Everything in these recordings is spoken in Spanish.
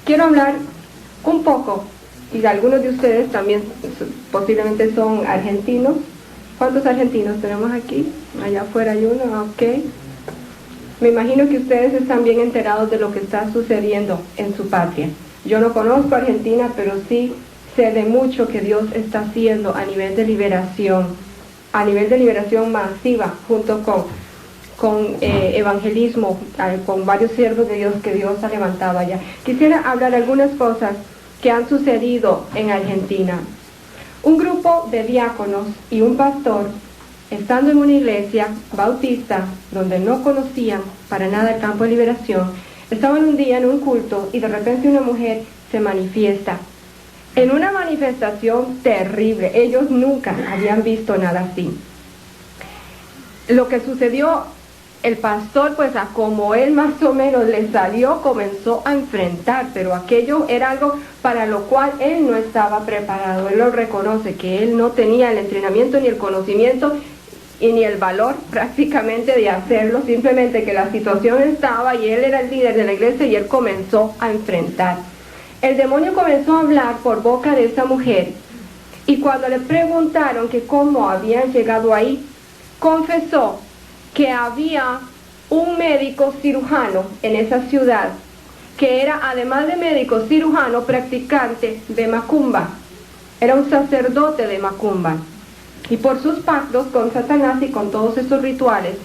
quiero hablar un poco, y algunos de ustedes también posiblemente son argentinos. ¿Cuántos argentinos tenemos aquí? Allá afuera hay uno, ok. Me imagino que ustedes están bien enterados de lo que está sucediendo en su patria. Yo no conozco Argentina, pero sí sé de mucho que Dios está haciendo a nivel de liberación masiva, junto con evangelismo, con varios siervos de Dios que Dios ha levantado allá. Quisiera hablar de algunas cosas que han sucedido en Argentina. Un grupo de diáconos y un pastor, estando en una iglesia bautista, donde no conocían para nada el campo de liberación, estaban un día en un culto y de repente una mujer se manifiesta. En una manifestación terrible, ellos nunca habían visto nada así. Lo que sucedió, el pastor, pues a como él más o menos le salió, comenzó a enfrentar, pero aquello era algo para lo cual él no estaba preparado. Él lo reconoce, que él no tenía el entrenamiento ni el conocimiento y ni el valor prácticamente de hacerlo, simplemente que la situación estaba y él era el líder de la iglesia y él comenzó a enfrentar. El demonio comenzó a hablar por boca de esa mujer y cuando le preguntaron que cómo habían llegado ahí, confesó que había un médico cirujano en esa ciudad, que era, además de médico cirujano, practicante de macumba. Era un sacerdote de macumba. Y por sus pactos con Satanás y con todos esos rituales,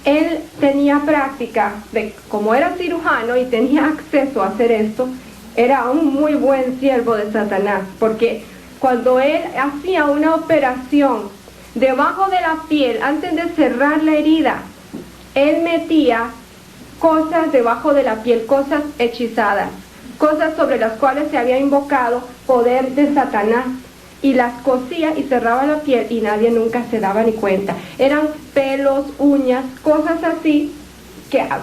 él tenía práctica, como era cirujano y tenía acceso a hacer esto, era un muy buen siervo de Satanás, porque cuando él hacía una operación debajo de la piel, antes de cerrar la herida, él metía cosas debajo de la piel, cosas hechizadas, cosas sobre las cuales se había invocado poder de Satanás, y las cosía y cerraba la piel y nadie nunca se daba ni cuenta. Eran pelos, uñas, cosas así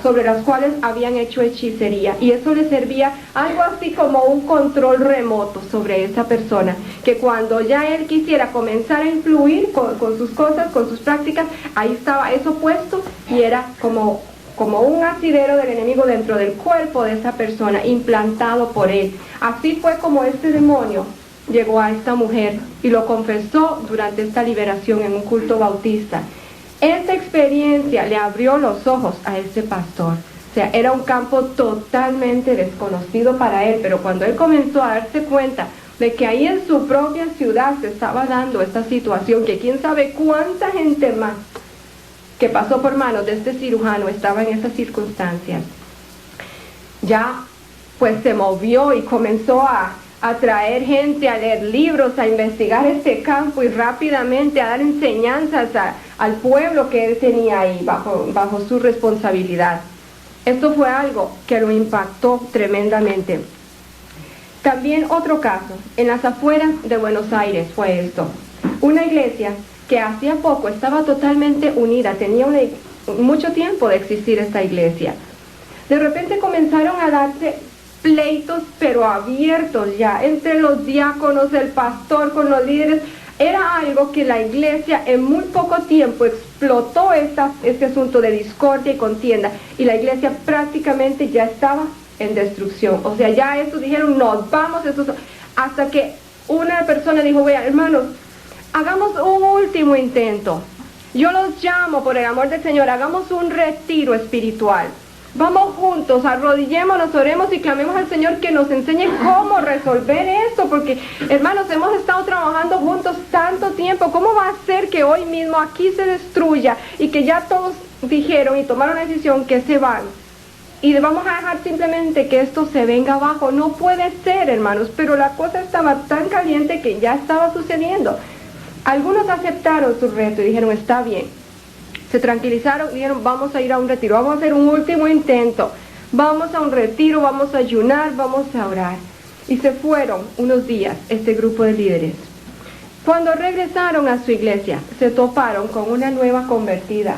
sobre las cuales habían hecho hechicería, y eso le servía algo así como un control remoto sobre esa persona, que cuando ya él quisiera comenzar a influir con sus cosas, con sus prácticas, ahí estaba eso puesto y era como un asidero del enemigo dentro del cuerpo de esa persona, implantado por él. Así fue como este demonio llegó a esta mujer y lo confesó durante esta liberación en un culto bautista. Esta experiencia le abrió los ojos a este pastor. O sea, era un campo totalmente desconocido para él, pero cuando él comenzó a darse cuenta de que ahí en su propia ciudad se estaba dando esta situación, que quién sabe cuánta gente más que pasó por manos de este cirujano estaba en esas circunstancias, ya pues se movió y comenzó a traer gente, a leer libros, a investigar este campo y rápidamente a dar enseñanzas al pueblo que él tenía ahí bajo su responsabilidad. Esto fue algo que lo impactó tremendamente. También otro caso, en las afueras de Buenos Aires fue esto. Una iglesia que hacía poco estaba totalmente unida, tenía mucho tiempo de existir esta iglesia. De repente comenzaron a darse pleitos, pero abiertos ya, entre los diáconos, el pastor con los líderes. Era algo que la iglesia en muy poco tiempo explotó este asunto de discordia y contienda, y la iglesia prácticamente ya estaba en destrucción. O sea, ya estos dijeron, nos vamos, hasta que una persona dijo, vean, hermanos, hagamos un último intento. Yo los llamo, por el amor del Señor, hagamos un retiro espiritual. Vamos juntos, arrodillémonos, oremos y clamemos al Señor que nos enseñe cómo resolver esto, porque hermanos, hemos estado trabajando juntos tanto tiempo. ¿Cómo va a ser que hoy mismo aquí se destruya y que ya todos dijeron y tomaron la decisión que se van y vamos a dejar simplemente que esto se venga abajo? No puede ser, hermanos, pero la cosa estaba tan caliente que ya estaba sucediendo. Algunos aceptaron su reto y dijeron, está bien. Se tranquilizaron y dijeron, vamos a ir a un retiro, vamos a hacer un último intento, vamos a un retiro, vamos a ayunar, vamos a orar. Y se fueron unos días este grupo de líderes. Cuando regresaron a su iglesia, se toparon con una nueva convertida.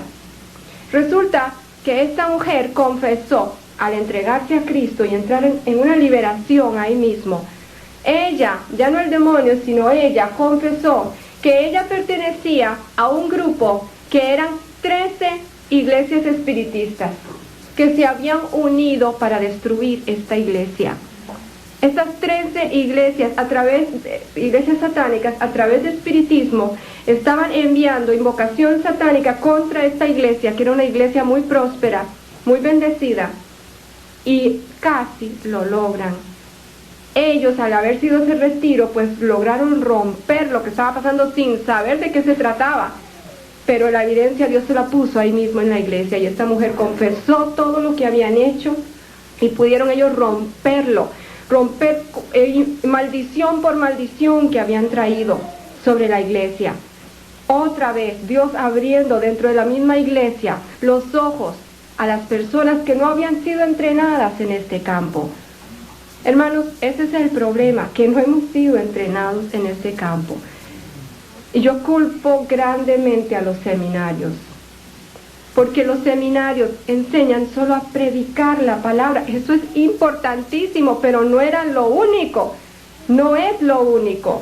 Resulta que esta mujer confesó, al entregarse a Cristo y entrar en una liberación ahí mismo, ella, ya no el demonio, sino ella confesó que ella pertenecía a un grupo que eran 13 iglesias espiritistas que se habían unido para destruir esta iglesia. Estas 13 iglesias, iglesias satánicas, a través del espiritismo, estaban enviando invocación satánica contra esta iglesia, que era una iglesia muy próspera, muy bendecida, y casi lo logran. Ellos, al haber sido ese retiro, pues lograron romper lo que estaba pasando sin saber de qué se trataba. Pero la evidencia Dios se la puso ahí mismo en la iglesia, y esta mujer confesó todo lo que habían hecho, y pudieron ellos romper maldición por maldición que habían traído sobre la iglesia. Otra vez, Dios abriendo dentro de la misma iglesia los ojos a las personas que no habían sido entrenadas en este campo. Hermanos, ese es el problema, que no hemos sido entrenados en este campo. Y yo culpo grandemente a los seminarios, porque los seminarios enseñan solo a predicar la palabra. Eso es importantísimo, pero no era lo único, no es lo único.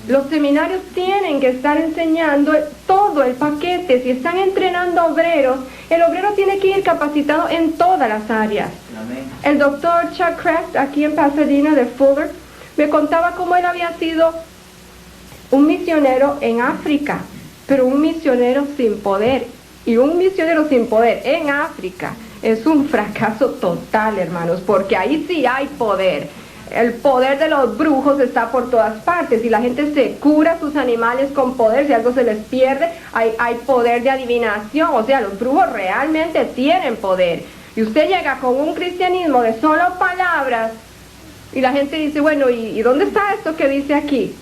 Los seminarios tienen que estar enseñando todo el paquete. Si están entrenando obreros, el obrero tiene que ir capacitado en todas las áreas. Amén. El doctor Chuck Crest, aquí en Pasadena de Fuller, me contaba cómo él había sido un misionero en África, pero un misionero sin poder. Y un misionero sin poder en África es un fracaso total, hermanos, porque ahí sí hay poder. El poder de los brujos está por todas partes y la gente se cura sus animales con poder. Si algo se les pierde, hay poder de adivinación. O sea, los brujos realmente tienen poder. Y usted llega con un cristianismo de solo palabras y la gente dice, bueno, ¿y dónde está esto que dice aquí?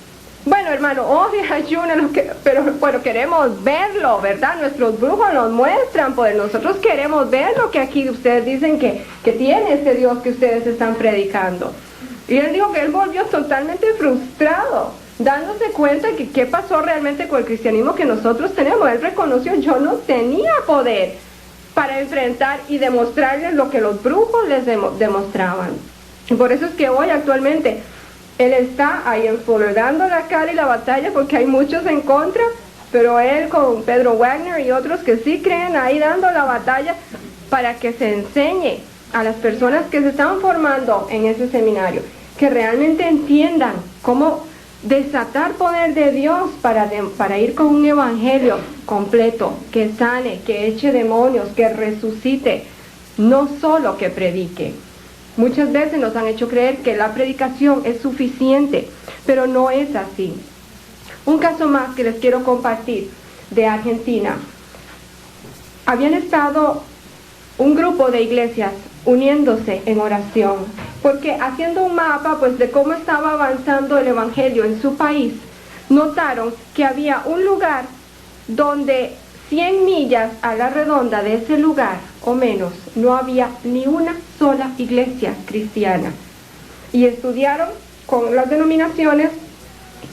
Bueno, hermano, odia, ayuna, pero bueno, queremos verlo, ¿verdad? Nuestros brujos nos muestran poder. Nosotros queremos ver lo que aquí ustedes dicen que tiene ese Dios que ustedes están predicando. Y él dijo que él volvió totalmente frustrado, dándose cuenta que qué pasó realmente con el cristianismo que nosotros tenemos. Él reconoció, yo no tenía poder para enfrentar y demostrarles lo que los brujos les demostraban. Y por eso es que hoy actualmente él está ahí en Fuller dando la cara y la batalla, porque hay muchos en contra, pero él con Pedro Wagner y otros que sí creen ahí dando la batalla para que se enseñe a las personas que se están formando en ese seminario, que realmente entiendan cómo desatar poder de Dios para ir con un evangelio completo, que sane, que eche demonios, que resucite, no solo que predique. Muchas veces nos han hecho creer que la predicación es suficiente, pero no es así. Un caso más que les quiero compartir de Argentina. Habían estado un grupo de iglesias uniéndose en oración, porque haciendo un mapa pues de cómo estaba avanzando el evangelio en su país, notaron que había un lugar donde 100 millas a la redonda de ese lugar o menos no había ni una sola iglesia cristiana. Y estudiaron con las denominaciones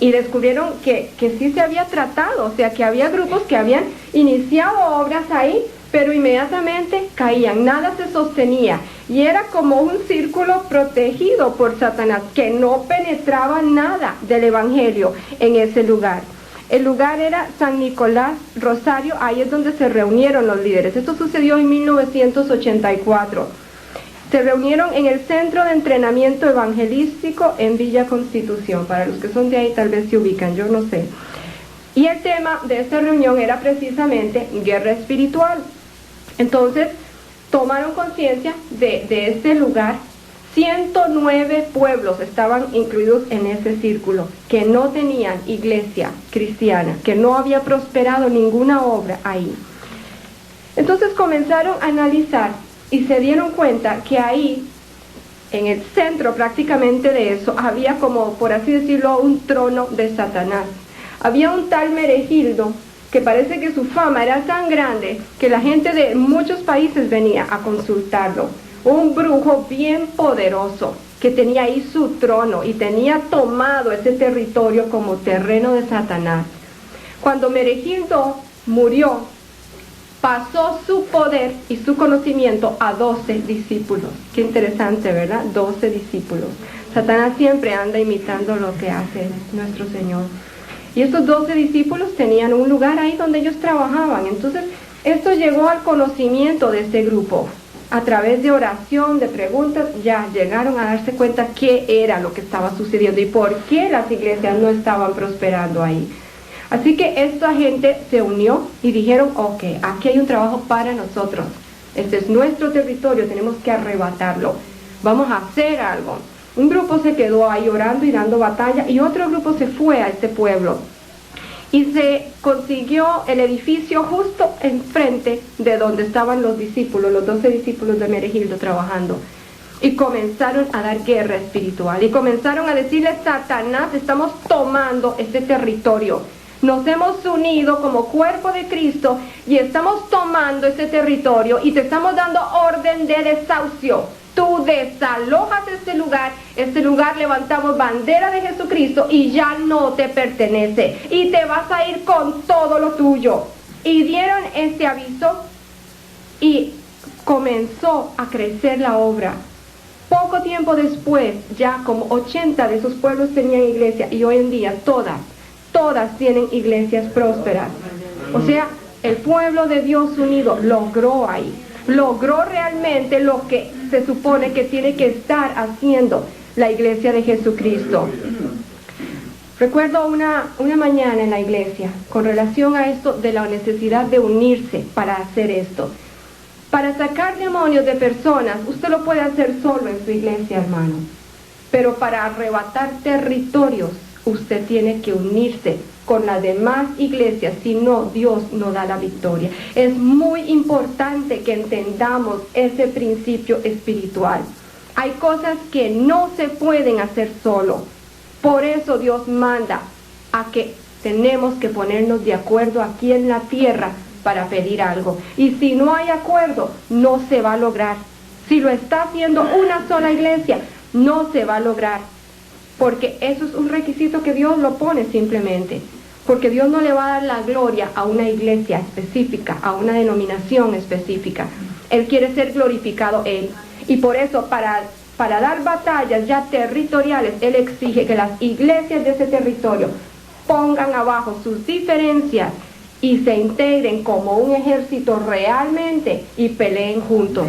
y descubrieron que sí se había tratado, o sea que había grupos que habían iniciado obras ahí, pero inmediatamente caían, nada se sostenía, y era como un círculo protegido por Satanás, que no penetraba nada del evangelio en ese lugar. El lugar era San Nicolás Rosario, ahí es donde se reunieron los líderes. Esto sucedió en 1984. Se reunieron en el Centro de Entrenamiento Evangelístico en Villa Constitución. Para los que son de ahí tal vez se ubican, yo no sé. Y el tema de esta reunión era precisamente guerra espiritual. Entonces, tomaron conciencia de este lugar. 109 pueblos estaban incluidos en ese círculo, que no tenían iglesia cristiana, que no había prosperado ninguna obra ahí. Entonces comenzaron a analizar y se dieron cuenta que ahí, en el centro prácticamente de eso, había como, por así decirlo, un trono de Satanás. Había un tal Meregildo, que parece que su fama era tan grande que la gente de muchos países venía a consultarlo. Un brujo bien poderoso que tenía ahí su trono y tenía tomado ese territorio como terreno de Satanás. Cuando Meregildo murió, pasó su poder y su conocimiento a 12 discípulos. Qué interesante, ¿verdad? 12 discípulos. Satanás siempre anda imitando lo que hace nuestro Señor. Y estos 12 discípulos tenían un lugar ahí donde ellos trabajaban. Entonces, esto llegó al conocimiento de este grupo. A través de oración, de preguntas, ya llegaron a darse cuenta qué era lo que estaba sucediendo y por qué las iglesias no estaban prosperando ahí. Así que esta gente se unió y dijeron, ok, aquí hay un trabajo para nosotros. Este es nuestro territorio, tenemos que arrebatarlo. Vamos a hacer algo. Un grupo se quedó ahí orando y dando batalla y otro grupo se fue a este pueblo. Y se consiguió el edificio justo enfrente de donde estaban los discípulos, los 12 discípulos de Meregildo trabajando. Y comenzaron a dar guerra espiritual. Y comenzaron a decirle, Satanás, estamos tomando este territorio. Nos hemos unido como cuerpo de Cristo y estamos tomando este territorio y te estamos dando orden de desahucio. Tú desalojas este lugar levantamos bandera de Jesucristo y ya no te pertenece. Y te vas a ir con todo lo tuyo. Y dieron este aviso y comenzó a crecer la obra. Poco tiempo después, ya como 80 de esos pueblos tenían iglesia y hoy en día todas tienen iglesias prósperas. O sea, el pueblo de Dios unido logró ahí. Logró realmente lo que se supone que tiene que estar haciendo la iglesia de Jesucristo. Recuerdo una mañana en la iglesia con relación a esto de la necesidad de unirse para hacer esto. Para sacar demonios de personas, usted lo puede hacer solo en su iglesia, hermano. Pero para arrebatar territorios, usted tiene que unirse con las demás iglesias, si no, Dios no da la victoria. Es muy importante que entendamos ese principio espiritual. Hay cosas que no se pueden hacer solo. Por eso Dios manda a que tenemos que ponernos de acuerdo aquí en la tierra para pedir algo. Y si no hay acuerdo, no se va a lograr. Si lo está haciendo una sola iglesia, no se va a lograr. Porque eso es un requisito que Dios lo pone simplemente. Porque Dios no le va a dar la gloria a una iglesia específica, a una denominación específica. Él quiere ser glorificado Él. Y por eso, para dar batallas ya territoriales, Él exige que las iglesias de ese territorio pongan abajo sus diferencias y se integren como un ejército realmente y peleen juntos.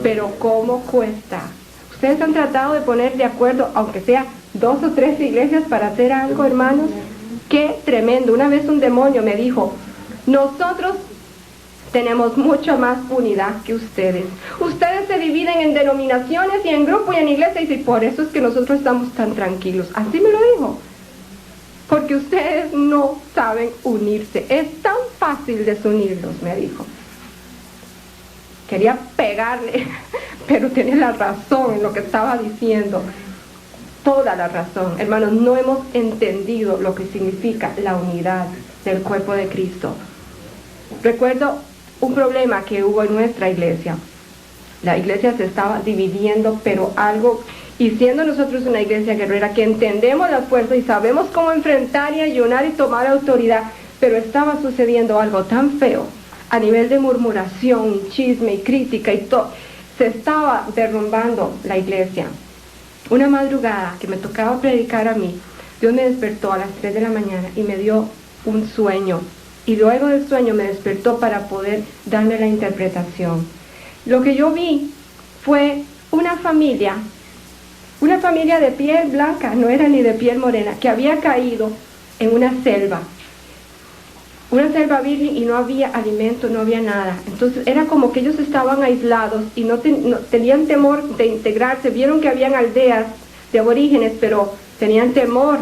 Pero ¿cómo cuesta? ¿Ustedes han tratado de poner de acuerdo, aunque sea 2 o 3 iglesias para hacer algo, hermanos? ¡Qué tremendo! Una vez un demonio me dijo, nosotros tenemos mucho más unidad que ustedes. Ustedes se dividen en denominaciones y en grupos y en iglesias y por eso es que nosotros estamos tan tranquilos. Así me lo dijo. Porque ustedes no saben unirse. Es tan fácil desunirlos, me dijo. Quería pegarle, pero tiene la razón en lo que estaba diciendo. Toda la razón. Hermanos, no hemos entendido lo que significa la unidad del cuerpo de Cristo. Recuerdo un problema que hubo en nuestra iglesia. La iglesia se estaba dividiendo, pero algo, y siendo nosotros una iglesia guerrera que entendemos las fuerzas y sabemos cómo enfrentar y ayunar y tomar autoridad, pero estaba sucediendo algo tan feo a nivel de murmuración y chisme y crítica y todo. Se estaba derrumbando la iglesia. Una madrugada que me tocaba predicar a mí, Dios me despertó a las 3 de la mañana y me dio un sueño. Y luego del sueño me despertó para poder darme la interpretación. Lo que yo vi fue una familia de piel blanca, no era ni de piel morena, que había caído en una selva virgen y no había alimento, no había nada. Entonces era como que ellos estaban aislados y no tenían temor de integrarse. Vieron que habían aldeas de aborígenes, pero tenían temor.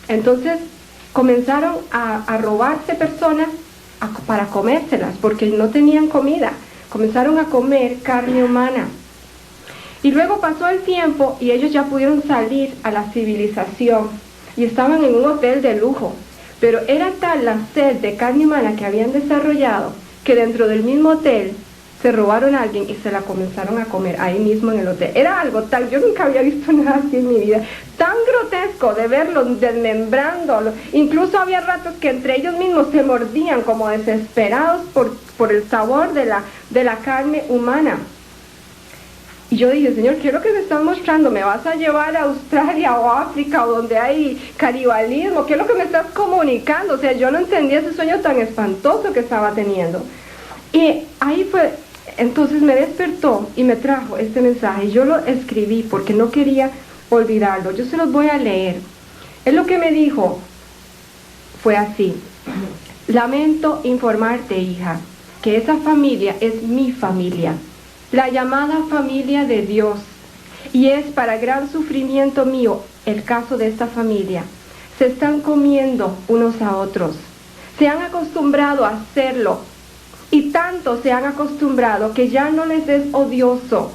Entonces comenzaron a robarse personas para comérselas, porque no tenían comida. Comenzaron a comer carne humana. Y luego pasó el tiempo y ellos ya pudieron salir a la civilización y estaban en un hotel de lujo. Pero era tal la sed de carne humana que habían desarrollado que dentro del mismo hotel se robaron a alguien y se la comenzaron a comer ahí mismo en el hotel. Era algo tal, yo nunca había visto nada así en mi vida, tan grotesco de verlos desmembrándolo. Incluso había ratos que entre ellos mismos se mordían como desesperados por el sabor de la carne humana. Y yo dije, Señor, ¿qué es lo que me estás mostrando? ¿Me vas a llevar a Australia o África o donde hay canibalismo? ¿Qué es lo que me estás comunicando? O sea, yo no entendía ese sueño tan espantoso que estaba teniendo. Y ahí fue Entonces me despertó y me trajo este mensaje. Yo lo escribí porque no quería olvidarlo. Yo se los voy a leer. Él lo que me dijo fue así: lamento informarte, hija, que esa familia es mi familia, la llamada familia de Dios, y es para gran sufrimiento mío el caso de esta familia. Se están comiendo unos a otros. Se han acostumbrado a hacerlo, y tanto se han acostumbrado que ya no les es odioso.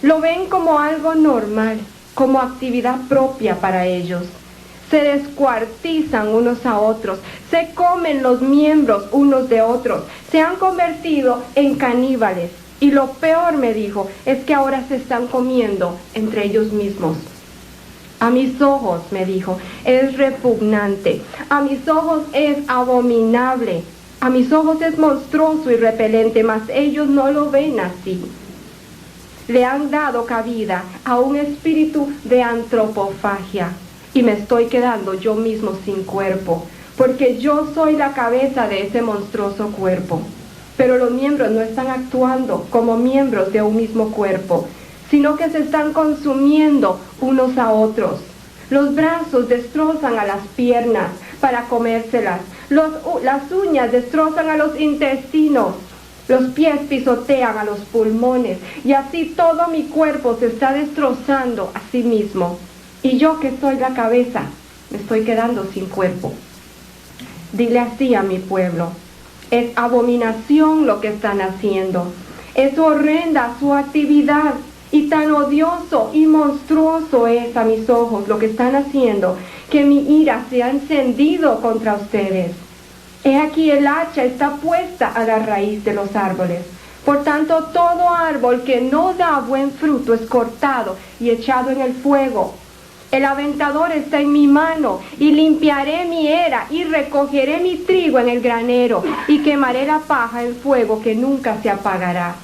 Lo ven como algo normal, como actividad propia para ellos. Se descuartizan unos a otros, se comen los miembros unos de otros, se han convertido en caníbales. Y lo peor, me dijo, es que ahora se están comiendo entre ellos mismos. A mis ojos, me dijo, es repugnante. A mis ojos es abominable. A mis ojos es monstruoso y repelente, mas ellos no lo ven así. Le han dado cabida a un espíritu de antropofagia y me estoy quedando yo mismo sin cuerpo, porque yo soy la cabeza de ese monstruoso cuerpo. Pero los miembros no están actuando como miembros de un mismo cuerpo, sino que se están consumiendo unos a otros. Los brazos destrozan a las piernas para comérselas. Las uñas destrozan a los intestinos. Los pies pisotean a los pulmones. Y así todo mi cuerpo se está destrozando a sí mismo. Y yo, que soy la cabeza, me estoy quedando sin cuerpo. Dile así a mi pueblo: es abominación lo que están haciendo. Es horrenda su actividad. Y tan odioso y monstruoso es a mis ojos lo que están haciendo, que mi ira se ha encendido contra ustedes. He aquí el hacha está puesta a la raíz de los árboles. Por tanto, todo árbol que no da buen fruto es cortado y echado en el fuego. El aventador está en mi mano, y limpiaré mi era, y recogeré mi trigo en el granero, y quemaré la paja en fuego que nunca se apagará.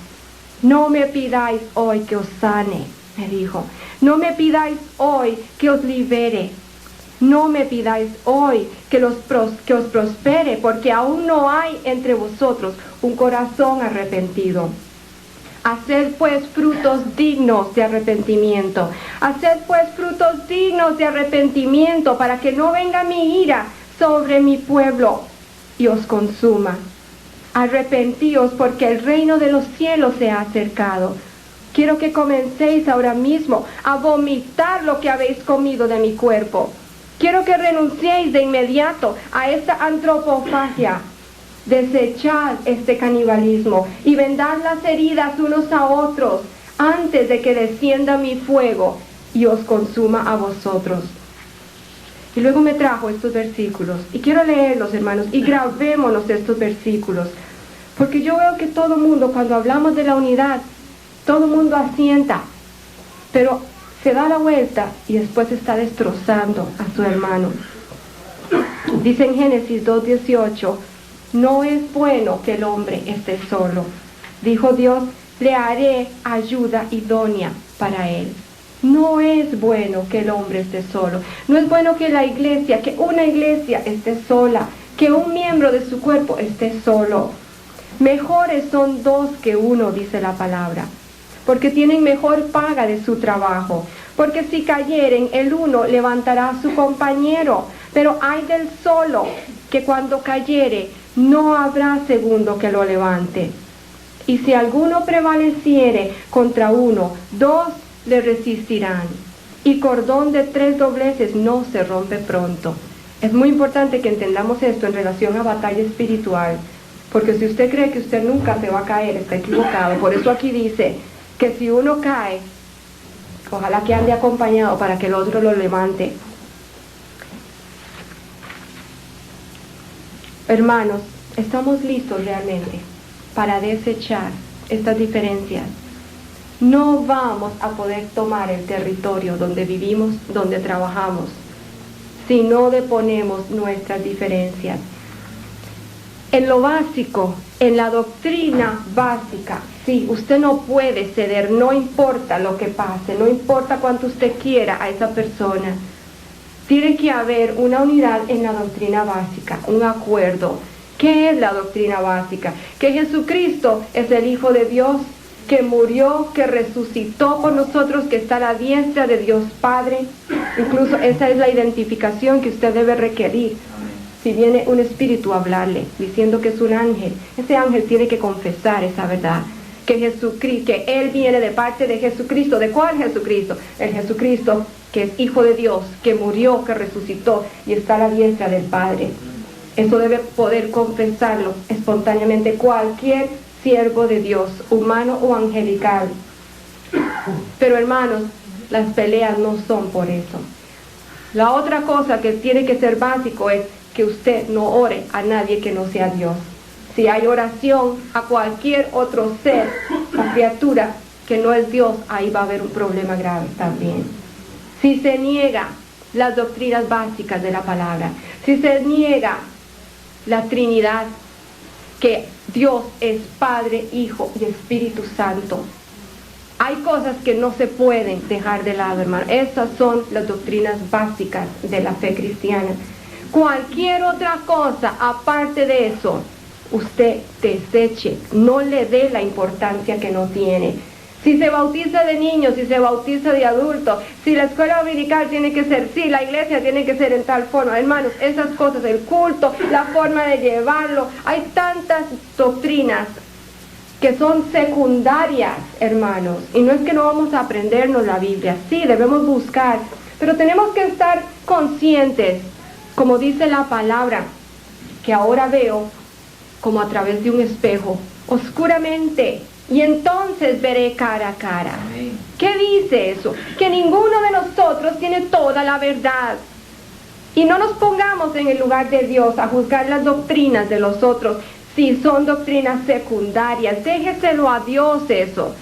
No me pidáis hoy que os sane, me dijo. No me pidáis hoy que os libere. No me pidáis hoy que os prospere, porque aún no hay entre vosotros un corazón arrepentido. Haced pues frutos dignos de arrepentimiento. Haced pues frutos dignos de arrepentimiento, para que no venga mi ira sobre mi pueblo y os consuma. Arrepentíos, porque el reino de los cielos se ha acercado. Quiero que comencéis ahora mismo a vomitar lo que habéis comido de mi cuerpo. Quiero que renunciéis de inmediato a esta antropofagia. Desechad este canibalismo y vendad las heridas unos a otros antes de que descienda mi fuego y os consuma a vosotros. Y luego me trajo estos versículos, y quiero leerlos, hermanos, y grabémonos estos versículos, porque yo veo que todo mundo, cuando hablamos de la unidad, todo mundo asienta, pero se da la vuelta y después está destrozando a su hermano. Dice en Génesis 2:18, no es bueno que el hombre esté solo. Dijo Dios, le haré ayuda idónea para él. No es bueno que el hombre esté solo. No es bueno que la iglesia, que una iglesia esté sola, que un miembro de su cuerpo esté solo. Mejores son dos que uno, dice la palabra, porque tienen mejor paga de su trabajo. Porque si cayeren, el uno levantará a su compañero, pero ay del solo, que cuando cayere, no habrá segundo que lo levante. Y si alguno prevaleciere contra uno, dos le resistirán, y cordón de 3 dobleces no se rompe pronto. Es muy importante que entendamos esto en relación a batalla espiritual, porque si usted cree que usted nunca se va a caer, está equivocado. Por eso aquí dice que si uno cae, ojalá que ande acompañado para que el otro lo levante. Hermanos, estamos listos realmente para desechar estas diferencias. No vamos a poder tomar el territorio donde vivimos, donde trabajamos, si no deponemos nuestras diferencias. En lo básico, en la doctrina básica, sí, usted no puede ceder, no importa lo que pase, no importa cuánto usted quiera a esa persona. Tiene que haber una unidad en la doctrina básica, un acuerdo, ¿Qué es la doctrina básica? Que Jesucristo es el Hijo de Dios, que murió, que resucitó por nosotros, que está a la diestra de Dios Padre. Incluso esa es la identificación que usted debe requerir. Si viene un espíritu a hablarle, diciendo que es un ángel, ese ángel tiene que confesar esa verdad. Que Jesucristo, que Él viene de parte de Jesucristo. ¿De cuál Jesucristo? El Jesucristo que es Hijo de Dios, que murió, que resucitó y está a la diestra del Padre. Eso debe poder confesarlo espontáneamente cualquier siervo de Dios, humano o angelical. Pero hermanos, las peleas no son por eso. La otra cosa que tiene que ser básico es que usted no ore a nadie que no sea Dios. Si hay oración a cualquier otro ser o criatura que no es Dios, ahí va a haber un problema grave también. Si se niega las doctrinas básicas de la palabra, si se niega la Trinidad, que Dios es Padre, Hijo y Espíritu Santo, hay cosas que no se pueden dejar de lado, hermano. Esas son las doctrinas básicas de la fe cristiana. Cualquier otra cosa aparte de eso, usted deseche, no le dé la importancia que no tiene. Si se bautiza de niños, si se bautiza de adultos, si la escuela dominical tiene que ser, si la iglesia tiene que ser en tal forma, hermanos, esas cosas, el culto, la forma de llevarlo, hay tantas doctrinas que son secundarias, hermanos, y no es que no vamos a aprendernos la Biblia, sí, debemos buscar, pero tenemos que estar conscientes, como dice la palabra, que ahora veo como a través de un espejo, oscuramente, y entonces veré cara a cara. Amén. ¿Qué dice eso? Que ninguno de nosotros tiene toda la verdad. Y no nos pongamos en el lugar de Dios a juzgar las doctrinas de los otros, si son doctrinas secundarias. Déjeselo a Dios eso.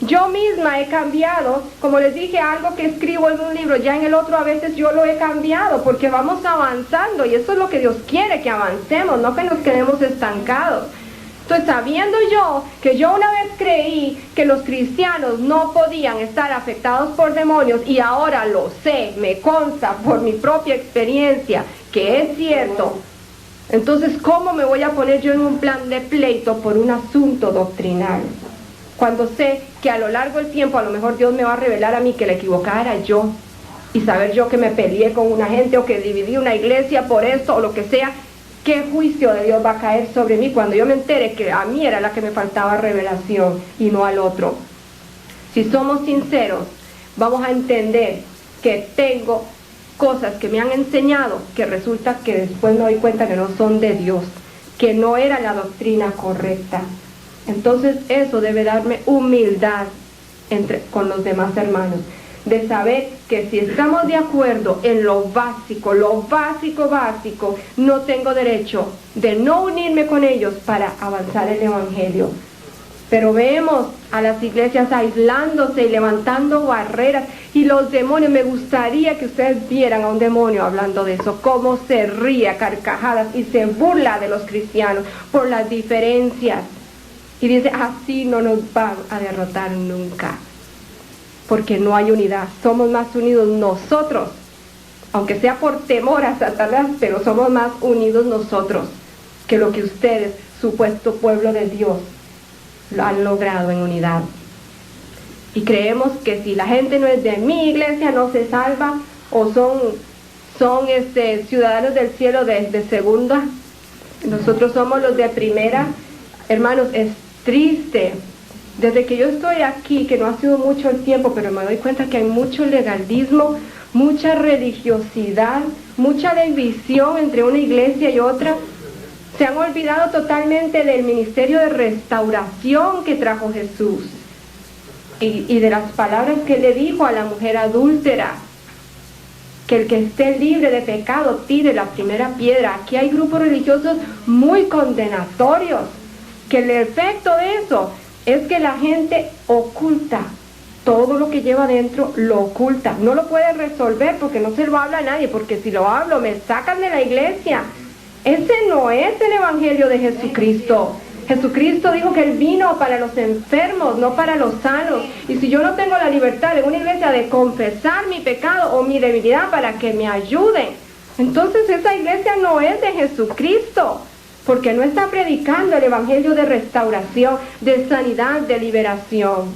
Yo misma he cambiado, como les dije, algo que escribo en un libro, ya en el otro a veces yo lo he cambiado, porque vamos avanzando, y eso es lo que Dios quiere, que avancemos, no que nos quedemos estancados. Entonces, sabiendo yo que yo una vez creí que los cristianos no podían estar afectados por demonios, y ahora lo sé, me consta por mi propia experiencia que es cierto, entonces, ¿cómo me voy a poner yo en un plan de pleito por un asunto doctrinal? Cuando sé que a lo largo del tiempo a lo mejor Dios me va a revelar a mí que la equivocada era yo, y saber yo que me peleé con una gente o que dividí una iglesia por esto o lo que sea, ¿qué juicio de Dios va a caer sobre mí cuando yo me entere que a mí era la que me faltaba revelación y no al otro? Si somos sinceros, vamos a entender que tengo cosas que me han enseñado que resulta que después me doy cuenta que no son de Dios, que no era la doctrina correcta. Entonces eso debe darme humildad con los demás hermanos, de saber que si estamos de acuerdo en lo básico, no tengo derecho de no unirme con ellos para avanzar el evangelio. Pero vemos a las iglesias aislándose y levantando barreras, y los demonios, me gustaría que ustedes vieran a un demonio hablando de eso, cómo se ríe a carcajadas y se burla de los cristianos por las diferencias. Y dice, así no nos van a derrotar nunca, porque no hay unidad. Somos más unidos nosotros, aunque sea por temor a Satanás, pero somos más unidos nosotros que lo que ustedes, supuesto pueblo de Dios, lo han logrado en unidad. Y creemos que si la gente no es de mi iglesia no se salva, o son ciudadanos del cielo de segunda. Nosotros somos los de primera. Hermanos, es triste. Desde que yo estoy aquí, que no ha sido mucho el tiempo, pero me doy cuenta que hay mucho legalismo, mucha religiosidad, mucha división entre una iglesia y otra. Se han olvidado totalmente del ministerio de restauración que trajo Jesús y de las palabras que le dijo a la mujer adúltera, que el que esté libre de pecado tire la primera piedra. Aquí hay grupos religiosos muy condenatorios, que el efecto de eso es que la gente oculta todo lo que lleva adentro, lo oculta, no lo puede resolver porque no se lo habla a nadie, porque si lo hablo me sacan de la iglesia. Ese no es el evangelio de Jesucristo. Jesucristo dijo que Él vino para los enfermos, no para los sanos. Y si yo no tengo la libertad en una iglesia de confesar mi pecado o mi debilidad para que me ayuden, entonces esa iglesia no es de Jesucristo. porque no está predicando el evangelio de restauración, de sanidad, de liberación.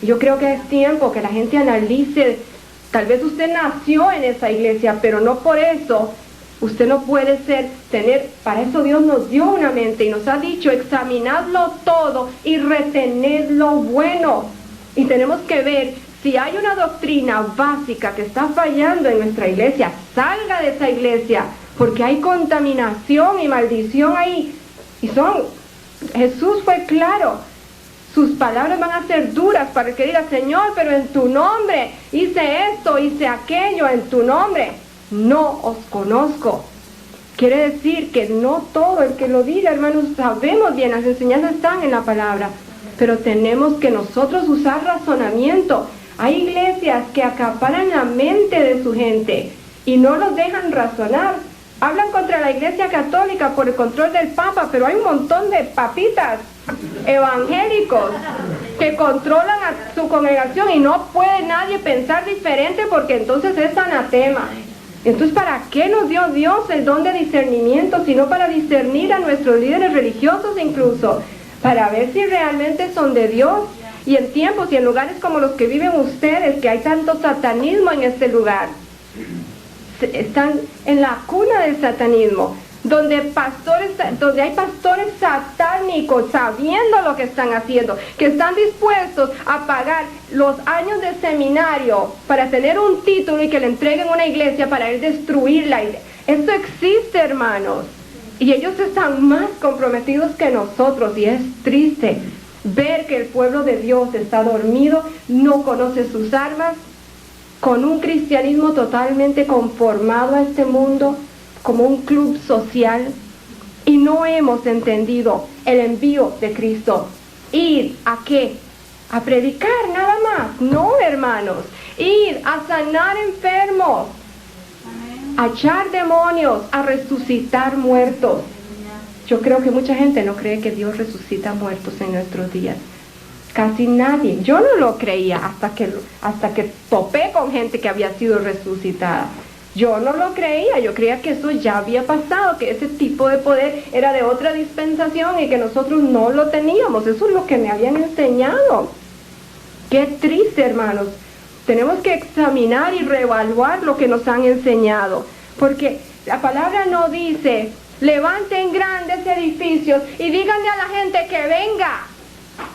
Yo creo que es tiempo que la gente analice. Tal vez usted nació en esa iglesia, pero no por eso usted no puede para eso Dios nos dio una mente y nos ha dicho, examinadlo todo y retened lo bueno. Y tenemos que ver si hay una doctrina básica que está fallando en nuestra iglesia, salga de esa iglesia, porque hay contaminación y maldición ahí. Jesús fue claro. Sus palabras van a ser duras para el que diga, Señor, pero en tu nombre hice esto, hice aquello, en tu nombre no os conozco. Quiere decir que no todo el que lo diga, hermanos, sabemos bien, las enseñanzas están en la palabra, pero tenemos que nosotros usar razonamiento. Hay iglesias que acaparan la mente de su gente y no los dejan razonar. Hablan contra la iglesia católica por el control del Papa, pero hay un montón de papitas evangélicos que controlan a su congregación y no puede nadie pensar diferente porque entonces es anatema. Entonces, ¿para qué nos dio Dios el don de discernimiento? Sino para discernir a nuestros líderes religiosos incluso, para ver si realmente son de Dios. Y en tiempos y en lugares como los que viven ustedes, que hay tanto satanismo en este lugar, están en la cuna del satanismo, donde hay pastores satánicos sabiendo lo que están haciendo, que están dispuestos a pagar los años de seminario para tener un título y que le entreguen una iglesia para él destruirla. Esto existe, hermanos, y ellos están más comprometidos que nosotros, y es triste ver que el pueblo de Dios está dormido, no conoce sus armas, con un cristianismo totalmente conformado a este mundo, como un club social, y no hemos entendido el envío de Cristo. ¿Ir a qué? A predicar nada más. No, hermanos. Ir a sanar enfermos, a echar demonios, a resucitar muertos. Yo creo que mucha gente no cree que Dios resucita muertos en nuestros días. Casi nadie. Yo no lo creía hasta que topé con gente que había sido resucitada. Yo no lo creía, yo creía que eso ya había pasado, que ese tipo de poder era de otra dispensación y que nosotros no lo teníamos. Eso es lo que me habían enseñado. Qué triste, hermanos. Tenemos que examinar y reevaluar lo que nos han enseñado, porque la palabra no dice, levanten grandes edificios y díganle a la gente que venga.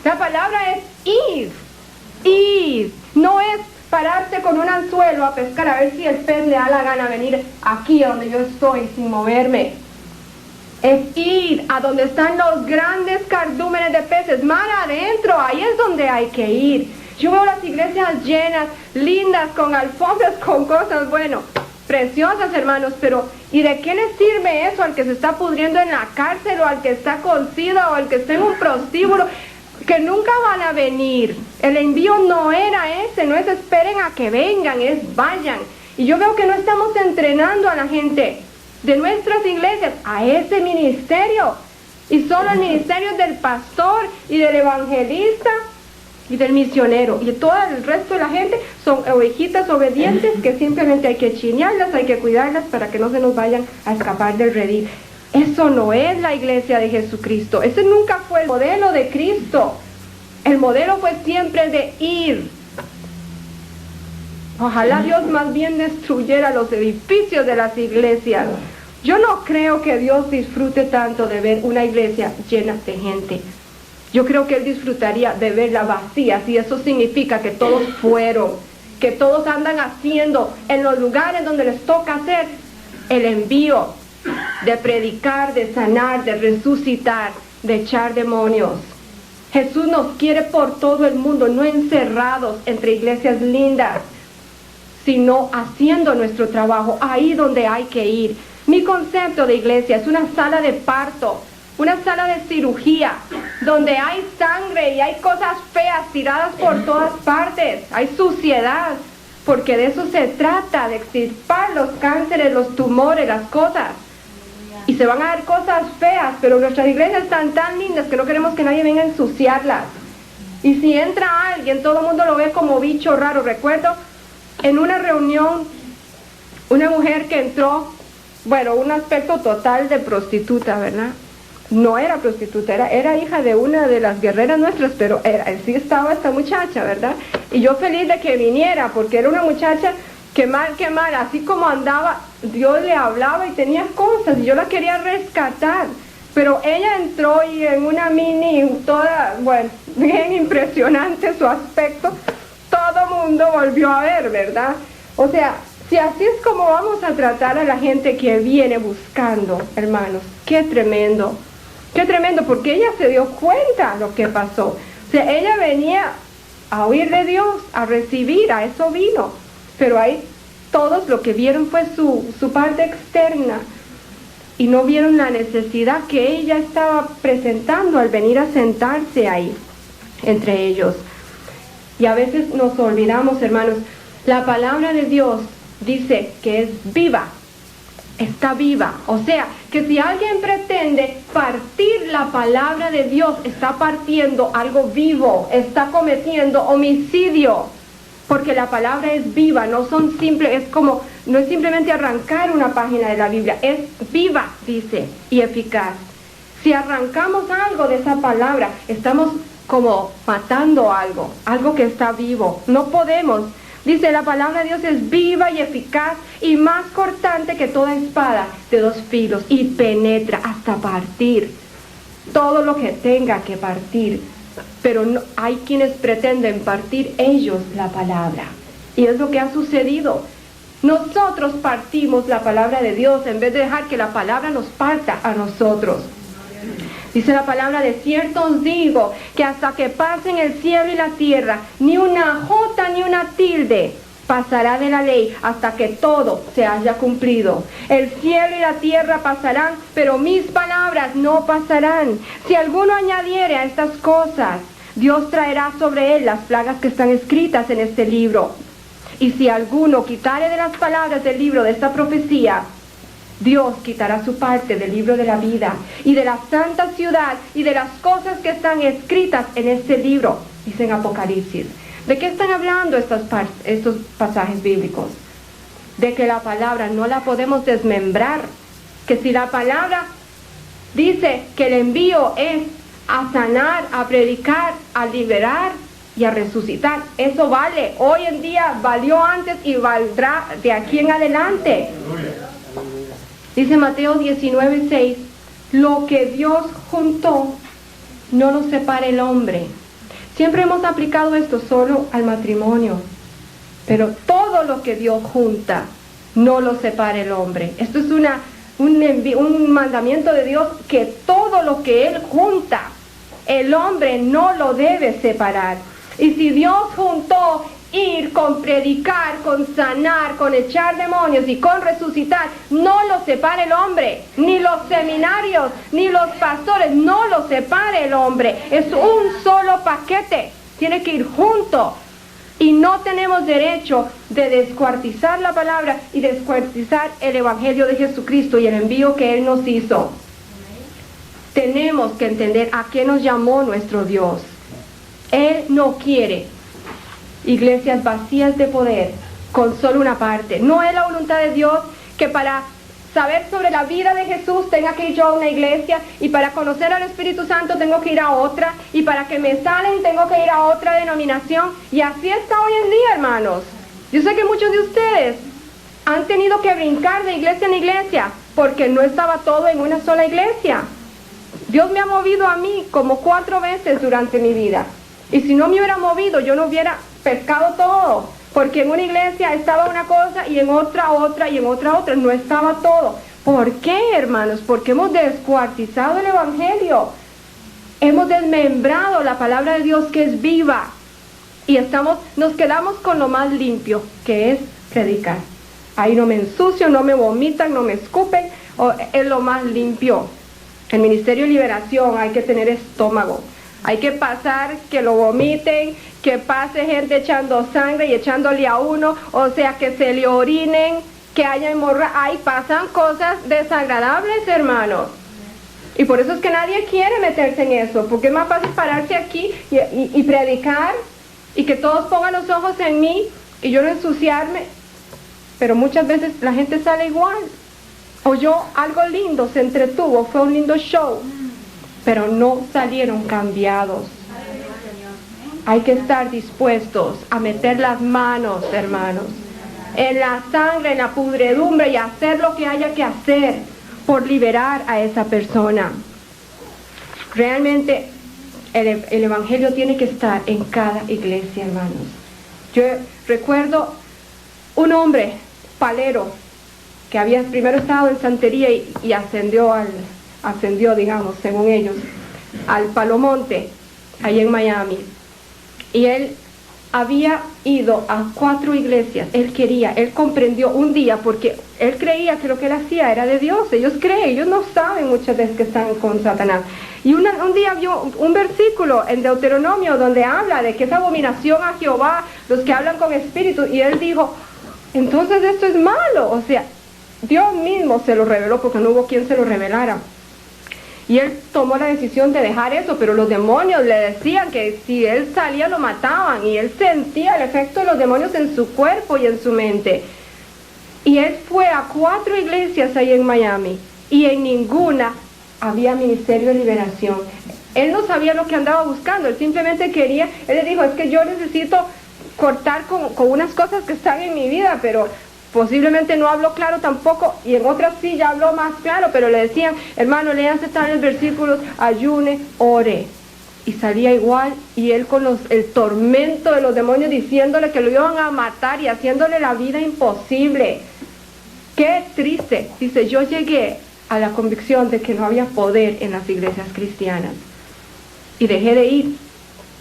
La palabra es ir, no es pararse con un anzuelo a pescar a ver si el pez le da la gana venir aquí a donde yo estoy sin moverme. Es ir a donde están los grandes cardúmenes de peces, mar adentro, ahí es donde hay que ir. Yo veo las iglesias llenas, lindas, con alfombras, con cosas, bueno, preciosas, hermanos, pero ¿y de qué le sirve eso al que se está pudriendo en la cárcel o al que está cocido o al que está en un prostíbulo? Que nunca van a venir. El envío no era ese, no es esperen a que vengan, es vayan. Y yo veo que no estamos entrenando a la gente de nuestras iglesias a ese ministerio. Y solo el ministerio del pastor y del evangelista y del misionero. Y todo el resto de la gente son ovejitas obedientes que simplemente hay que chinearlas, hay que cuidarlas para que no se nos vayan a escapar del redil. Eso no es la iglesia de Jesucristo. Ese nunca fue el modelo de Cristo. El modelo fue siempre de ir. Ojalá Dios más bien destruyera los edificios de las iglesias. Yo no creo que Dios disfrute tanto de ver una iglesia llena de gente. Yo creo que Él disfrutaría de verla vacía, si eso significa que todos fueron, que todos andan haciendo en los lugares donde les toca hacer el envío de predicar, de sanar, de resucitar, de echar demonios. Jesús nos quiere por todo el mundo, no encerrados entre iglesias lindas, sino haciendo nuestro trabajo ahí donde hay que ir. Mi concepto de iglesia es una sala de parto, una sala de cirugía, donde hay sangre y hay cosas feas tiradas por todas partes, hay suciedad, porque de eso se trata, de extirpar los cánceres, los tumores, las cosas. Y se van a ver cosas feas, pero nuestras iglesias están tan lindas que no queremos que nadie venga a ensuciarlas. Y si entra alguien, todo el mundo lo ve como bicho raro. Recuerdo en una reunión, una mujer que entró bueno, un aspecto total de prostituta, ¿verdad? No era prostituta, era hija de una de las guerreras nuestras, pero sí estaba esta muchacha, ¿verdad? Y yo feliz de que viniera, porque era una muchacha que mal, así como andaba, Dios le hablaba y tenía cosas, y yo la quería rescatar. Pero ella entró y en una mini, toda, bueno, bien impresionante su aspecto, todo mundo volvió a ver, ¿verdad? O sea, si así es como vamos a tratar a la gente que viene buscando, hermanos, qué tremendo, porque ella se dio cuenta de lo que pasó. O sea, ella venía a oír de Dios, a recibir, a eso vino, pero ahí todos lo que vieron fue su parte externa, y no vieron la necesidad que ella estaba presentando al venir a sentarse ahí, entre ellos. Y a veces nos olvidamos, hermanos, la palabra de Dios dice que es viva, está viva. O sea, que si alguien pretende partir la palabra de Dios, está partiendo algo vivo, está cometiendo homicidio, porque la palabra es viva, no es simplemente arrancar una página de la Biblia, es viva, dice, y eficaz. Si arrancamos algo de esa palabra, estamos como matando algo que está vivo. No podemos. Dice, la palabra de Dios es viva y eficaz y más cortante que toda espada de 2 filos, y penetra hasta partir todo lo que tenga que partir. Pero no, hay quienes pretenden partir ellos la palabra, y es lo que ha sucedido. Nosotros partimos la palabra de Dios en vez de dejar que la palabra nos parta a nosotros. Dice la palabra: de cierto os digo que hasta que pasen el cielo y la tierra, ni una jota ni una tilde pasará de la ley hasta que todo se haya cumplido. El cielo y la tierra pasarán, pero mis palabras no pasarán. Si alguno añadiere a estas cosas, Dios traerá sobre él las plagas que están escritas en este libro. Y si alguno quitare de las palabras del libro de esta profecía, Dios quitará su parte del libro de la vida y de la santa ciudad y de las cosas que están escritas en este libro, dice en Apocalipsis. ¿De qué están hablando estos pasajes bíblicos? De que la palabra no la podemos desmembrar, que si la palabra dice que el envío es a sanar, a predicar, a liberar y a resucitar, eso vale. Hoy en día valió antes y valdrá de aquí en adelante. Dice Mateo 19:6, lo que Dios juntó, no lo separe el hombre. Siempre hemos aplicado esto solo al matrimonio, pero todo lo que Dios junta, no lo separe el hombre. Esto es un mandamiento de Dios, que todo lo que Él junta, el hombre no lo debe separar. Y si Dios juntó ir con predicar, con sanar, con echar demonios y con resucitar, no lo separe el hombre, ni los seminarios, ni los pastores, no lo separe el hombre. Es un solo paquete, tiene que ir junto. Y no tenemos derecho de descuartizar la palabra y descuartizar el evangelio de Jesucristo y el envío que Él nos hizo. Tenemos que entender a qué nos llamó nuestro Dios. Él no quiere iglesias vacías de poder con solo una parte. No es la voluntad de Dios que para saber sobre la vida de Jesús tenga que ir yo a una iglesia, y para conocer al Espíritu Santo tengo que ir a otra, y para que me salen tengo que ir a otra denominación. Y así está hoy en día, hermanos. Yo sé que muchos de ustedes han tenido que brincar de iglesia en iglesia porque no estaba todo en una sola iglesia. Dios me ha movido a mí como 4 veces durante mi vida, y si no me hubiera movido, yo no hubiera pescado todo, porque en una iglesia estaba una cosa y en otra, y en otra, no estaba todo. ¿Por qué, hermanos? Porque hemos descuartizado el evangelio, hemos desmembrado la palabra de Dios, que es viva, y nos quedamos con lo más limpio, que es predicar. Ahí no me ensucio, no me vomitan, no me escupen, es lo más limpio. El ministerio de liberación hay que tener estómago. Hay que pasar que lo vomiten, que pase gente echando sangre y echándole a uno, o sea, que se le orinen, que haya hemorragia. Ahí pasan cosas desagradables, hermanos. Y por eso es que nadie quiere meterse en eso, porque es más fácil pararse aquí y predicar, y que todos pongan los ojos en mí y yo no ensuciarme. Pero muchas veces la gente sale igual. oyó algo lindo, se entretuvo, fue un lindo show, pero no salieron cambiados. Hay que estar dispuestos a meter las manos, hermanos, en la sangre, en la pudredumbre y hacer lo que haya que hacer por liberar a esa persona. Realmente el evangelio tiene que estar en cada iglesia, hermanos. Yo recuerdo un hombre palero que había primero estado en santería y ascendió, digamos, según ellos, al Palomonte, ahí en Miami. Y él había ido a 4 iglesias. Él comprendió un día, porque él creía que lo que él hacía era de Dios. Ellos no saben muchas veces que están con Satanás. Y un día vio un versículo en Deuteronomio donde habla de que es abominación a Jehová los que hablan con espíritu. Y él dijo, entonces esto es malo. O sea, Dios mismo se lo reveló porque no hubo quien se lo revelara. Y él tomó la decisión de dejar eso, pero los demonios le decían que si él salía lo mataban, y él sentía el efecto de los demonios en su cuerpo y en su mente. Y él fue a 4 iglesias ahí en Miami, y en ninguna había ministerio de liberación. Él no sabía lo que andaba buscando, él simplemente quería, él le dijo, es que yo necesito cortar con unas cosas que están en mi vida, pero posiblemente no habló claro tampoco, y en otras sí ya habló más claro, pero le decían, hermano, léase tales versículos, ayune, ore. Y salía igual, y él con el tormento de los demonios diciéndole que lo iban a matar y haciéndole la vida imposible. Qué triste. Dice, yo llegué a la convicción de que no había poder en las iglesias cristianas y dejé de ir.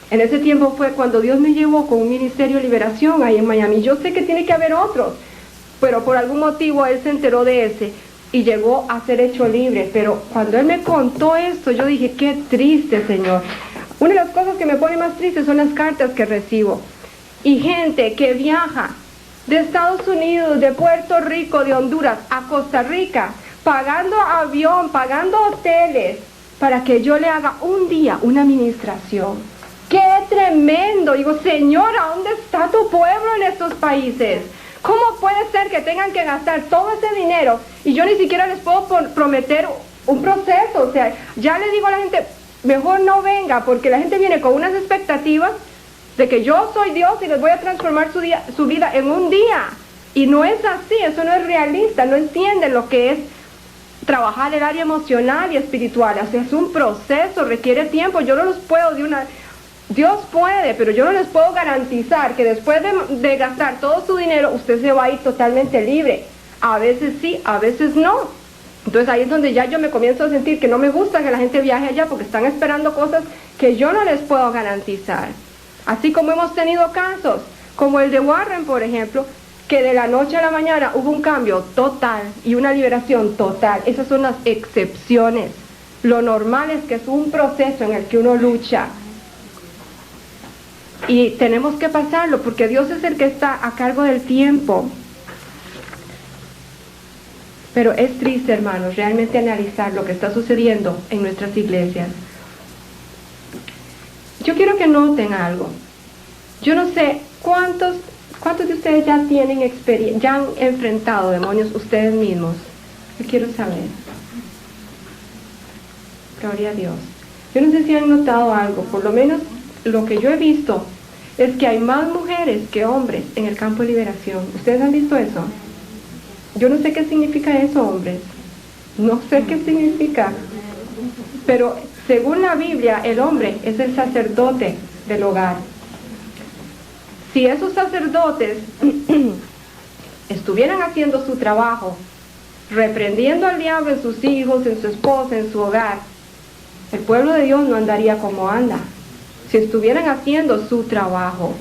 En ese tiempo fue cuando Dios me llevó con un ministerio de liberación ahí en Miami. Yo sé que tiene que haber otros, pero por algún motivo él se enteró de ese y llegó a ser hecho libre. Pero cuando él me contó esto, yo dije, qué triste, Señor. Una de las cosas que me pone más triste son las cartas que recibo. Y gente que viaja de Estados Unidos, de Puerto Rico, de Honduras, a Costa Rica, pagando avión, pagando hoteles, para que yo le haga un día una administración. ¡Qué tremendo! Digo, Señor, ¿a dónde está tu pueblo en estos países? ¿Cómo puede ser que tengan que gastar todo ese dinero y yo ni siquiera les puedo prometer un proceso? O sea, ya le digo a la gente, mejor no venga, porque la gente viene con unas expectativas de que yo soy Dios y les voy a transformar su vida en un día. Y no es así, eso no es realista, no entienden lo que es trabajar el área emocional y espiritual. O sea, es un proceso, requiere tiempo. Yo no los puedo Dios puede, pero yo no les puedo garantizar que después de gastar todo su dinero, usted se va a ir totalmente libre. A veces sí, a veces no. Entonces ahí es donde ya yo me comienzo a sentir que no me gusta que la gente viaje allá, porque están esperando cosas que yo no les puedo garantizar. Así como hemos tenido casos, como el de Warren, por ejemplo, que de la noche a la mañana hubo un cambio total y una liberación total. Esas son las excepciones. Lo normal es que es un proceso en el que uno lucha. Y tenemos que pasarlo, porque Dios es el que está a cargo del tiempo. Pero es triste, hermanos, realmente analizar lo que está sucediendo en nuestras iglesias. Yo quiero que noten algo. Yo no sé cuántos de ustedes ya tienen experiencia, ya han enfrentado demonios ustedes mismos. Yo quiero saber. Gloria a Dios. Yo no sé si han notado algo, por lo menos lo que yo he visto es que hay más mujeres que hombres en el campo de liberación. ¿Ustedes han visto eso? Yo no sé qué significa eso, hombres. No sé qué significa. Pero según la Biblia, el hombre es el sacerdote del hogar. Si esos sacerdotes estuvieran haciendo su trabajo, reprendiendo al diablo en sus hijos, en su esposa, en su hogar, el pueblo de Dios no andaría como anda. Si estuvieran haciendo su trabajo,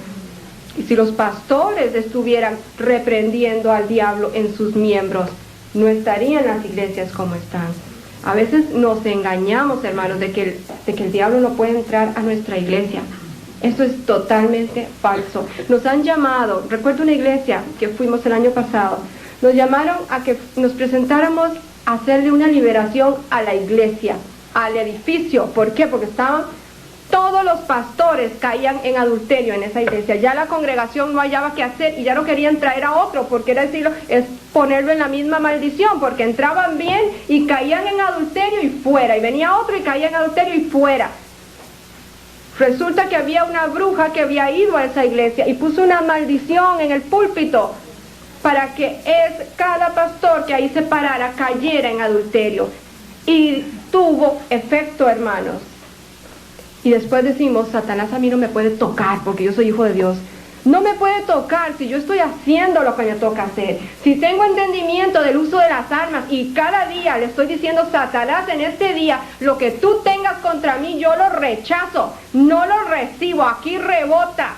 y si los pastores estuvieran reprendiendo al diablo en sus miembros, no estarían las iglesias como están. A veces nos engañamos, hermanos, de que el diablo no puede entrar a nuestra iglesia. Esto es totalmente falso. Nos han llamado, recuerdo una iglesia que fuimos el año pasado, nos llamaron a que nos presentáramos a hacerle una liberación a la iglesia, al edificio. ¿Por qué? Porque estaban Todos los pastores caían en adulterio en esa iglesia. Ya la congregación no hallaba qué hacer y ya no querían traer a otro, porque era decirlo, es ponerlo en la misma maldición, porque entraban bien y caían en adulterio y fuera, y venía otro y caía en adulterio y fuera. Resulta que había una bruja que había ido a esa iglesia y puso una maldición en el púlpito para que cada pastor que ahí se parara cayera en adulterio. Y tuvo efecto, hermanos. Y después decimos, Satanás a mí no me puede tocar porque yo soy hijo de Dios. No me puede tocar si yo estoy haciendo lo que me toca hacer. Si tengo entendimiento del uso de las armas y cada día le estoy diciendo, Satanás, en este día, lo que tú tengas contra mí, yo lo rechazo, no lo recibo, aquí rebota.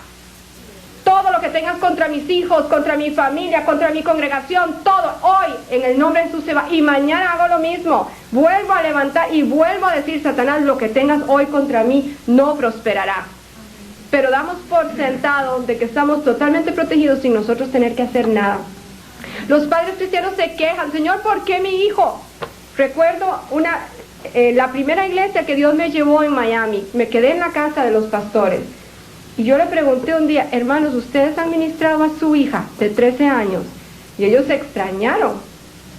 Todo lo que tengas contra mis hijos, contra mi familia, contra mi congregación, todo, hoy, en el nombre de Jesús se va. Y mañana hago lo mismo. Vuelvo a levantar y vuelvo a decir, Satanás, lo que tengas hoy contra mí no prosperará. Pero damos por sentado de que estamos totalmente protegidos sin nosotros tener que hacer nada. Los padres cristianos se quejan, Señor, ¿por qué mi hijo? Recuerdo la primera iglesia que Dios me llevó en Miami. Me quedé en la casa de los pastores. Y yo le pregunté un día, hermanos, ¿ustedes han ministrado a su hija de 13 años? Y ellos se extrañaron.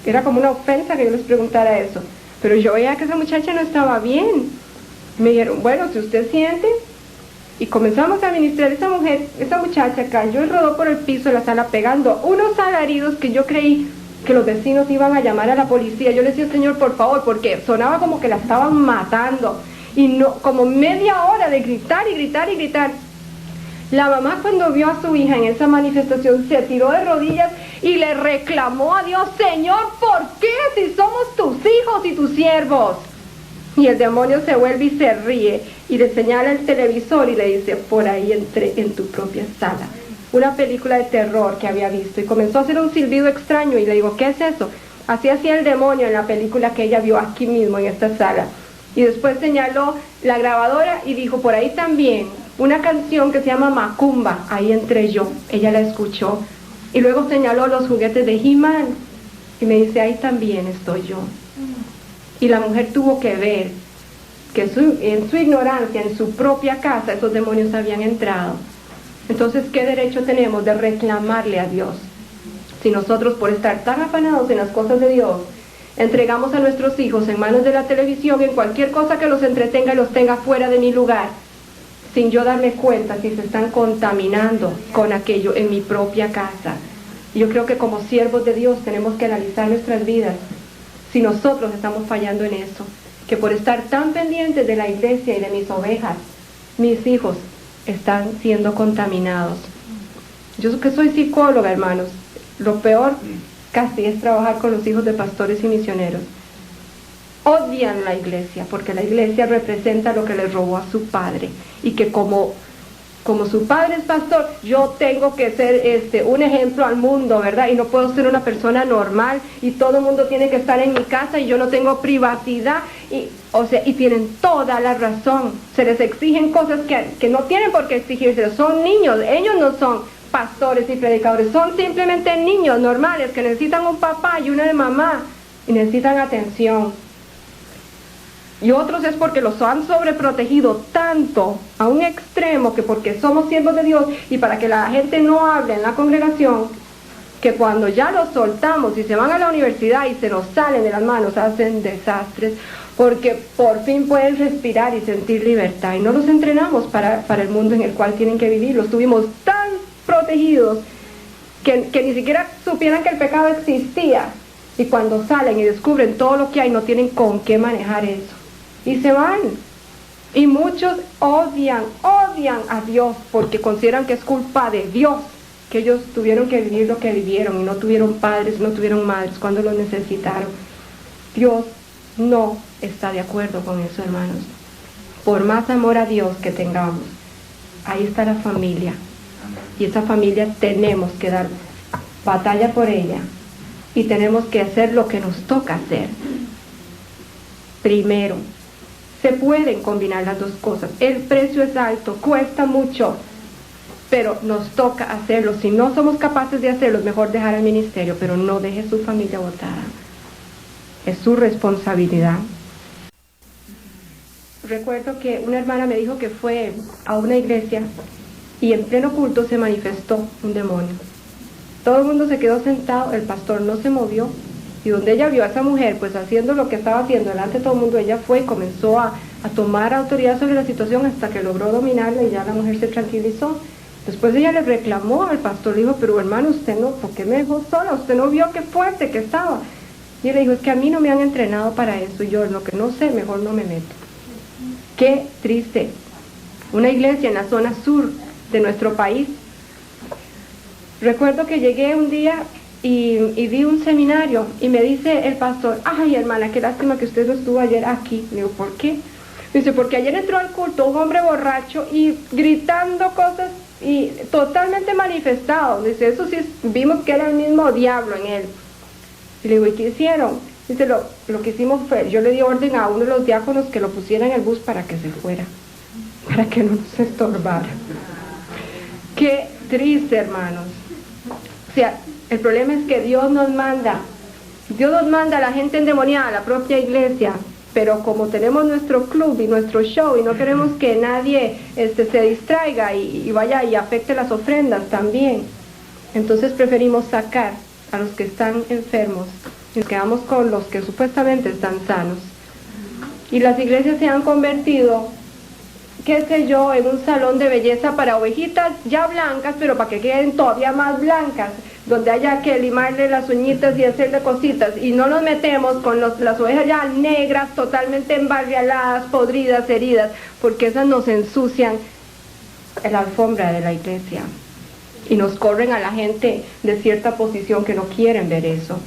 Era como una ofensa que yo les preguntara eso. Pero yo veía que esa muchacha no estaba bien. Me dijeron, bueno, si usted siente. Y comenzamos a ministrar. Esa muchacha cayó y rodó por el piso de la sala pegando unos alaridos que yo creí que los vecinos iban a llamar a la policía. Yo le decía, Señor, por favor, porque sonaba como que la estaban matando. Y no, como media hora de gritar y gritar y gritar. La mamá, cuando vio a su hija en esa manifestación, se tiró de rodillas y le reclamó a Dios, Señor, ¿por qué si somos tus hijos y tus siervos? Y el demonio se vuelve y se ríe y le señala el televisor y le dice, por ahí entré en tu propia sala. Una película de terror que había visto y comenzó a hacer un silbido extraño y le digo, ¿qué es eso? Así hacía el demonio en la película que ella vio aquí mismo en esta sala. Y después señaló la grabadora y dijo, por ahí también, una canción que se llama Macumba, ahí entré yo, ella la escuchó. Y luego señaló los juguetes de He-Man y me dice, ahí también estoy yo. Y la mujer tuvo que ver que en su ignorancia, en su propia casa, esos demonios habían entrado. Entonces, ¿qué derecho tenemos de reclamarle a Dios? Si nosotros, por estar tan afanados en las cosas de Dios, entregamos a nuestros hijos en manos de la televisión, en cualquier cosa que los entretenga y los tenga fuera de mi lugar, sin yo darme cuenta si se están contaminando con aquello en mi propia casa. Y yo creo que como siervos de Dios tenemos que analizar nuestras vidas, si nosotros estamos fallando en eso, que por estar tan pendientes de la iglesia y de mis ovejas, mis hijos están siendo contaminados. Yo que soy psicóloga, hermanos, lo peor casi es trabajar con los hijos de pastores y misioneros. Odian la iglesia porque la iglesia representa lo que les robó a su padre y que como su padre es pastor, yo tengo que ser un ejemplo al mundo, ¿verdad? Y no puedo ser una persona normal y todo el mundo tiene que estar en mi casa y yo no tengo privacidad. Y tienen toda la razón. Se les exigen cosas que no tienen por qué exigirse. Son niños, ellos no son pastores y predicadores, son simplemente niños normales que necesitan un papá y una de mamá y necesitan atención. Y otros es porque los han sobreprotegido tanto a un extremo que porque somos siervos de Dios y para que la gente no hable en la congregación, que cuando ya los soltamos y se van a la universidad y se nos salen de las manos, hacen desastres, porque por fin pueden respirar y sentir libertad. Y no los entrenamos para el mundo en el cual tienen que vivir. Los tuvimos tan protegidos que ni siquiera supieran que el pecado existía. Y cuando salen y descubren todo lo que hay, no tienen con qué manejar eso. Y se van. Y muchos odian a Dios porque consideran que es culpa de Dios que ellos tuvieron que vivir lo que vivieron y no tuvieron padres, no tuvieron madres cuando lo necesitaron. Dios no está de acuerdo con eso, hermanos. Por más amor a Dios que tengamos, ahí está la familia. Y esa familia tenemos que dar batalla por ella y tenemos que hacer lo que nos toca hacer. Primero, se pueden combinar las dos cosas. El precio es alto, cuesta mucho, pero nos toca hacerlo. Si no somos capaces de hacerlo, es mejor dejar el ministerio, pero no deje su familia botada. Es su responsabilidad. recuerdo que una hermana me dijo que fue a una iglesia y en pleno culto se manifestó un demonio. Todo el mundo se quedó sentado, el pastor no se movió, y donde ella vio a esa mujer pues haciendo lo que estaba haciendo delante de todo el mundo, ella fue y comenzó a tomar autoridad sobre la situación hasta que logró dominarla, y ya la mujer se tranquilizó. Después ella le reclamó al pastor, le dijo, pero hermano, usted no, ¿por qué me dejó sola? Usted no vio qué fuerte que estaba. Y él le dijo, es que a mí no me han entrenado para eso, y yo en lo que no sé, mejor no me meto. Qué triste. Una iglesia en la zona sur de nuestro país. Recuerdo que llegué un día y vi un seminario, y me dice el pastor, ay hermana, qué lástima que usted no estuvo ayer aquí. Le digo, ¿por qué? Me dice, porque ayer entró al culto un hombre borracho y gritando cosas y totalmente manifestado. Dice, eso sí, vimos que era el mismo diablo en él. Y le digo, ¿y qué hicieron? Dice, lo que hicimos fue, yo le di orden a uno de los diáconos que lo pusiera en el bus para que se fuera, para que no nos estorbara. Qué triste, hermanos. O sea, el problema es que Dios nos manda a la gente endemoniada, a la propia iglesia, pero como tenemos nuestro club y nuestro show y no queremos que nadie se distraiga y vaya y afecte las ofrendas también, entonces preferimos sacar a los que están enfermos y nos quedamos con los que supuestamente están sanos. Y las iglesias se han convertido, qué sé yo, en un salón de belleza para ovejitas ya blancas, pero para que queden todavía más blancas, donde haya que limarle las uñitas y hacerle cositas, y no nos metemos con las ovejas ya negras, totalmente embarrialadas, podridas, heridas, porque esas nos ensucian la alfombra de la iglesia y nos corren a la gente de cierta posición que no quieren ver eso.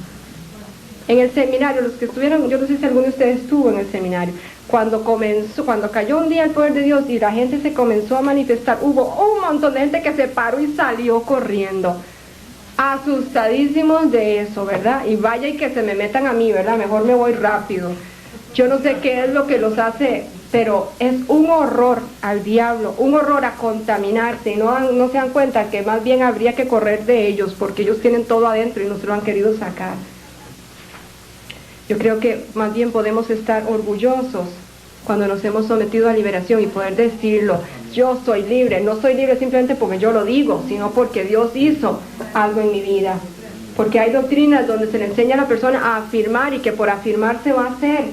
En el seminario, los que estuvieron, yo no sé si alguno de ustedes estuvo en el seminario, cuando cayó un día el poder de Dios y la gente se comenzó a manifestar, hubo un montón de gente que se paró y salió corriendo, asustadísimos de eso, ¿verdad? Y vaya y que se me metan a mí, ¿verdad? Mejor me voy rápido. Yo no sé qué es lo que los hace, pero es un horror al diablo, un horror a contaminarse, y no se dan cuenta que más bien habría que correr de ellos, porque ellos tienen todo adentro y no se lo han querido sacar. Yo creo que más bien podemos estar orgullosos cuando nos hemos sometido a liberación y poder decirlo, yo soy libre, no soy libre simplemente porque yo lo digo, sino porque Dios hizo algo en mi vida. Porque hay doctrinas donde se le enseña a la persona a afirmar y que por afirmar se va a hacer.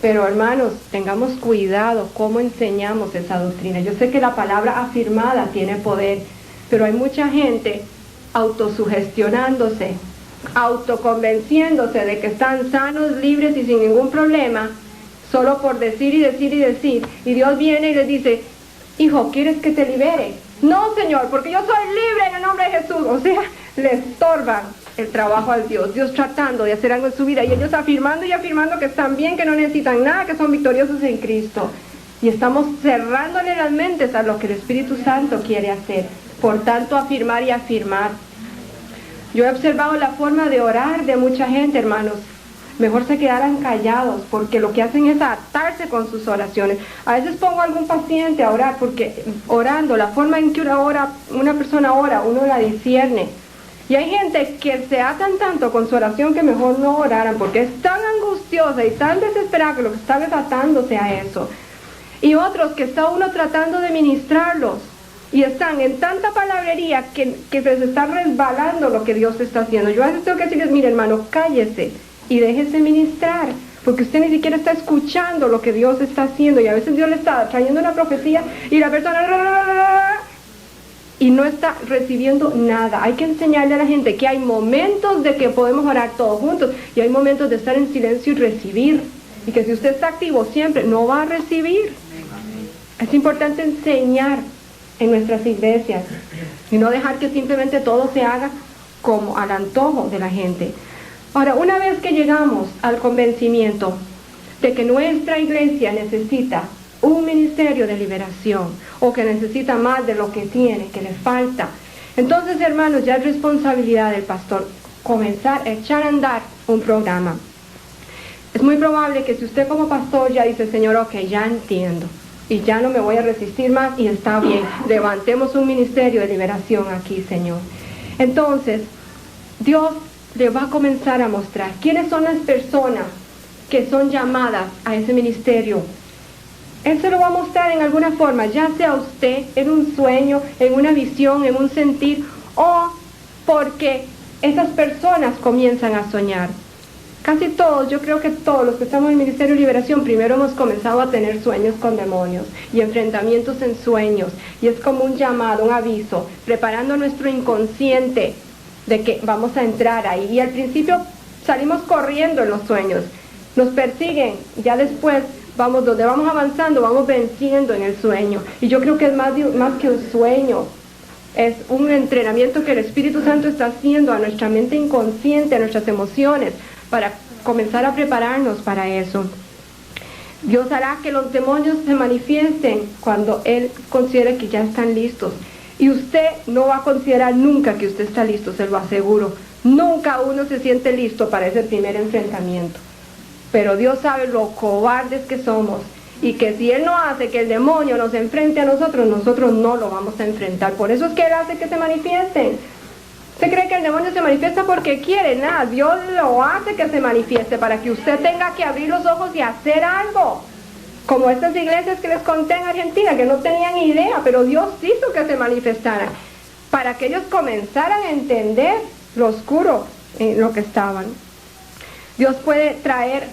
Pero hermanos, tengamos cuidado cómo enseñamos esa doctrina. Yo sé que la palabra afirmada tiene poder, pero hay mucha gente autosugestionándose, autoconvenciéndose de que están sanos, libres y sin ningún problema, solo por decir y decir y decir, y Dios viene y les dice, hijo, ¿quieres que te libere? No, Señor, porque yo soy libre en el nombre de Jesús. O sea, le estorban el trabajo al Dios tratando de hacer algo en su vida, y ellos afirmando y afirmando que están bien, que no necesitan nada, que son victoriosos en Cristo, y estamos cerrándole las mentes a lo que el Espíritu Santo quiere hacer, por tanto afirmar y afirmar. Yo he observado la forma de orar de mucha gente, hermanos. Mejor se quedaran callados, porque lo que hacen es atarse con sus oraciones. A veces pongo a algún paciente a orar, porque orando, la forma en que una persona ora, uno la discierne. Y hay gente que se atan tanto con su oración que mejor no oraran, porque es tan angustiosa y tan desesperada que lo que están es atándose a eso. Y otros que está uno tratando de ministrarlos, y están en tanta palabrería que se les está resbalando lo que Dios está haciendo. Yo a veces tengo que decirles, mire hermano, cállese y déjese ministrar, porque usted ni siquiera está escuchando lo que Dios está haciendo, y a veces Dios le está trayendo una profecía y la persona y no está recibiendo nada. Hay que enseñarle a la gente que hay momentos de que podemos orar todos juntos y hay momentos de estar en silencio y recibir, y que si usted está activo siempre no va a recibir. Es importante enseñar en nuestras iglesias y no dejar que simplemente todo se haga como al antojo de la gente. Ahora, una vez que llegamos al convencimiento de que nuestra iglesia necesita un ministerio de liberación, o que necesita más de lo que tiene, que le falta, entonces, hermanos, ya es responsabilidad del pastor comenzar a echar a andar un programa. Es muy probable que si usted como pastor ya dice, Señor, ok, ya entiendo, y ya no me voy a resistir más, y está bien, levantemos un ministerio de liberación aquí, Señor. Entonces, Dios le va a comenzar a mostrar quiénes son las personas que son llamadas a ese ministerio Él se lo va a mostrar en alguna forma, ya sea usted en un sueño, en una visión, en un sentir, o porque esas personas comienzan a soñar. Casi todos, yo creo que todos los que estamos en el Ministerio de Liberación, primero hemos comenzado a tener sueños con demonios y enfrentamientos en sueños. Y es como un llamado, un aviso, preparando nuestro inconsciente de que vamos a entrar ahí. Y al principio salimos corriendo en los sueños, nos persiguen, ya después donde vamos avanzando, vamos venciendo en el sueño. Y yo creo que es más que un sueño. Es un entrenamiento que el Espíritu Santo está haciendo a nuestra mente inconsciente, a nuestras emociones, para comenzar a prepararnos para eso. Dios hará que los demonios se manifiesten cuando Él considere que ya están listos. Y usted no va a considerar nunca que usted está listo, se lo aseguro. Nunca uno se siente listo para ese primer enfrentamiento. Pero Dios sabe lo cobardes que somos. Y que si Él no hace que el demonio nos enfrente a nosotros, nosotros no lo vamos a enfrentar. Por eso es que Él hace que se manifiesten. ¿Usted cree que el demonio se manifiesta porque quiere? Nada, Dios lo hace que se manifieste para que usted tenga que abrir los ojos y hacer algo. Como estas iglesias que les conté en Argentina, que no tenían idea, pero Dios hizo que se manifestaran, para que ellos comenzaran a entender lo oscuro en lo que estaban. Dios puede traer.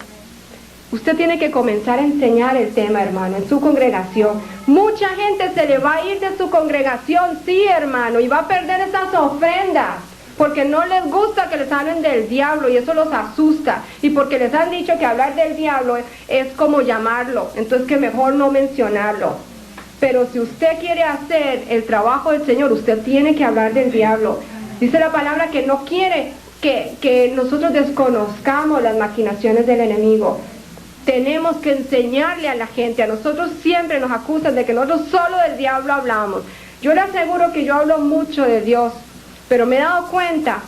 Usted tiene que comenzar a enseñar el tema, hermano, en su congregación. Mucha gente se le va a ir de su congregación, sí, hermano, y va a perder esas ofrendas, porque no les gusta que les hablen del diablo y eso los asusta. Y porque les han dicho que hablar del diablo es como llamarlo, entonces que mejor no mencionarlo. Pero si usted quiere hacer el trabajo del Señor, usted tiene que hablar del diablo. Dice la palabra que no quiere que nosotros desconozcamos las maquinaciones del enemigo. Tenemos que enseñarle a la gente. A nosotros siempre nos acusan de que nosotros solo del diablo hablamos. Yo le aseguro que yo hablo mucho de Dios, pero me he dado cuenta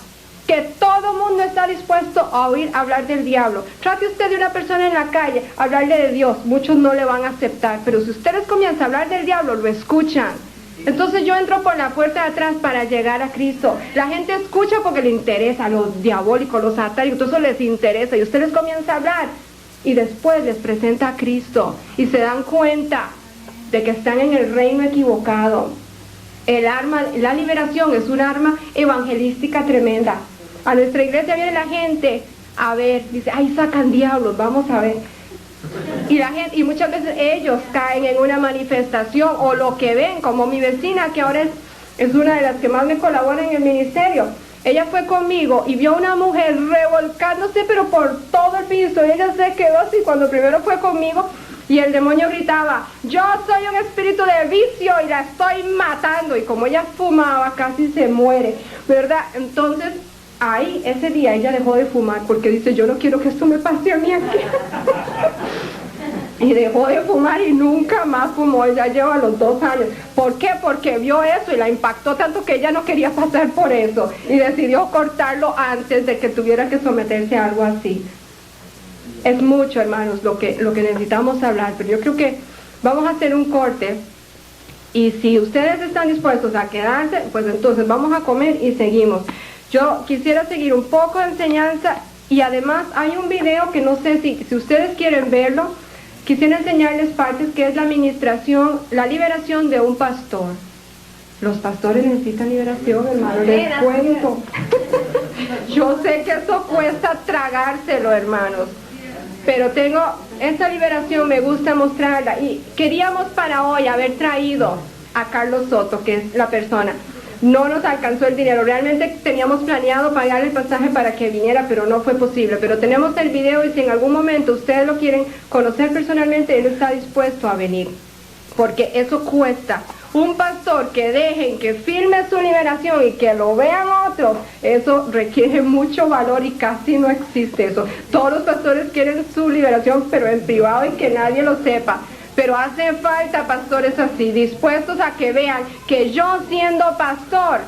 que todo mundo está dispuesto a oír hablar del diablo. Trate usted de una persona en la calle, hablarle de Dios, muchos no le van a aceptar, pero si ustedes comienzan a hablar del diablo, lo escuchan. Entonces yo entro por la puerta de atrás para llegar a Cristo. La gente escucha porque le interesa, los diabólicos, los satánicos, todo eso les interesa, y ustedes comienzan a hablar. Y después les presenta a Cristo y se dan cuenta de que están en el reino equivocado. La liberación es un arma evangelística tremenda. A nuestra iglesia viene la gente a ver, dice, ahí sacan diablos, vamos a ver. Y muchas veces ellos caen en una manifestación o lo que ven, como mi vecina, que ahora es una de las que más me colabora en el ministerio. Ella fue conmigo y vio a una mujer revolcándose pero por todo el piso. Y ella se quedó así cuando primero fue conmigo y el demonio gritaba, yo soy un espíritu de vicio y la estoy matando. Y como ella fumaba casi se muere, ¿verdad? Entonces ahí ese día ella dejó de fumar porque dice, yo no quiero que esto me pase a mí aquí. Y dejó de fumar y nunca más fumó. Ella lleva los 2 años. ¿Por qué? Porque vio eso y la impactó tanto que ella no quería pasar por eso y decidió cortarlo antes de que tuviera que someterse a algo así. Es mucho, hermanos, lo que necesitamos hablar, pero yo creo que vamos a hacer un corte y si ustedes están dispuestos a quedarse, pues entonces vamos a comer y seguimos. Yo quisiera seguir un poco de enseñanza y además hay un video que no sé si ustedes quieren verlo. Quisiera enseñarles partes que es la administración, la liberación de un pastor. Los pastores necesitan liberación, hermano, les cuento. Yo sé que eso cuesta tragárselo, hermanos. Pero tengo esta liberación, me gusta mostrarla. Y queríamos para hoy haber traído a Carlos Soto, que es la persona. No nos alcanzó el dinero, realmente teníamos planeado pagar el pasaje para que viniera, pero no fue posible. Pero tenemos el video y si en algún momento ustedes lo quieren conocer personalmente, él está dispuesto a venir, porque eso cuesta. Un pastor que dejen que filme su liberación y que lo vean otros, eso requiere mucho valor y casi no existe eso. Todos los pastores quieren su liberación, pero en privado y que nadie lo sepa. Pero hace falta pastores así, dispuestos a que vean que yo siendo pastor,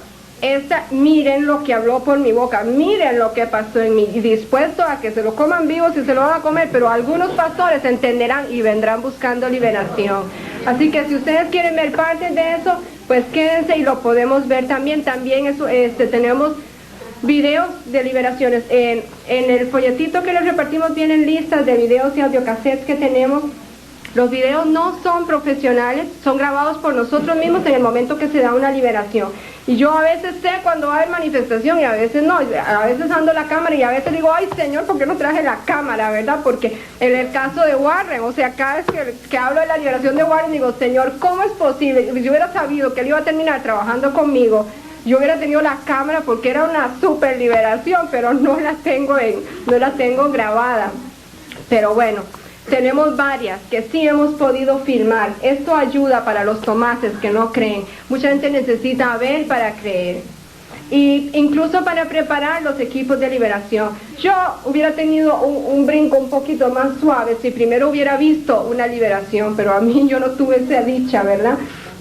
miren lo que habló por mi boca, miren lo que pasó en mí, y dispuestos a que se lo coman vivo si se lo van a comer, pero algunos pastores entenderán y vendrán buscando liberación. Así que si ustedes quieren ver parte de eso, pues quédense y lo podemos ver también. También eso, tenemos videos de liberaciones. En el folletito que les repartimos vienen listas de videos y audiocassettes que tenemos. Los videos no son profesionales, son grabados por nosotros mismos en el momento que se da una liberación. Y yo a veces sé cuando va a haber manifestación y a veces no, a veces ando la cámara y a veces digo, ay Señor, ¿por qué no traje la cámara, verdad? Porque en el caso de Warren, o sea, cada vez que hablo de la liberación de Warren, digo, Señor, ¿cómo es posible? Si yo hubiera sabido que él iba a terminar trabajando conmigo, yo hubiera tenido la cámara porque era una super liberación, pero no la tengo grabada. Pero bueno, tenemos varias que sí hemos podido filmar. Esto ayuda para los tomates que no creen. Mucha gente necesita ver para creer. Y incluso para preparar los equipos de liberación. Yo hubiera tenido un brinco un poquito más suave si primero hubiera visto una liberación, pero a mí yo no tuve esa dicha, ¿verdad?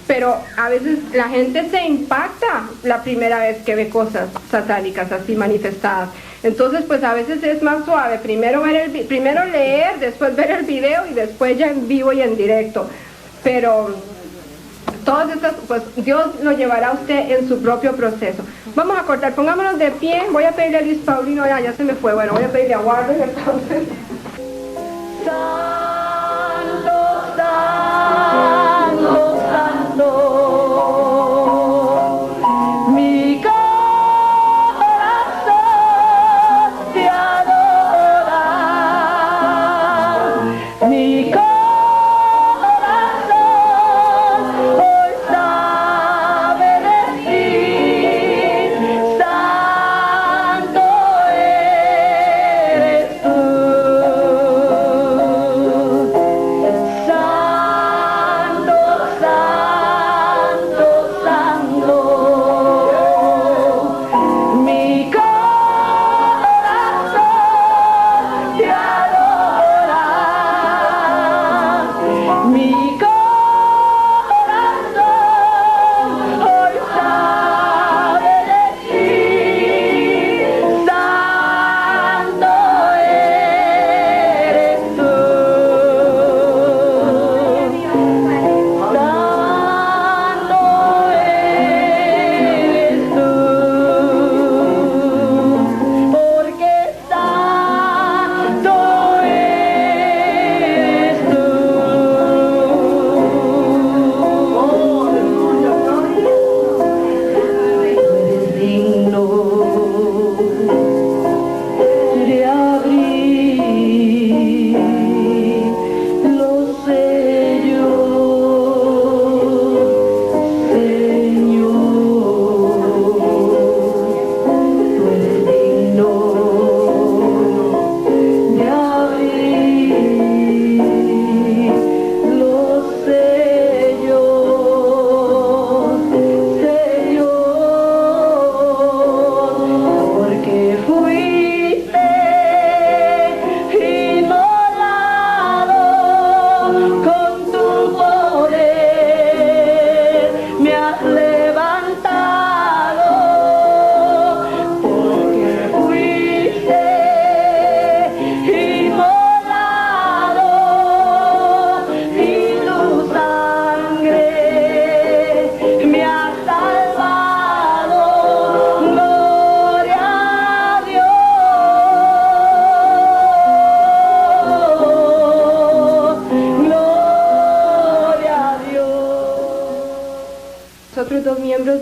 Pero a veces la gente se impacta la primera vez que ve cosas satánicas así manifestadas. Entonces, pues a veces es más suave, primero leer, después ver el video y después ya en vivo y en directo. Pero todas estas, pues Dios lo llevará a usted en su propio proceso. Vamos a cortar, pongámonos de pie. Voy a pedirle a Luis Paulino, ya se me fue, bueno, voy a pedirle a Warren entonces. Santo, santo, santo.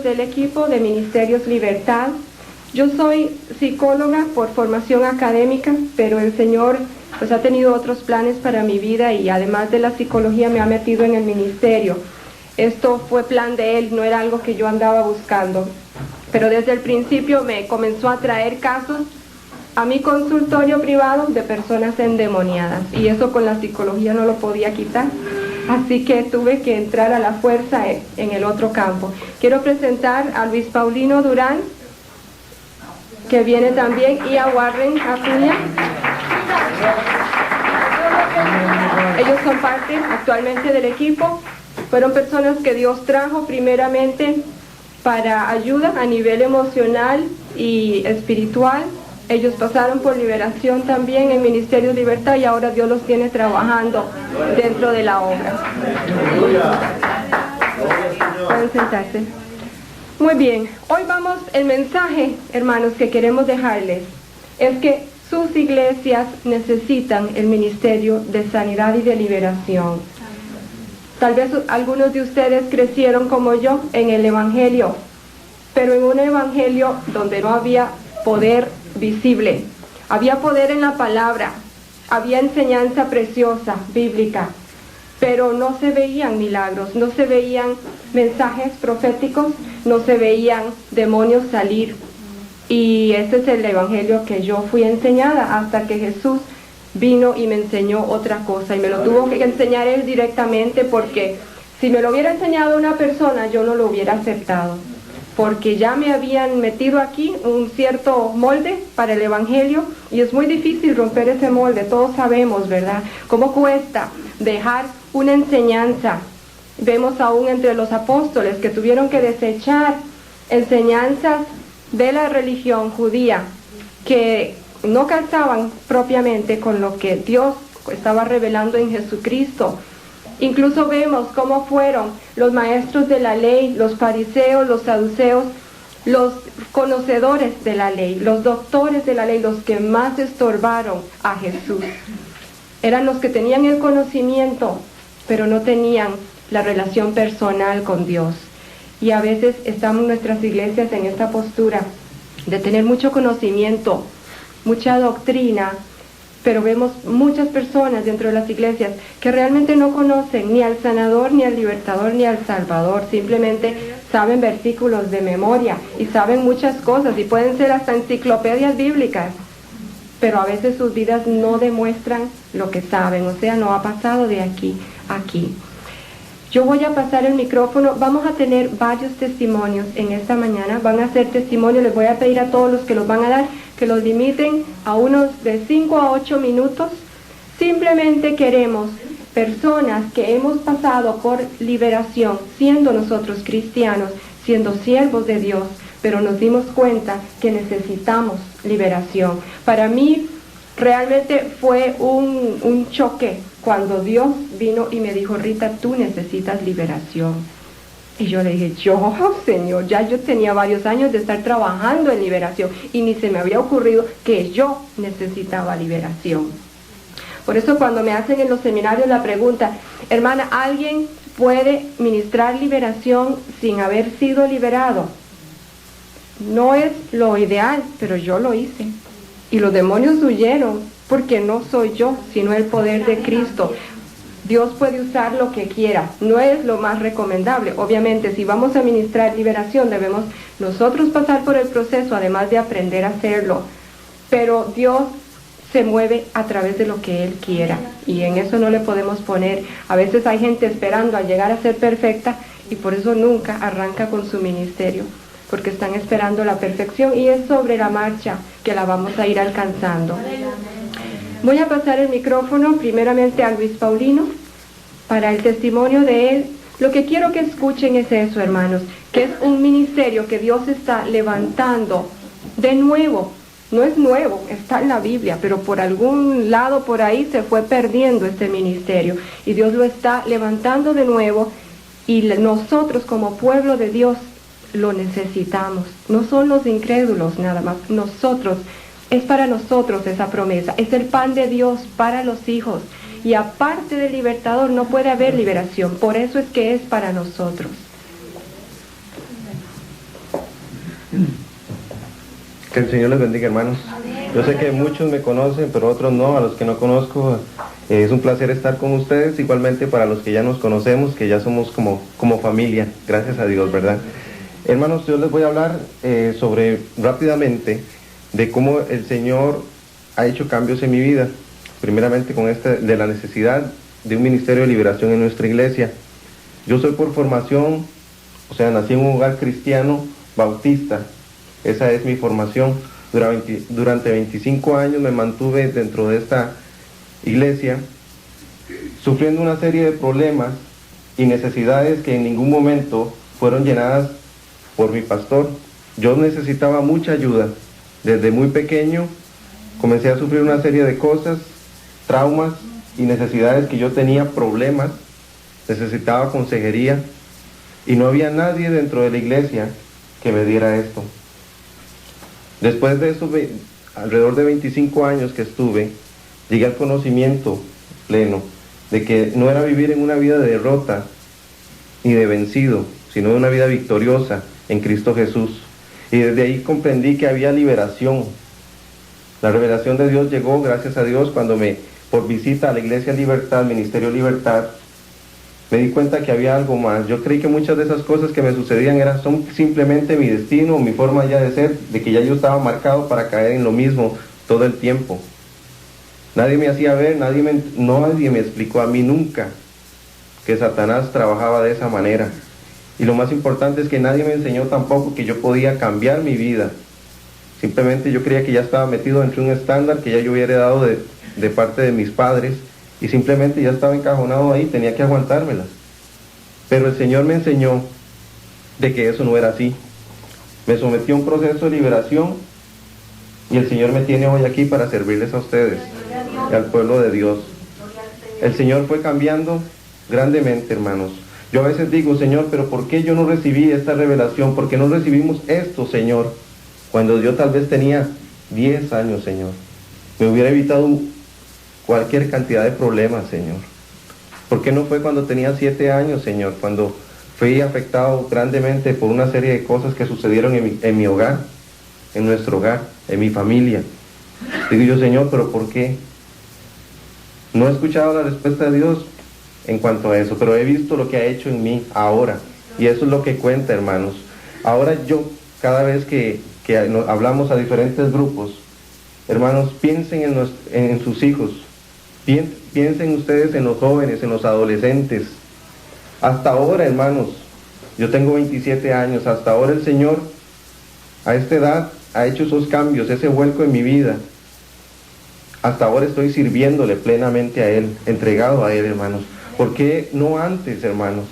Del equipo de Ministerios Libertad. Yo soy psicóloga por formación académica, pero el Señor pues ha tenido otros planes para mi vida y además de la psicología me ha metido en el ministerio. Esto fue plan de Él, no era algo que yo andaba buscando, pero desde el principio me comenzó a traer casos a mi consultorio privado de personas endemoniadas y eso con la psicología no lo podía quitar. Así que tuve que entrar a la fuerza en el otro campo. Quiero presentar a Luis Paulino Durán, que viene también, y a Warren Acuña. Ellos son parte actualmente del equipo. Fueron personas que Dios trajo primeramente para ayuda a nivel emocional y espiritual. Ellos pasaron por liberación también en Ministerio de Libertad y ahora Dios los tiene trabajando dentro de la obra. Pueden sentarse. Muy bien, hoy vamos, el mensaje, hermanos, que queremos dejarles es que sus iglesias necesitan el ministerio de sanidad y de liberación. Tal vez algunos de ustedes crecieron como yo en el Evangelio, pero en un Evangelio donde no había poder visible. Había poder en la palabra, había enseñanza preciosa, bíblica, pero no se veían milagros, no se veían mensajes proféticos, no se veían demonios salir. Y ese es el Evangelio que yo fui enseñada hasta que Jesús vino y me enseñó otra cosa, y me lo tuvo que enseñar Él directamente, porque si me lo hubiera enseñado una persona, yo no lo hubiera aceptado, porque ya me habían metido aquí un cierto molde para el Evangelio, y es muy difícil romper ese molde. Todos sabemos, ¿verdad?, cómo cuesta dejar una enseñanza. Vemos aún entre los apóstoles que tuvieron que desechar enseñanzas de la religión judía que no calzaban propiamente con lo que Dios estaba revelando en Jesucristo. Incluso vemos cómo fueron los maestros de la ley, los fariseos, los saduceos, los conocedores de la ley, los doctores de la ley, los que más estorbaron a Jesús. Eran los que tenían el conocimiento, pero no tenían la relación personal con Dios. Y a veces estamos en nuestras iglesias en esta postura de tener mucho conocimiento, mucha doctrina, pero vemos muchas personas dentro de las iglesias que realmente no conocen ni al sanador, ni al libertador, ni al salvador. Simplemente saben versículos de memoria y saben muchas cosas, y pueden ser hasta enciclopedias bíblicas, pero a veces sus vidas no demuestran lo que saben, o sea, no ha pasado de aquí a aquí. Yo voy a pasar el micrófono. Vamos a tener varios testimonios en esta mañana. Van a ser testimonios. Les voy a pedir a todos los que los van a dar que los limiten a unos de 5 a 8 minutos. Simplemente queremos personas que hemos pasado por liberación, siendo nosotros cristianos, siendo siervos de Dios, pero nos dimos cuenta que necesitamos liberación. Para mí realmente fue un choque cuando Dios vino y me dijo: Rita, tú necesitas liberación. Y yo le dije: yo, Señor, ya yo tenía varios años de estar trabajando en liberación y ni se me había ocurrido que yo necesitaba liberación. Por eso cuando me hacen en los seminarios la pregunta: hermana, ¿alguien puede ministrar liberación sin haber sido liberado? No es lo ideal, pero yo lo hice. Y los demonios huyeron, porque no soy yo, sino el poder de Cristo. Dios puede usar lo que quiera, no es lo más recomendable. Obviamente, si vamos a ministrar liberación, debemos nosotros pasar por el proceso, además de aprender a hacerlo. Pero Dios se mueve a través de lo que Él quiera, y en eso no le podemos poner. A veces hay gente esperando a llegar a ser perfecta, y por eso nunca arranca con su ministerio, porque están esperando la perfección, y es sobre la marcha que la vamos a ir alcanzando. Voy a pasar el micrófono primeramente a Luis Paulino para el testimonio de él. Lo que quiero que escuchen es eso, hermanos, que es un ministerio que Dios está levantando de nuevo. No es nuevo, está en la Biblia, pero por algún lado por ahí se fue perdiendo este ministerio, y Dios lo está levantando de nuevo, y nosotros como pueblo de Dios lo necesitamos. No son los incrédulos nada más, nosotros. Es para nosotros esa promesa, es el pan de Dios para los hijos, y aparte del libertador no puede haber liberación, por eso es que es para nosotros. Que el Señor les bendiga, hermanos. Yo sé que muchos me conocen, pero otros no. A los que no conozco, es un placer estar con ustedes, igualmente para los que ya nos conocemos, que ya somos como familia, gracias a Dios, ¿verdad? Hermanos, yo les voy a hablar sobre rápidamente de cómo el Señor ha hecho cambios en mi vida, primeramente con de la necesidad de un ministerio de liberación en nuestra iglesia. Yo soy por formación, o sea, nací en un hogar cristiano bautista, esa es mi formación. Durante 25 años me mantuve dentro de esta iglesia, sufriendo una serie de problemas y necesidades que en ningún momento fueron llenadas por mi pastor. Yo necesitaba mucha ayuda. Desde muy pequeño comencé a sufrir una serie de cosas, traumas y necesidades que yo tenía, problemas, necesitaba consejería, y no había nadie dentro de la iglesia que me diera esto. Después de eso, alrededor de 25 años que estuve, llegué al conocimiento pleno de que no era vivir en una vida de derrota ni de vencido, sino de una vida victoriosa en Cristo Jesús. Y desde ahí comprendí que había liberación. La revelación de Dios llegó, gracias a Dios, cuando por visita a la Iglesia Libertad, Ministerio Libertad, me di cuenta que había algo más. Yo creí que muchas de esas cosas que me sucedían son simplemente mi destino, mi forma ya de ser, de que ya yo estaba marcado para caer en lo mismo todo el tiempo. Nadie me hacía ver, nadie me explicó a mí nunca que Satanás trabajaba de esa manera. Y lo más importante es que nadie me enseñó tampoco que yo podía cambiar mi vida. Simplemente yo creía que ya estaba metido entre un estándar que ya yo hubiera heredado de parte de mis padres, y simplemente ya estaba encajonado ahí, tenía que aguantármelas. Pero el Señor me enseñó de que eso no era así. Me sometió a un proceso de liberación, y el Señor me tiene hoy aquí para servirles a ustedes y al pueblo de Dios. El Señor fue cambiando grandemente, hermanos. Yo a veces digo, Señor, pero ¿por qué yo no recibí esta revelación? ¿Por qué no recibimos esto, Señor? Cuando yo tal vez tenía 10 años, Señor. Me hubiera evitado cualquier cantidad de problemas, Señor. ¿Por qué no fue cuando tenía 7 años, Señor? Cuando fui afectado grandemente por una serie de cosas que sucedieron en mi hogar, en nuestro hogar, en mi familia. Digo yo, Señor, ¿pero por qué? No he escuchado la respuesta de Dios en cuanto a eso, pero he visto lo que ha hecho en mí ahora, y eso es lo que cuenta, hermanos. Ahora yo, cada vez que hablamos a diferentes grupos, hermanos, piensen en sus hijos, piensen ustedes en los jóvenes, en los adolescentes. Hasta ahora, hermanos, yo tengo 27 años, hasta ahora el Señor, a esta edad, ha hecho esos cambios, ese vuelco en mi vida. Hasta ahora estoy sirviéndole plenamente a Él, entregado a Él, hermanos. ¿Por qué no antes, hermanos?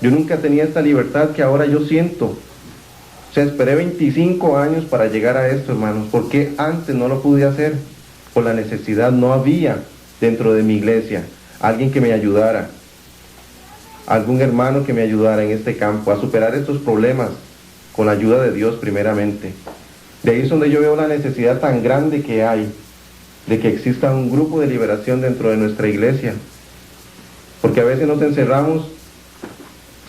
Yo nunca tenía esta libertad que ahora yo siento. O sea, esperé 25 años para llegar a esto, hermanos. ¿Por qué antes no lo pude hacer? Por la necesidad. No había dentro de mi iglesia alguien que me ayudara, algún hermano que me ayudara en este campo a superar estos problemas con la ayuda de Dios primeramente. De ahí es donde yo veo la necesidad tan grande que hay de que exista un grupo de liberación dentro de nuestra iglesia. Porque a veces nos encerramos,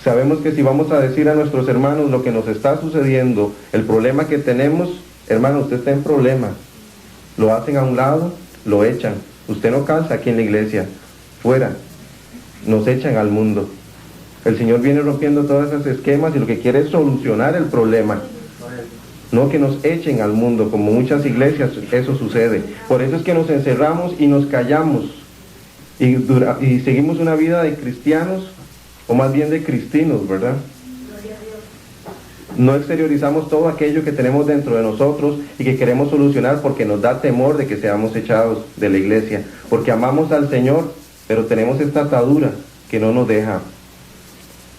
sabemos que si vamos a decir a nuestros hermanos lo que nos está sucediendo, el problema que tenemos, hermano, usted está en problema. Lo hacen a un lado, lo echan. Usted no calza aquí en la iglesia, fuera. Nos echan al mundo. El Señor viene rompiendo todos esos esquemas y lo que quiere es solucionar el problema. No que nos echen al mundo, como muchas iglesias eso sucede. Por eso es que nos encerramos y nos callamos. Y seguimos una vida de cristianos, o más bien de cristinos, ¿verdad? No exteriorizamos todo aquello que tenemos dentro de nosotros y que queremos solucionar porque nos da temor de que seamos echados de la iglesia. Porque amamos al Señor, pero tenemos esta atadura que no nos deja.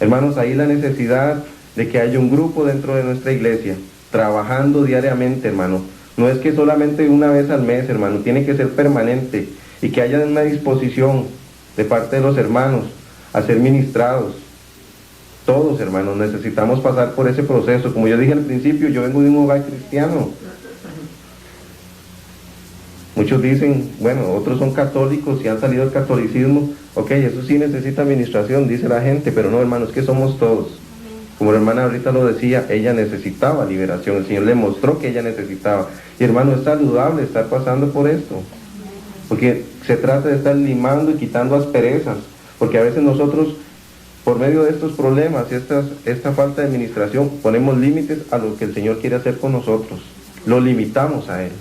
Hermanos, ahí la necesidad de que haya un grupo dentro de nuestra iglesia, trabajando diariamente, hermano. No es que solamente una vez al mes, hermano, tiene que ser permanente. Y que haya una disposición de parte de los hermanos a ser ministrados. Todos, hermanos, necesitamos pasar por ese proceso. Como yo dije al principio, yo vengo de un hogar cristiano. Muchos dicen, bueno, otros son católicos y han salido del catolicismo. Ok, eso sí necesita administración, dice la gente, pero no, hermanos, que somos todos. Como la hermana ahorita lo decía, ella necesitaba liberación. El Señor le mostró que ella necesitaba. Y hermano, es saludable estar pasando por esto. Porque se trata de estar limando y quitando asperezas, porque a veces nosotros, por medio de estos problemas y esta falta de administración, ponemos límites a lo que el Señor quiere hacer con nosotros, lo limitamos a Él.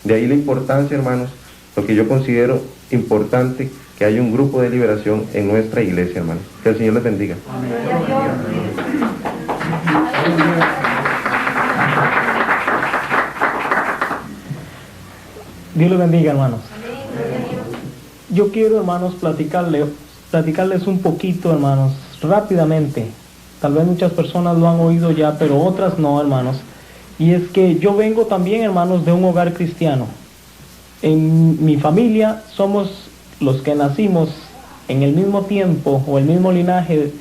De ahí la importancia, hermanos, lo que yo considero importante, que haya un grupo de liberación en nuestra iglesia, hermanos. Que el Señor les bendiga. Dios les bendiga, hermanos. Yo quiero, hermanos, platicarles un poquito, hermanos, rápidamente. Tal vez muchas personas lo han oído ya, pero otras no, hermanos. Y es que yo vengo también, hermanos, de un hogar cristiano. En mi familia somos los que nacimos en el mismo tiempo o el mismo linaje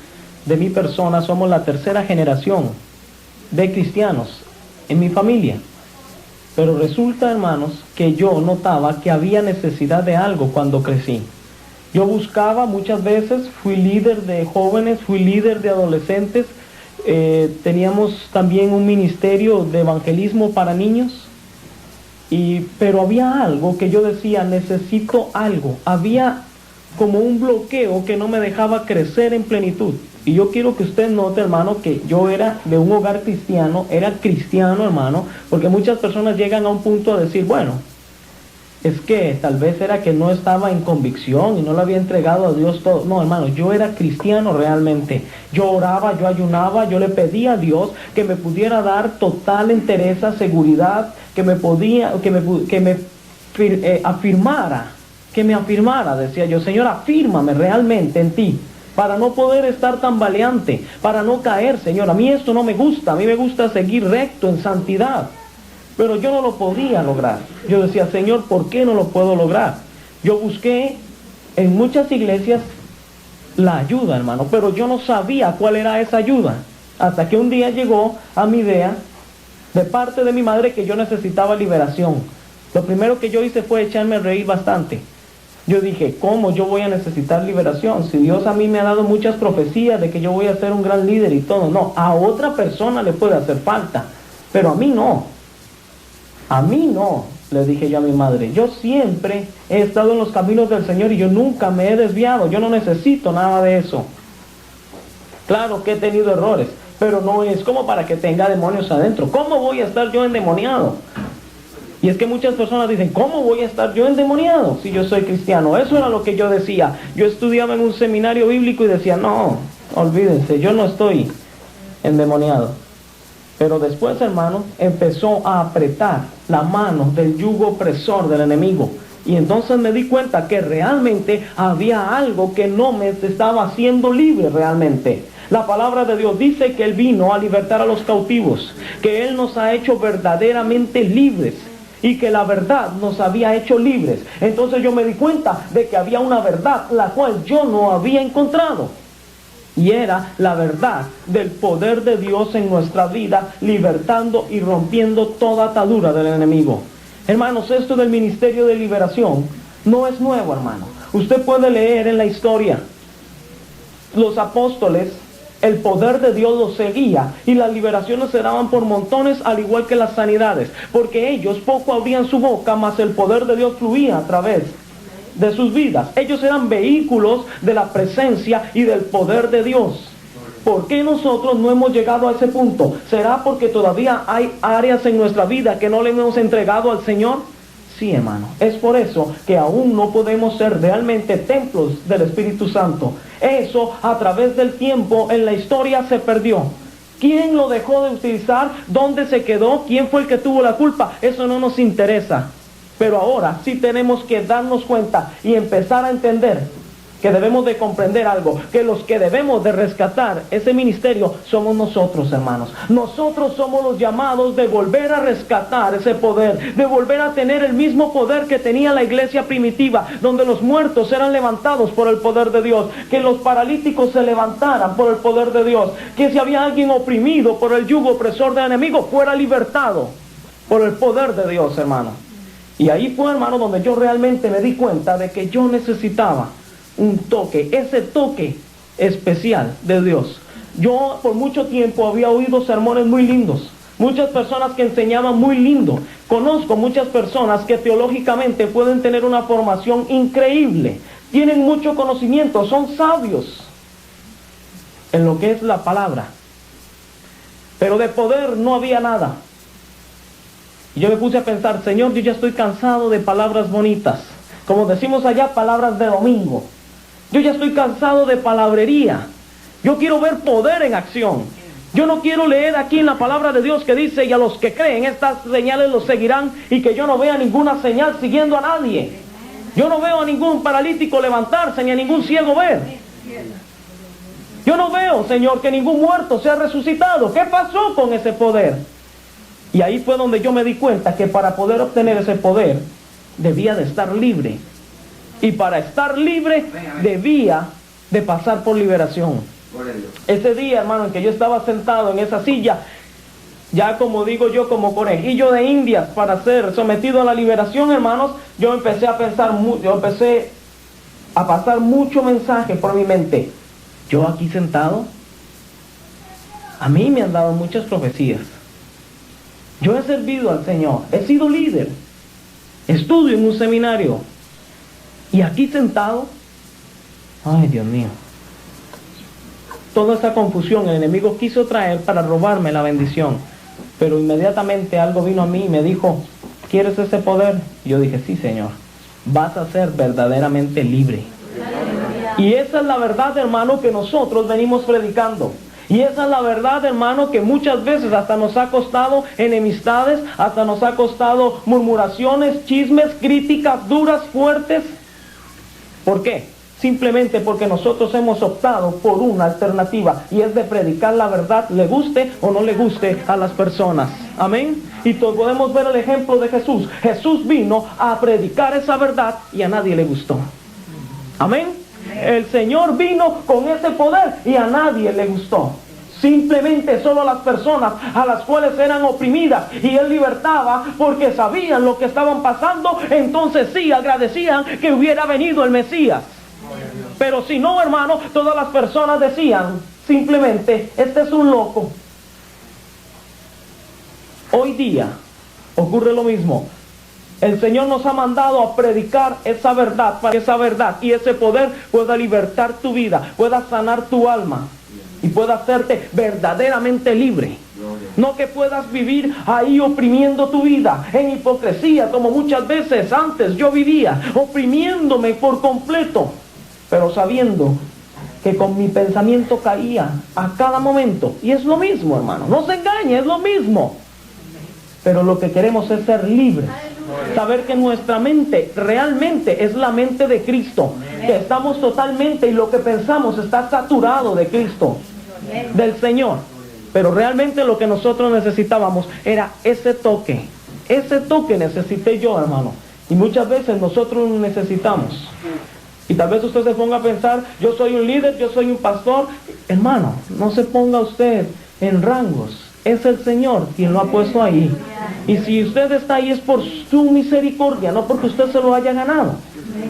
de mi persona. Somos la tercera generación de cristianos en mi familia. Pero resulta, hermanos, que yo notaba que había necesidad de algo cuando crecí. Yo buscaba muchas veces, fui líder de jóvenes, fui líder de adolescentes, teníamos también un ministerio de evangelismo para niños, pero había algo que yo decía, necesito algo, había como un bloqueo que no me dejaba crecer en plenitud. Y yo quiero que usted note, hermano, que yo era de un hogar cristiano, era cristiano, hermano, porque muchas personas llegan a un punto a decir, bueno, es que tal vez era que no estaba en convicción y no le había entregado a Dios todo. No, hermano, yo era cristiano realmente. Yo oraba, yo ayunaba, yo le pedía a Dios que me pudiera dar total entereza, seguridad, que me afirmara, decía yo, Señor, afírmame realmente en ti, para no poder estar tan valiente, para no caer, Señor. A mí esto no me gusta, a mí me gusta seguir recto en santidad. Pero yo no lo podía lograr. Yo decía, Señor, ¿por qué no lo puedo lograr? Yo busqué en muchas iglesias la ayuda, hermano, pero yo no sabía cuál era esa ayuda. Hasta que un día llegó a mi idea, de parte de mi madre, que yo necesitaba liberación. Lo primero que yo hice fue echarme a reír bastante. Yo dije, ¿cómo yo voy a necesitar liberación? Si Dios a mí me ha dado muchas profecías de que yo voy a ser un gran líder y todo. No, a otra persona le puede hacer falta, pero a mí no. A mí no, le dije yo a mi madre. Yo siempre he estado en los caminos del Señor y yo nunca me he desviado. Yo no necesito nada de eso. Claro que he tenido errores, pero no es como para que tenga demonios adentro. ¿Cómo voy a estar yo endemoniado? Y es que muchas personas dicen, ¿cómo voy a estar yo endemoniado si yo soy cristiano? Eso era lo que yo decía. Yo estudiaba en un seminario bíblico y decía, no, olvídense, yo no estoy endemoniado. Pero después, hermano, empezó a apretar la mano del yugo opresor del enemigo. Y entonces me di cuenta que realmente había algo que no me estaba haciendo libre realmente. La palabra de Dios dice que Él vino a libertar a los cautivos, que Él nos ha hecho verdaderamente libres y que la verdad nos había hecho libres. Entonces yo me di cuenta de que había una verdad la cual yo no había encontrado. Y era la verdad del poder de Dios en nuestra vida, libertando y rompiendo toda atadura del enemigo. Hermanos, esto del ministerio de liberación no es nuevo, hermano. Usted puede leer en la historia. Los apóstoles, el poder de Dios los seguía y las liberaciones se daban por montones, al igual que las sanidades. Porque ellos poco abrían su boca, mas el poder de Dios fluía a través de sus vidas. Ellos eran vehículos de la presencia y del poder de Dios. ¿Por qué nosotros no hemos llegado a ese punto? ¿Será porque todavía hay áreas en nuestra vida que no le hemos entregado al Señor? Sí, hermano. Es por eso que aún no podemos ser realmente templos del Espíritu Santo. Eso a través del tiempo en la historia se perdió. ¿Quién lo dejó de utilizar? ¿Dónde se quedó? ¿Quién fue el que tuvo la culpa? Eso no nos interesa. Pero ahora sí tenemos que darnos cuenta y empezar a entender que debemos de comprender algo, que los que debemos de rescatar ese ministerio somos nosotros, hermanos. Nosotros somos los llamados de volver a rescatar ese poder, de volver a tener el mismo poder que tenía la iglesia primitiva, donde los muertos eran levantados por el poder de Dios, que los paralíticos se levantaran por el poder de Dios, que si había alguien oprimido por el yugo opresor del enemigo, fuera libertado por el poder de Dios, hermano. Y ahí fue, hermano, donde yo realmente me di cuenta de que yo necesitaba un toque, ese toque especial de Dios. Yo por mucho tiempo había oído sermones muy lindos, muchas personas que enseñaban muy lindo. Conozco muchas personas que teológicamente pueden tener una formación increíble, tienen mucho conocimiento, son sabios en lo que es la palabra, pero de poder no había nada. Y yo me puse a pensar, Señor, yo ya estoy cansado de palabras bonitas, como decimos allá, palabras de domingo. Yo ya estoy cansado de palabrería. Yo quiero ver poder en acción. Yo no quiero leer aquí en la palabra de Dios que dice, y a los que creen estas señales los seguirán, y que yo no vea ninguna señal siguiendo a nadie. Yo no veo a ningún paralítico levantarse, ni a ningún ciego ver. Yo no veo, Señor, que ningún muerto sea resucitado. ¿Qué pasó con ese poder? Y ahí fue donde yo me di cuenta que para poder obtener ese poder, debía de estar libre. Y para estar libre, debía de pasar por liberación. Ese día, hermano, en que yo estaba sentado en esa silla, ya como digo yo, como conejillo de indias, para ser sometido a la liberación, hermanos, yo empecé a pensar, yo empecé a pasar mucho mensaje por mi mente. Yo aquí sentado, a mí me han dado muchas profecías. Yo he servido al Señor, he sido líder, estudio en un seminario. Y aquí sentado, ay Dios mío, toda esa confusión el enemigo quiso traer para robarme la bendición. Pero inmediatamente algo vino a mí y me dijo, ¿quieres ese poder? Y yo dije, sí Señor, vas a ser verdaderamente libre. Y esa es la verdad, hermano, que nosotros venimos predicando. Y esa es la verdad, hermano, que muchas veces hasta nos ha costado enemistades, hasta nos ha costado murmuraciones, chismes, críticas duras, fuertes. ¿Por qué? Simplemente porque nosotros hemos optado por una alternativa, y es de predicar la verdad, le guste o no le guste a las personas. Amén. Y todos podemos ver el ejemplo de Jesús. Jesús vino a predicar esa verdad y a nadie le gustó. Amén. El Señor vino con ese poder y a nadie le gustó. Simplemente solo a las personas a las cuales eran oprimidas y Él libertaba porque sabían lo que estaban pasando, entonces sí agradecían que hubiera venido el Mesías. Pero si no, hermano, todas las personas decían simplemente, este es un loco. Hoy día ocurre lo mismo. El Señor nos ha mandado a predicar esa verdad, para que esa verdad y ese poder pueda libertar tu vida, pueda sanar tu alma y pueda hacerte verdaderamente libre. No que puedas vivir ahí oprimiendo tu vida en hipocresía, como muchas veces antes yo vivía, oprimiéndome por completo, pero sabiendo que con mi pensamiento caía a cada momento. Y es lo mismo, hermano, no se engañe, es lo mismo. Pero lo que queremos es ser libres. Saber que nuestra mente realmente es la mente de Cristo. Que estamos totalmente y lo que pensamos está saturado de Cristo, del Señor. Pero realmente lo que nosotros necesitábamos era ese toque. Ese toque necesité yo, hermano. Y muchas veces nosotros lo necesitamos. Y tal vez usted se ponga a pensar, yo soy un líder, yo soy un pastor. Hermano, no se ponga usted en rangos. Es el Señor quien lo ha puesto ahí. Y si usted está ahí es por su misericordia, no porque usted se lo haya ganado.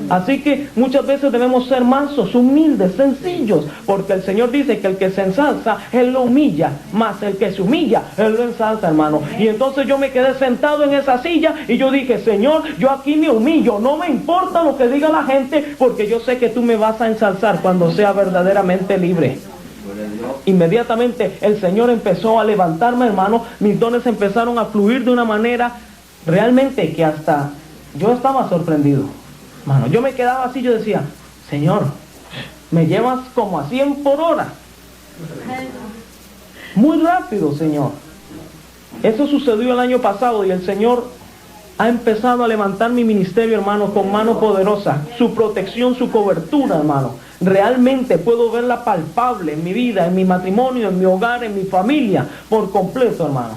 Así que muchas veces debemos ser mansos, humildes, sencillos, porque el Señor dice que el que se ensalza, Él lo humilla, más el que se humilla, Él lo ensalza, hermano. Y entonces yo me quedé sentado en esa silla y yo dije, Señor, yo aquí me humillo, no me importa lo que diga la gente, porque yo sé que tú me vas a ensalzar cuando sea verdaderamente libre. Inmediatamente el Señor empezó a levantarme, hermano, mis dones empezaron a fluir de una manera realmente que hasta yo estaba sorprendido. Hermano, yo me quedaba así, yo decía, Señor, me llevas como a 100 por hora. Muy rápido, Señor. Eso sucedió el año pasado y el Señor ha empezado a levantar mi ministerio, hermano, con mano poderosa. Su protección, su cobertura, hermano. Realmente puedo verla palpable en mi vida, en mi matrimonio, en mi hogar, en mi familia, por completo, hermano.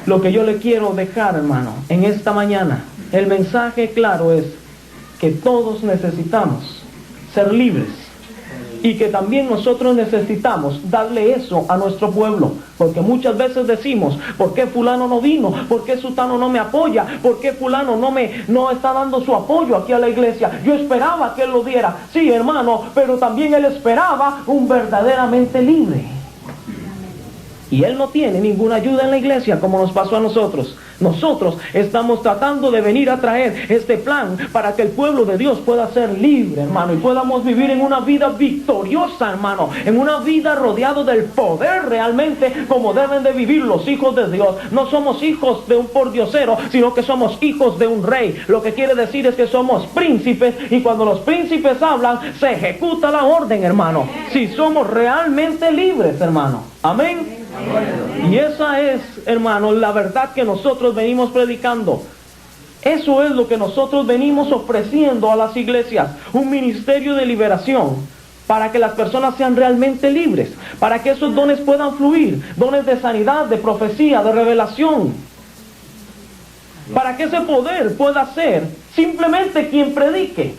Lo que yo le quiero dejar, hermano, en esta mañana, el mensaje claro es que todos necesitamos ser libres y que también nosotros necesitamos darle eso a nuestro pueblo, porque muchas veces decimos, ¿por qué fulano no vino? ¿Por qué sutano no me apoya? ¿Por qué fulano no está dando su apoyo aquí a la iglesia? Yo esperaba que él lo diera, sí, hermano, pero también él esperaba un verdaderamente libre. Y él no tiene ninguna ayuda en la iglesia como nos pasó a nosotros. Nosotros estamos tratando de venir a traer este plan para que el pueblo de Dios pueda ser libre, hermano, y podamos vivir en una vida victoriosa, hermano, en una vida rodeado del poder realmente como deben de vivir los hijos de Dios. No somos hijos de un pordiosero, sino que somos hijos de un rey. Lo que quiere decir es que somos príncipes, y cuando los príncipes hablan, se ejecuta la orden, hermano. Si somos realmente libres, hermano. Amén. Y esa es, hermano, la verdad que nosotros venimos predicando. Eso es lo que nosotros venimos ofreciendo a las iglesias. Un ministerio de liberación para que las personas sean realmente libres, para que esos dones puedan fluir, dones de sanidad, de profecía, de revelación, para que ese poder pueda ser simplemente quien predique.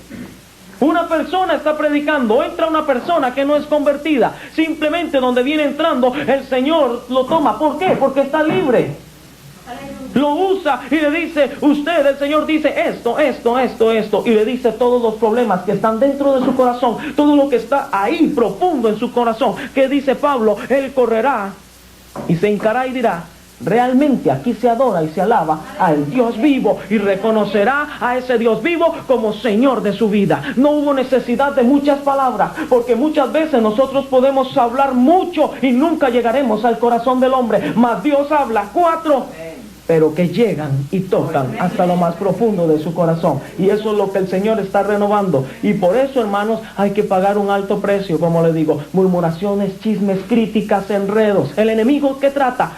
Una persona está predicando, entra una persona que no es convertida, simplemente donde viene entrando, el Señor lo toma. ¿Por qué? Porque está libre. Lo usa y le dice, usted, el Señor dice esto, y le dice todos los problemas que están dentro de su corazón, todo lo que está ahí profundo en su corazón. ¿Qué dice Pablo? Él correrá y se hincará y dirá, realmente aquí se adora y se alaba al Dios vivo, y reconocerá a ese Dios vivo como Señor de su vida. No hubo necesidad de muchas palabras, porque muchas veces nosotros podemos hablar mucho y nunca llegaremos al corazón del hombre, mas Dios habla 4, pero que llegan y tocan hasta lo más profundo de su corazón. Y eso es lo que el Señor está renovando. Y por eso, hermanos, hay que pagar un alto precio, como le digo. Murmuraciones, chismes, críticas, enredos. El enemigo, ¿qué trata?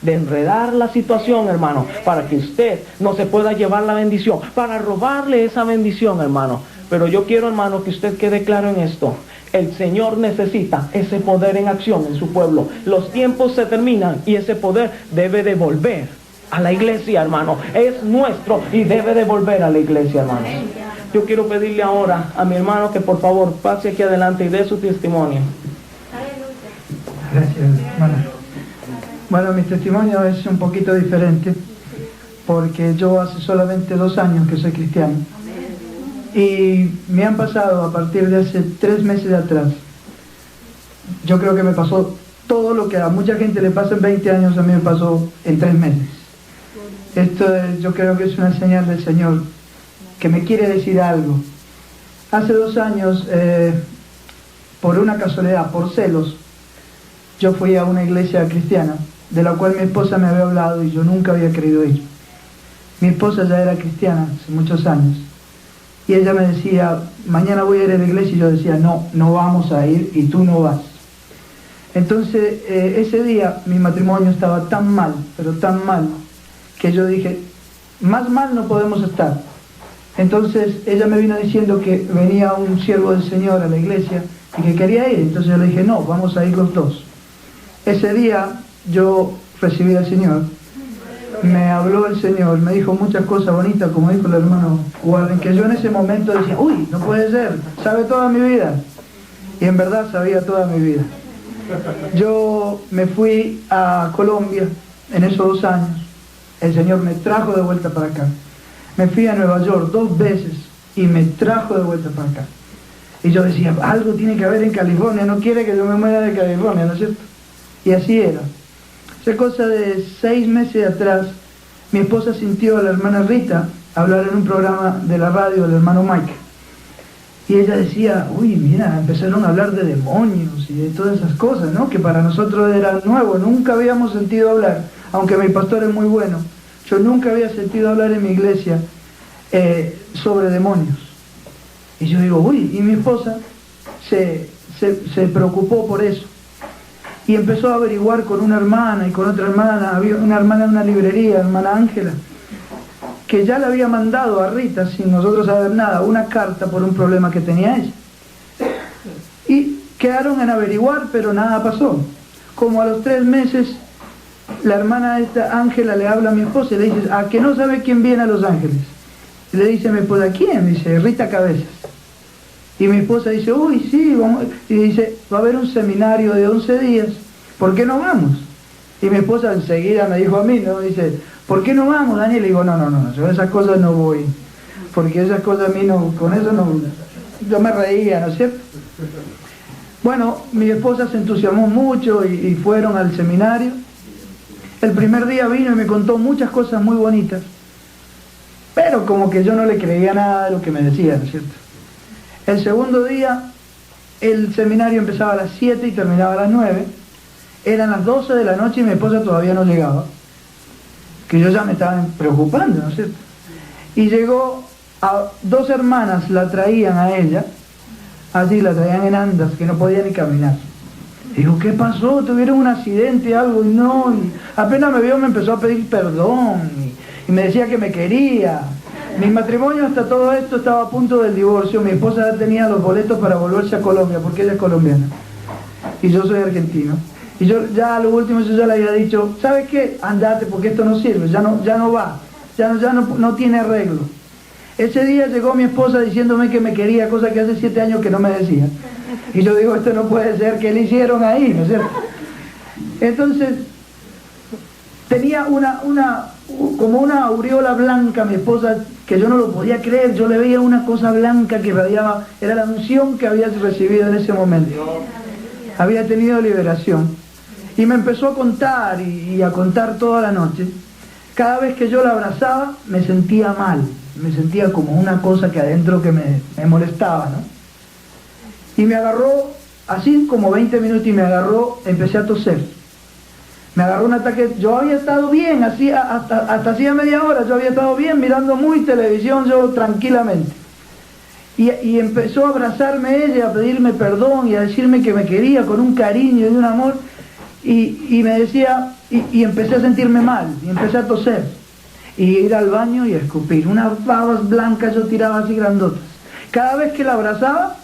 De enredar la situación, hermano, para que usted no se pueda llevar la bendición, para robarle esa bendición, hermano. Pero yo quiero, hermano, que usted quede claro en esto. El Señor necesita ese poder en acción en su pueblo. Los tiempos se terminan y ese poder debe de volver a la iglesia, hermano. Es nuestro y debe de volver a la iglesia, hermano. Yo quiero pedirle ahora a mi hermano que por favor pase aquí adelante y dé su testimonio. Gracias, hermano. Bueno, mi testimonio es un poquito diferente, porque yo hace solamente 2 años que soy cristiano. Y me han pasado a partir de hace 3 meses atrás. Yo creo que me pasó todo lo que a mucha gente le pasa en 20 años, a mí me pasó en 3 meses. Esto yo creo que es una señal del Señor, que me quiere decir algo. Hace 2 años, por una casualidad, por celos, yo fui a una iglesia cristiana, de la cual mi esposa me había hablado y yo nunca había querido ir. Mi esposa ya era cristiana hace muchos años. Y ella me decía, mañana voy a ir a la iglesia, y yo decía, no, no vamos a ir y tú no vas. Entonces, ese día mi matrimonio estaba tan mal, pero tan mal, que yo dije, más mal no podemos estar. Entonces ella me vino diciendo que venía un siervo del Señor a la iglesia y que quería ir. Entonces yo le dije, no, vamos a ir los dos. Ese día yo recibí al Señor, me habló el Señor, me dijo muchas cosas bonitas, como dijo el hermano Warren, que yo en ese momento decía, uy, no puede ser, sabe toda mi vida. Y en verdad sabía toda mi vida. Yo me fui a Colombia en esos 2 años. El Señor me trajo de vuelta para acá. Me fui a Nueva York 2 veces y me trajo de vuelta para acá. Y yo decía, algo tiene que haber en California, no quiere que yo me muera de California, ¿no es cierto? Y así era. Hace cosa de 6 meses atrás, mi esposa sintió a la hermana Rita hablar en un programa de la radio del hermano Mike. Y ella decía, uy, mira, empezaron a hablar de demonios y de todas esas cosas, ¿no? Que para nosotros era nuevo, nunca habíamos sentido hablar, aunque mi pastor es muy bueno, yo nunca había sentido hablar en mi iglesia sobre demonios. Y yo digo, uy, y mi esposa se preocupó por eso. Y empezó a averiguar con una hermana y con otra hermana, había una hermana en una librería, hermana Ángela, que ya le había mandado a Rita, sin nosotros saber nada, una carta por un problema que tenía ella. Y quedaron en averiguar, pero nada pasó. Como a los 3 meses, la hermana esta, Ángela, le habla a mi esposa y le dice, ¿a que no sabe quién viene a Los Ángeles? Y le dice mi esposa, ¿quién? Dice, Rita Cabezas. Y mi esposa dice, uy, sí, vamos. Y dice, va a haber un seminario de 11 días, ¿por qué no vamos? Y mi esposa enseguida me dijo a mí, ¿no? Dice, ¿por qué no vamos, Daniel? Y le digo, no, yo a esas cosas no voy, porque esas cosas a mí no, con eso no, yo me reía, ¿no es cierto? Bueno, mi esposa se entusiasmó mucho y fueron al seminario. El primer día vino y me contó muchas cosas muy bonitas, pero como que yo no le creía nada de lo que me decía, ¿no es cierto? El segundo día, el seminario empezaba a las 7 y terminaba a las 9, eran las 12 de la noche y mi esposa todavía no llegaba, que yo ya me estaba preocupando, ¿no es cierto? Y llegó a 2 hermanas, la traían a ella, así la traían en andas, que no podía ni caminar. Digo, ¿qué pasó? ¿Tuvieron un accidente, algo? Y no, y apenas me vio me empezó a pedir perdón, y me decía que me quería. Mi matrimonio hasta todo esto estaba a punto del divorcio, mi esposa ya tenía los boletos para volverse a Colombia, porque ella es colombiana, y yo soy argentino. Y yo ya a lo último yo ya le había dicho, ¿sabes qué? Andate porque esto no sirve, ya no va, ya no tiene arreglo. Ese día llegó mi esposa diciéndome que me quería, cosa que hace 7 años que no me decía. Y yo digo, esto no puede ser, ¿qué le hicieron ahí? ¿No es cierto? Entonces, tenía como una aureola blanca, mi esposa, que yo no lo podía creer, yo le veía una cosa blanca que radiaba, era la unción que había recibido en ese momento. Había tenido liberación. Y me empezó a contar y a contar toda la noche. Cada vez que yo la abrazaba me sentía mal, me sentía como una cosa que adentro que me molestaba, ¿no? Y me agarró, así como 20 minutos y me agarró, empecé a toser. Me agarró un ataque, yo había estado bien, hasta hacía media hora, yo había estado bien mirando muy televisión, yo tranquilamente. Y empezó a abrazarme ella, a pedirme perdón y a decirme que me quería con un cariño y un amor. Y me decía, y empecé a sentirme mal, y empecé a toser, y ir al baño y a escupir. Unas babas blancas yo tiraba así grandotas. Cada vez que la abrazaba,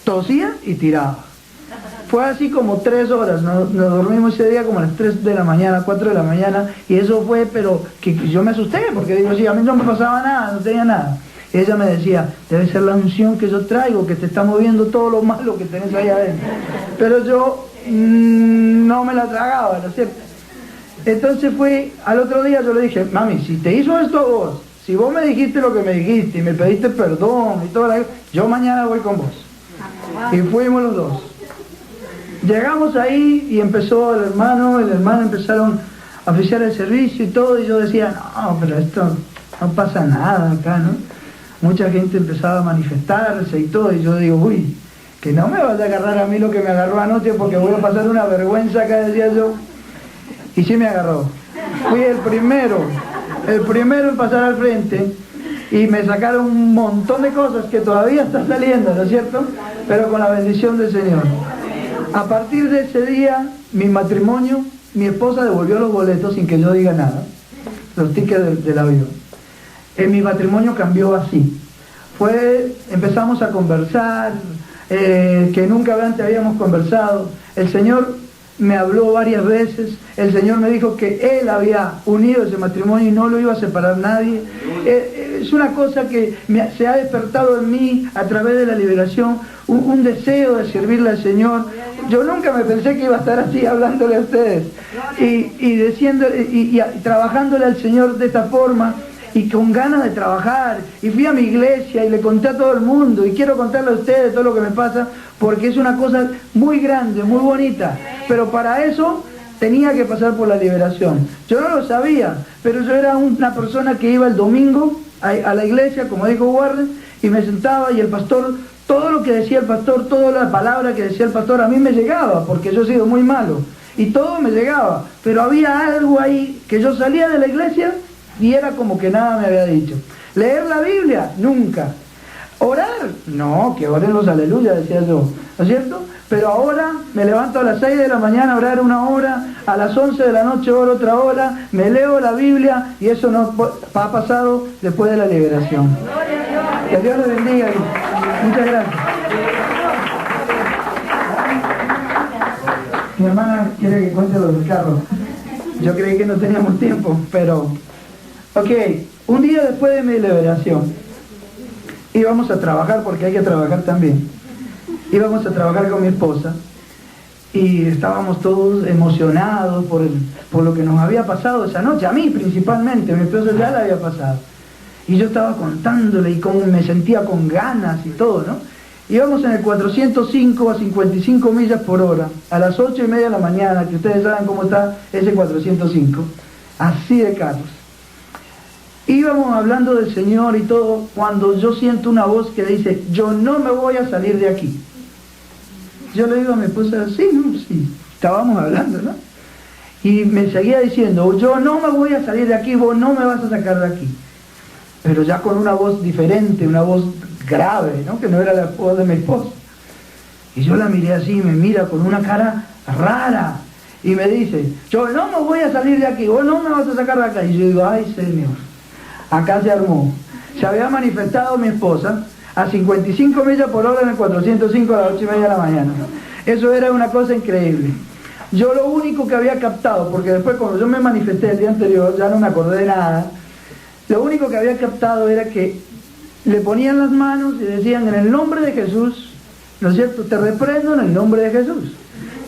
tosía y tiraba. Fue así como 3 horas, nos dormimos ese día como a las 3 de la mañana, 4 de la mañana, y eso fue, pero que yo me asusté, porque digo, sí, a mí no me pasaba nada, no tenía nada. Ella me decía, debe ser la unción que yo traigo, que te está moviendo todo lo malo que tenés ahí adentro. Pero yo no me la tragaba, ¿no es cierto? Entonces al otro día yo le dije, mami, si te hizo esto a vos, si vos me dijiste lo que me dijiste y me pediste perdón y todo, yo mañana voy con vos. Y fuimos los dos. Llegamos ahí y empezó el hermano empezaron a oficiar el servicio y todo, y yo decía, no, pero esto no pasa nada acá, ¿no? Mucha gente empezaba a manifestarse y todo, y yo digo, uy, que no me vaya a agarrar a mí lo que me agarró anoche, porque voy a pasar una vergüenza acá, decía yo. Y sí me agarró. Fui el primero en pasar al frente, y me sacaron un montón de cosas que todavía están saliendo, ¿no es cierto? Pero con la bendición del Señor. A partir de ese día, mi matrimonio, mi esposa devolvió los boletos sin que yo diga nada, los tickets del avión. Mi matrimonio cambió así. Empezamos a conversar, que nunca antes habíamos conversado. El Señor me habló varias veces, el Señor me dijo que Él había unido ese matrimonio y no lo iba a separar nadie. Es una cosa que se ha despertado en mí a través de la liberación, un deseo de servirle al Señor. Yo nunca me pensé que iba a estar así hablándole a ustedes y trabajándole al Señor de esta forma, y con ganas de trabajar. Y fui a mi iglesia y le conté a todo el mundo, y quiero contarle a ustedes todo lo que me pasa, porque es una cosa muy grande, muy bonita, pero para eso tenía que pasar por la liberación. Yo no lo sabía, pero yo era una persona que iba el domingo a la iglesia, como dijo Warren, y me sentaba, y el pastor, todo lo que decía el pastor, toda la palabra que decía el pastor, a mí me llegaba, porque yo he sido muy malo, y todo me llegaba, pero había algo ahí, que yo salía de la iglesia y era como que nada me había dicho. Leer la Biblia, nunca. Orar, no, que oren los aleluya, decía yo, ¿no es cierto? Pero ahora me levanto a las 6 de la mañana a orar 1 hora, a las 11 de la noche oro otra hora, me leo la Biblia, y eso no ha pasado después de la liberación. Que Dios les bendiga. Muchas gracias. Mi hermana quiere que cuente lo del carro. Yo creí que no teníamos tiempo, pero... Ok, un día después de mi liberación, íbamos a trabajar, porque hay que trabajar también. Íbamos a trabajar con mi esposa, y estábamos todos emocionados por lo que nos había pasado esa noche, a mí principalmente, mi esposa ya la había pasado. Y yo estaba contándole, y cómo me sentía con ganas y todo, ¿no? Íbamos en el 405 a 55 millas por hora, a las 8:30 de la mañana, que ustedes saben cómo está ese 405, así de carros. Íbamos hablando del Señor y todo, cuando yo siento una voz que dice, yo no me voy a salir de aquí. Yo le digo a mi esposa, sí, estábamos hablando, ¿no? Y me seguía diciendo, yo no me voy a salir de aquí, vos no me vas a sacar de aquí. Pero ya con una voz diferente, una voz grave, ¿no? Que no era la voz de mi esposa. Y yo la miré así, me mira con una cara rara, y me dice, yo no me voy a salir de aquí, vos no me vas a sacar de acá. Y yo digo, ay Señor, acá se armó. Se había manifestado mi esposa a 55 millas por hora en el 405 a las 8:30 de la mañana. Eso era una cosa increíble. Yo lo único que había captado, porque después cuando yo me manifesté el día anterior, ya no me acordé de nada, lo único que había captado era que le ponían las manos y decían, en el nombre de Jesús, ¿no es cierto? Te reprendo en el nombre de Jesús.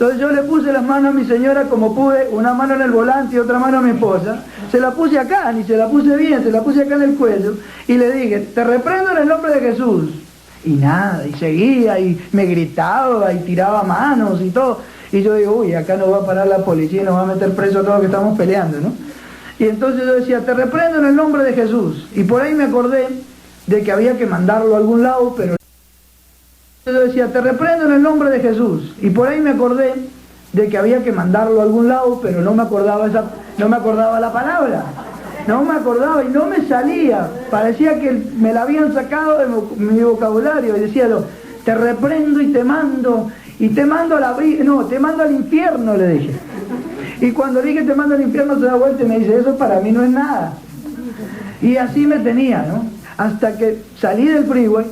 Entonces yo le puse las manos a mi señora como pude, una mano en el volante y otra mano a mi esposa. Se la puse acá, ni se la puse bien, se la puse acá en el cuello. Y le dije, te reprendo en el nombre de Jesús. Y nada, y seguía, y me gritaba, y tiraba manos y todo. Y yo digo, uy, acá nos va a parar la policía y nos va a meter preso a todos los que estamos peleando, ¿no? Y entonces yo decía, te reprendo en el nombre de Jesús. Y por ahí me acordé de que había que mandarlo a algún lado, pero... Yo decía, te reprendo en el nombre de Jesús. Y por ahí me acordé de que había que mandarlo a algún lado, pero no me acordaba la palabra. No me acordaba y no me salía. Parecía que me la habían sacado de mi vocabulario. Y decía, te reprendo y te mando te mando al infierno, le dije. Y cuando dije te mando al infierno se da vuelta y me dice, eso para mí no es nada. Y así me tenía, ¿no? Hasta que salí del freeway.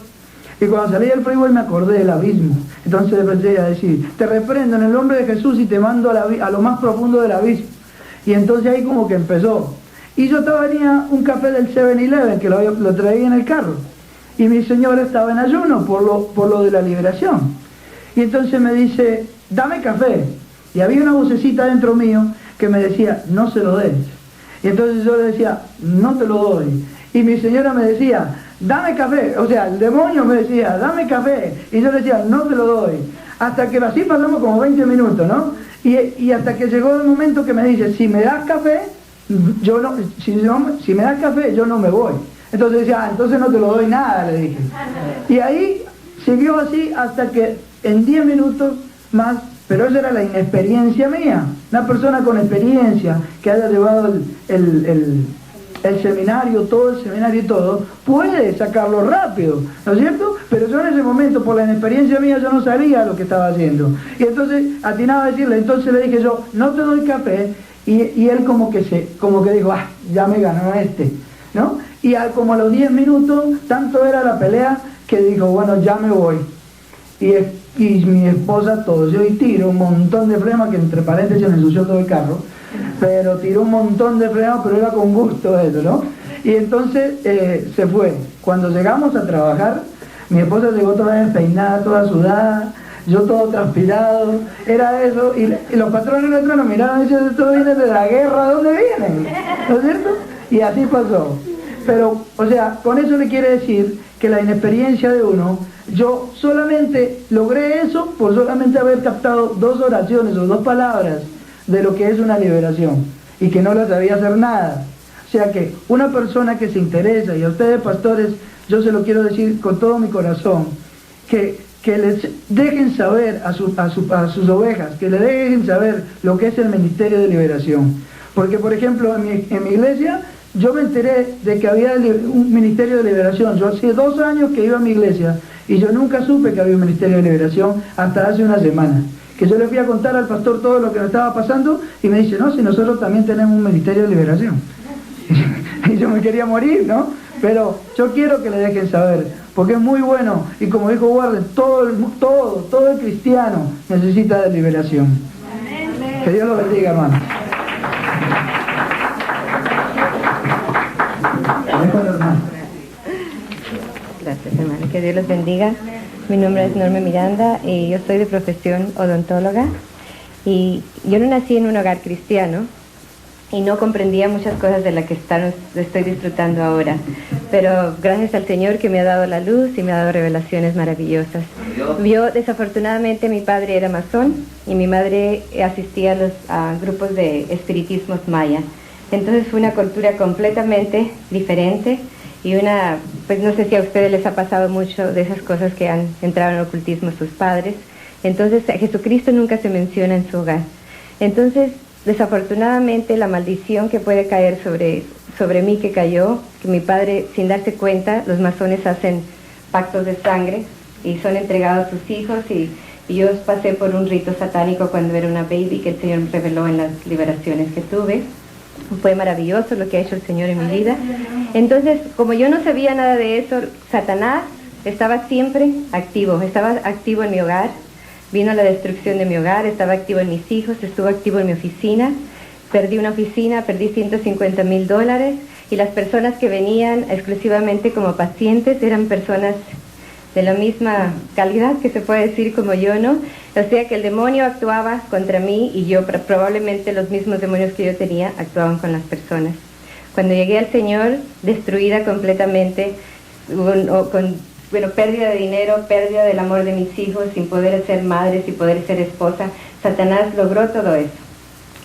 Y cuando salí del freeway me acordé del abismo. Entonces empecé a decir, te reprendo en el nombre de Jesús y te mando a lo más profundo del abismo. Y entonces ahí como que empezó. Y yo tenía un café del 7-Eleven que lo traía en el carro. Y mi señora estaba en ayuno por lo de la liberación. Y entonces me dice, dame café. Y había una vocecita dentro mío que me decía, no se lo des. Y entonces yo le decía, no te lo doy. Y mi señora me decía, dame café. O sea, el demonio me decía, dame café. Y yo le decía, no te lo doy. Hasta que así pasamos como 20 minutos, ¿no? Y hasta que llegó el momento que me dice, si me das café, si me das café, yo no me voy. Entonces decía, entonces no te lo doy nada, le dije. Y ahí siguió así hasta que en 10 minutos más, pero esa era la inexperiencia mía. Una persona con experiencia que haya llevado el seminario, todo el seminario y todo, puede sacarlo rápido, ¿no es cierto? Pero yo en ese momento, por la inexperiencia mía, yo no sabía lo que estaba haciendo. Y entonces atinaba a decirle, entonces le dije yo, no te doy café, y él como que dijo, ya me ganó este, ¿no? Y como a los 10 minutos, tanto era la pelea, que dijo, bueno, ya me voy. Y mi esposa tosió y tiró un montón de flema, que entre paréntesis me ensució todo el carro, pero tiró un montón de flema, pero era con gusto eso, ¿no? Y entonces se fue. Cuando llegamos a trabajar, mi esposa llegó toda despeinada, toda sudada, yo todo transpirado, era eso, y los patrones nuestros nos miraban y decían, esto viene de la guerra, ¿de dónde vienen? ¿No es cierto? Y así pasó. Pero, o sea, con eso le quiere decir que la inexperiencia de uno, yo solamente logré eso por solamente haber captado 2 oraciones o 2 palabras de lo que es una liberación, y que no la sabía hacer nada. O sea que una persona que se interesa, y a ustedes pastores, yo se lo quiero decir con todo mi corazón, que les dejen saber a sus ovejas, que le dejen saber lo que es el ministerio de liberación. Porque, por ejemplo, en mi iglesia, yo me enteré de que había un ministerio de liberación. Yo hace 2 años que iba a mi iglesia, y yo nunca supe que había un ministerio de liberación hasta hace una semana. Que yo le fui a contar al pastor todo lo que me estaba pasando, y me dice, no, si nosotros también tenemos un ministerio de liberación. Y yo me quería morir, ¿no? Pero yo quiero que le dejen saber, porque es muy bueno, y como dijo Warren, todo el cristiano necesita de liberación. Que Dios lo bendiga, hermano. Gracias, hermano. Que Dios los bendiga. Mi nombre es Norma Miranda y yo soy de profesión odontóloga. Y yo no nací en un hogar cristiano y no comprendía muchas cosas de las que estoy disfrutando ahora. Pero gracias al Señor que me ha dado la luz y me ha dado revelaciones maravillosas. Desafortunadamente mi padre era masón y mi madre asistía a grupos de espiritismos maya. Entonces fue una cultura completamente diferente y pues no sé si a ustedes les ha pasado mucho de esas cosas que han entrado en el ocultismo sus padres. Entonces Jesucristo nunca se menciona en su hogar. Entonces, desafortunadamente, la maldición que puede caer sobre mí que cayó, que mi padre, sin darse cuenta, los masones hacen pactos de sangre y son entregados a sus hijos y yo pasé por un rito satánico cuando era una baby que el Señor me reveló en las liberaciones que tuve. Fue maravilloso lo que ha hecho el Señor en mi vida. Entonces, como yo no sabía nada de eso, Satanás estaba siempre activo. Estaba activo en mi hogar. Vino la destrucción de mi hogar. Estaba activo en mis hijos. Estuvo activo en mi oficina. Perdí una oficina, perdí $150,000. Y las personas que venían exclusivamente como pacientes eran personas de la misma calidad, que se puede decir, como yo, ¿no? O sea que el demonio actuaba contra mí y yo, probablemente los mismos demonios que yo tenía, actuaban con las personas. Cuando llegué al Señor, destruida completamente, pérdida de dinero, pérdida del amor de mis hijos, sin poder ser madre, sin poder ser esposa, Satanás logró todo eso.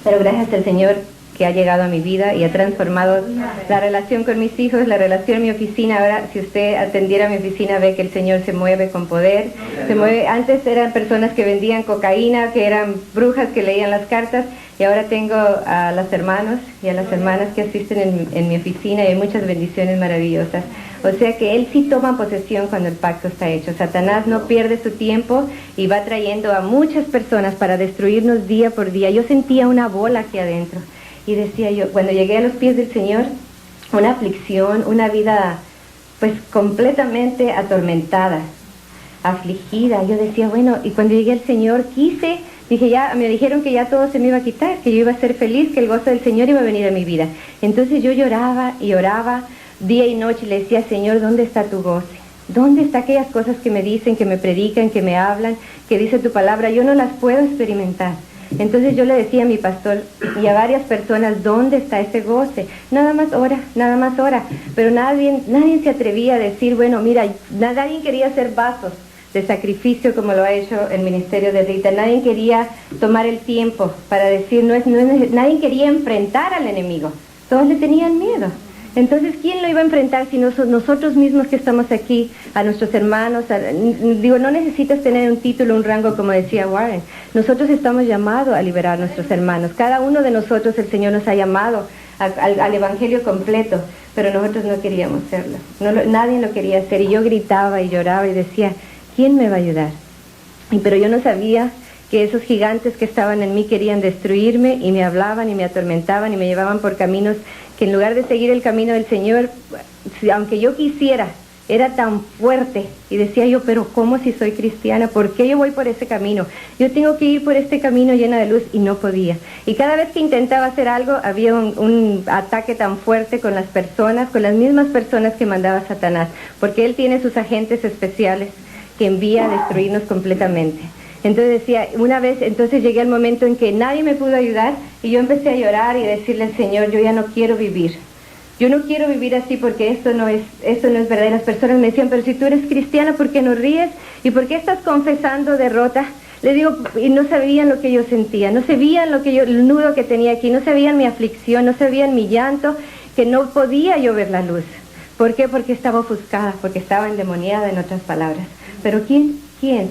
Pero gracias al Señor que ha llegado a mi vida y ha transformado la relación con mis hijos, la relación en mi oficina. Ahora, si usted atendiera a mi oficina, ve que el Señor se mueve con poder, se mueve. Antes eran personas que vendían cocaína, que eran brujas que leían las cartas, y ahora tengo a los hermanos y a las hermanas que asisten en mi oficina, y hay muchas bendiciones maravillosas. O sea que Él sí toma posesión cuando el pacto está hecho. Satanás no pierde su tiempo y va trayendo a muchas personas para destruirnos día por día. Yo sentía una bola aquí adentro. Y decía yo, cuando llegué a los pies del Señor, una aflicción, una vida pues completamente atormentada, afligida. Yo decía, bueno, y cuando llegué al Señor dije, ya, me dijeron que ya todo se me iba a quitar, que yo iba a ser feliz, que el gozo del Señor iba a venir a mi vida. Entonces yo lloraba y oraba día y noche y le decía, Señor, ¿dónde está tu goce? ¿Dónde están aquellas cosas que me dicen, que me predican, que me hablan, que dice tu palabra? Yo no las puedo experimentar. Entonces yo le decía a mi pastor y a varias personas, ¿dónde está ese goce? Nada más ora, pero nadie se atrevía a decir, bueno, mira, nadie quería hacer vasos de sacrificio como lo ha hecho el ministerio de Rita, nadie quería tomar el tiempo para decir, nadie quería enfrentar al enemigo, todos le tenían miedo. Entonces, ¿quién lo iba a enfrentar si nosotros mismos que estamos aquí, a nuestros hermanos? No necesitas tener un título, un rango, como decía Warren. Nosotros estamos llamados a liberar a nuestros hermanos. Cada uno de nosotros, el Señor nos ha llamado al Evangelio completo, pero nosotros no queríamos hacerlo. Nadie lo quería hacer, y yo gritaba y lloraba y decía, ¿quién me va a ayudar? Pero yo no sabía que esos gigantes que estaban en mí querían destruirme, y me hablaban y me atormentaban y me llevaban por caminos que en lugar de seguir el camino del Señor, aunque yo quisiera, era tan fuerte. Y decía yo, pero ¿cómo si soy cristiana? ¿Por qué yo voy por ese camino? Yo tengo que ir por este camino lleno de luz, y no podía. Y cada vez que intentaba hacer algo, había un ataque tan fuerte con las personas, con las mismas personas que mandaba Satanás, porque él tiene sus agentes especiales que envía a destruirnos completamente. Entonces decía, entonces llegué al momento en que nadie me pudo ayudar, y yo empecé a llorar y decirle al Señor, yo ya no quiero vivir. Yo no quiero vivir así, porque esto no es verdad. Y las personas me decían, pero si tú eres cristiana, ¿por qué no ríes? ¿Y por qué estás confesando derrota? Le digo, y no sabían lo que yo sentía, no sabían el nudo que tenía aquí, no sabían mi aflicción, no sabían mi llanto, que no podía yo ver la luz. ¿Por qué? Porque estaba ofuscada, porque estaba endemoniada, en otras palabras. Pero ¿quién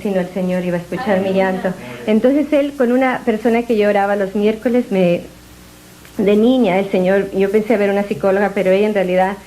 sino el Señor iba a escuchar mi llanto? Entonces él, con una persona que yo oraba los miércoles, de niña, el Señor, yo pensé ver una psicóloga, pero ella en realidad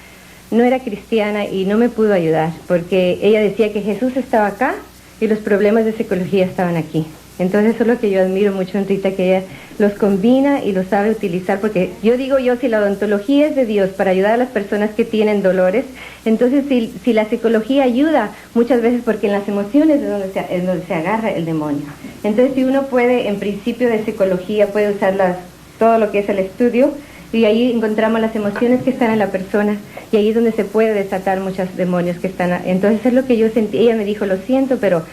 no era cristiana y no me pudo ayudar, porque ella decía que Jesús estaba acá y los problemas de psicología estaban aquí. Entonces eso es lo que yo admiro mucho en Rita, que ella los combina y los sabe utilizar, porque yo digo si la odontología es de Dios para ayudar a las personas que tienen dolores, entonces si la psicología ayuda muchas veces, porque en las emociones es donde se agarra el demonio. Entonces si uno puede, en principio de psicología, puede usar todo lo que es el estudio, y ahí encontramos las emociones que están en la persona, y ahí es donde se puede desatar muchos demonios que están. Entonces es lo que yo sentí. Ella me dijo, lo siento, pero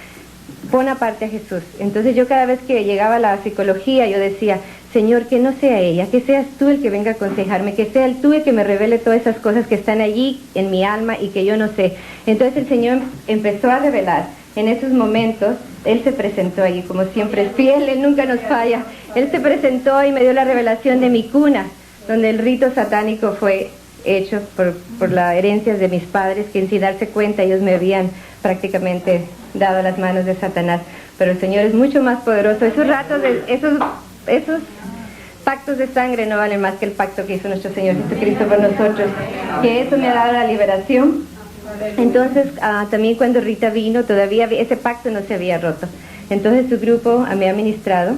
pon aparte a Jesús. Entonces yo cada vez que llegaba a la psicología, yo decía, Señor, que no sea ella, que seas tú el que venga a aconsejarme, que sea tú el que me revele todas esas cosas que están allí en mi alma y que yo no sé. Entonces el Señor empezó a revelar. En esos momentos, Él se presentó allí, como siempre es fiel, Él nunca nos falla. Él se presentó y me dio la revelación de mi cuna, donde el rito satánico fue hecho por las herencias de mis padres, que sin darse cuenta ellos me habían prácticamente dado a las manos de Satanás. Pero el Señor es mucho más poderoso. Esos pactos de sangre no valen más que el pacto que hizo nuestro Señor Jesucristo por nosotros, que eso me ha dado la liberación. Entonces también cuando Rita vino, todavía ese pacto no se había roto. Entonces su grupo me ha ministrado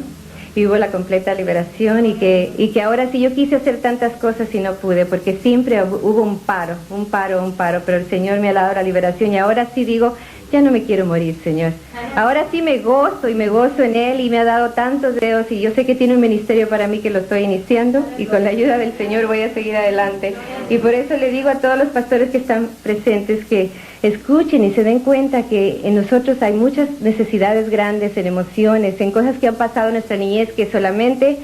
y hubo la completa liberación, y que ahora sí yo quise hacer tantas cosas y no pude, porque siempre hubo un paro, pero el Señor me ha dado la liberación, y ahora sí digo, ya no me quiero morir, Señor. Ahora sí me gozo y me gozo en Él y me ha dado tantos dedos y yo sé que tiene un ministerio para mí que lo estoy iniciando y con la ayuda del Señor voy a seguir adelante. Y por eso le digo a todos los pastores que están presentes que escuchen y se den cuenta que en nosotros hay muchas necesidades grandes, en emociones, en cosas que han pasado en nuestra niñez, que solamente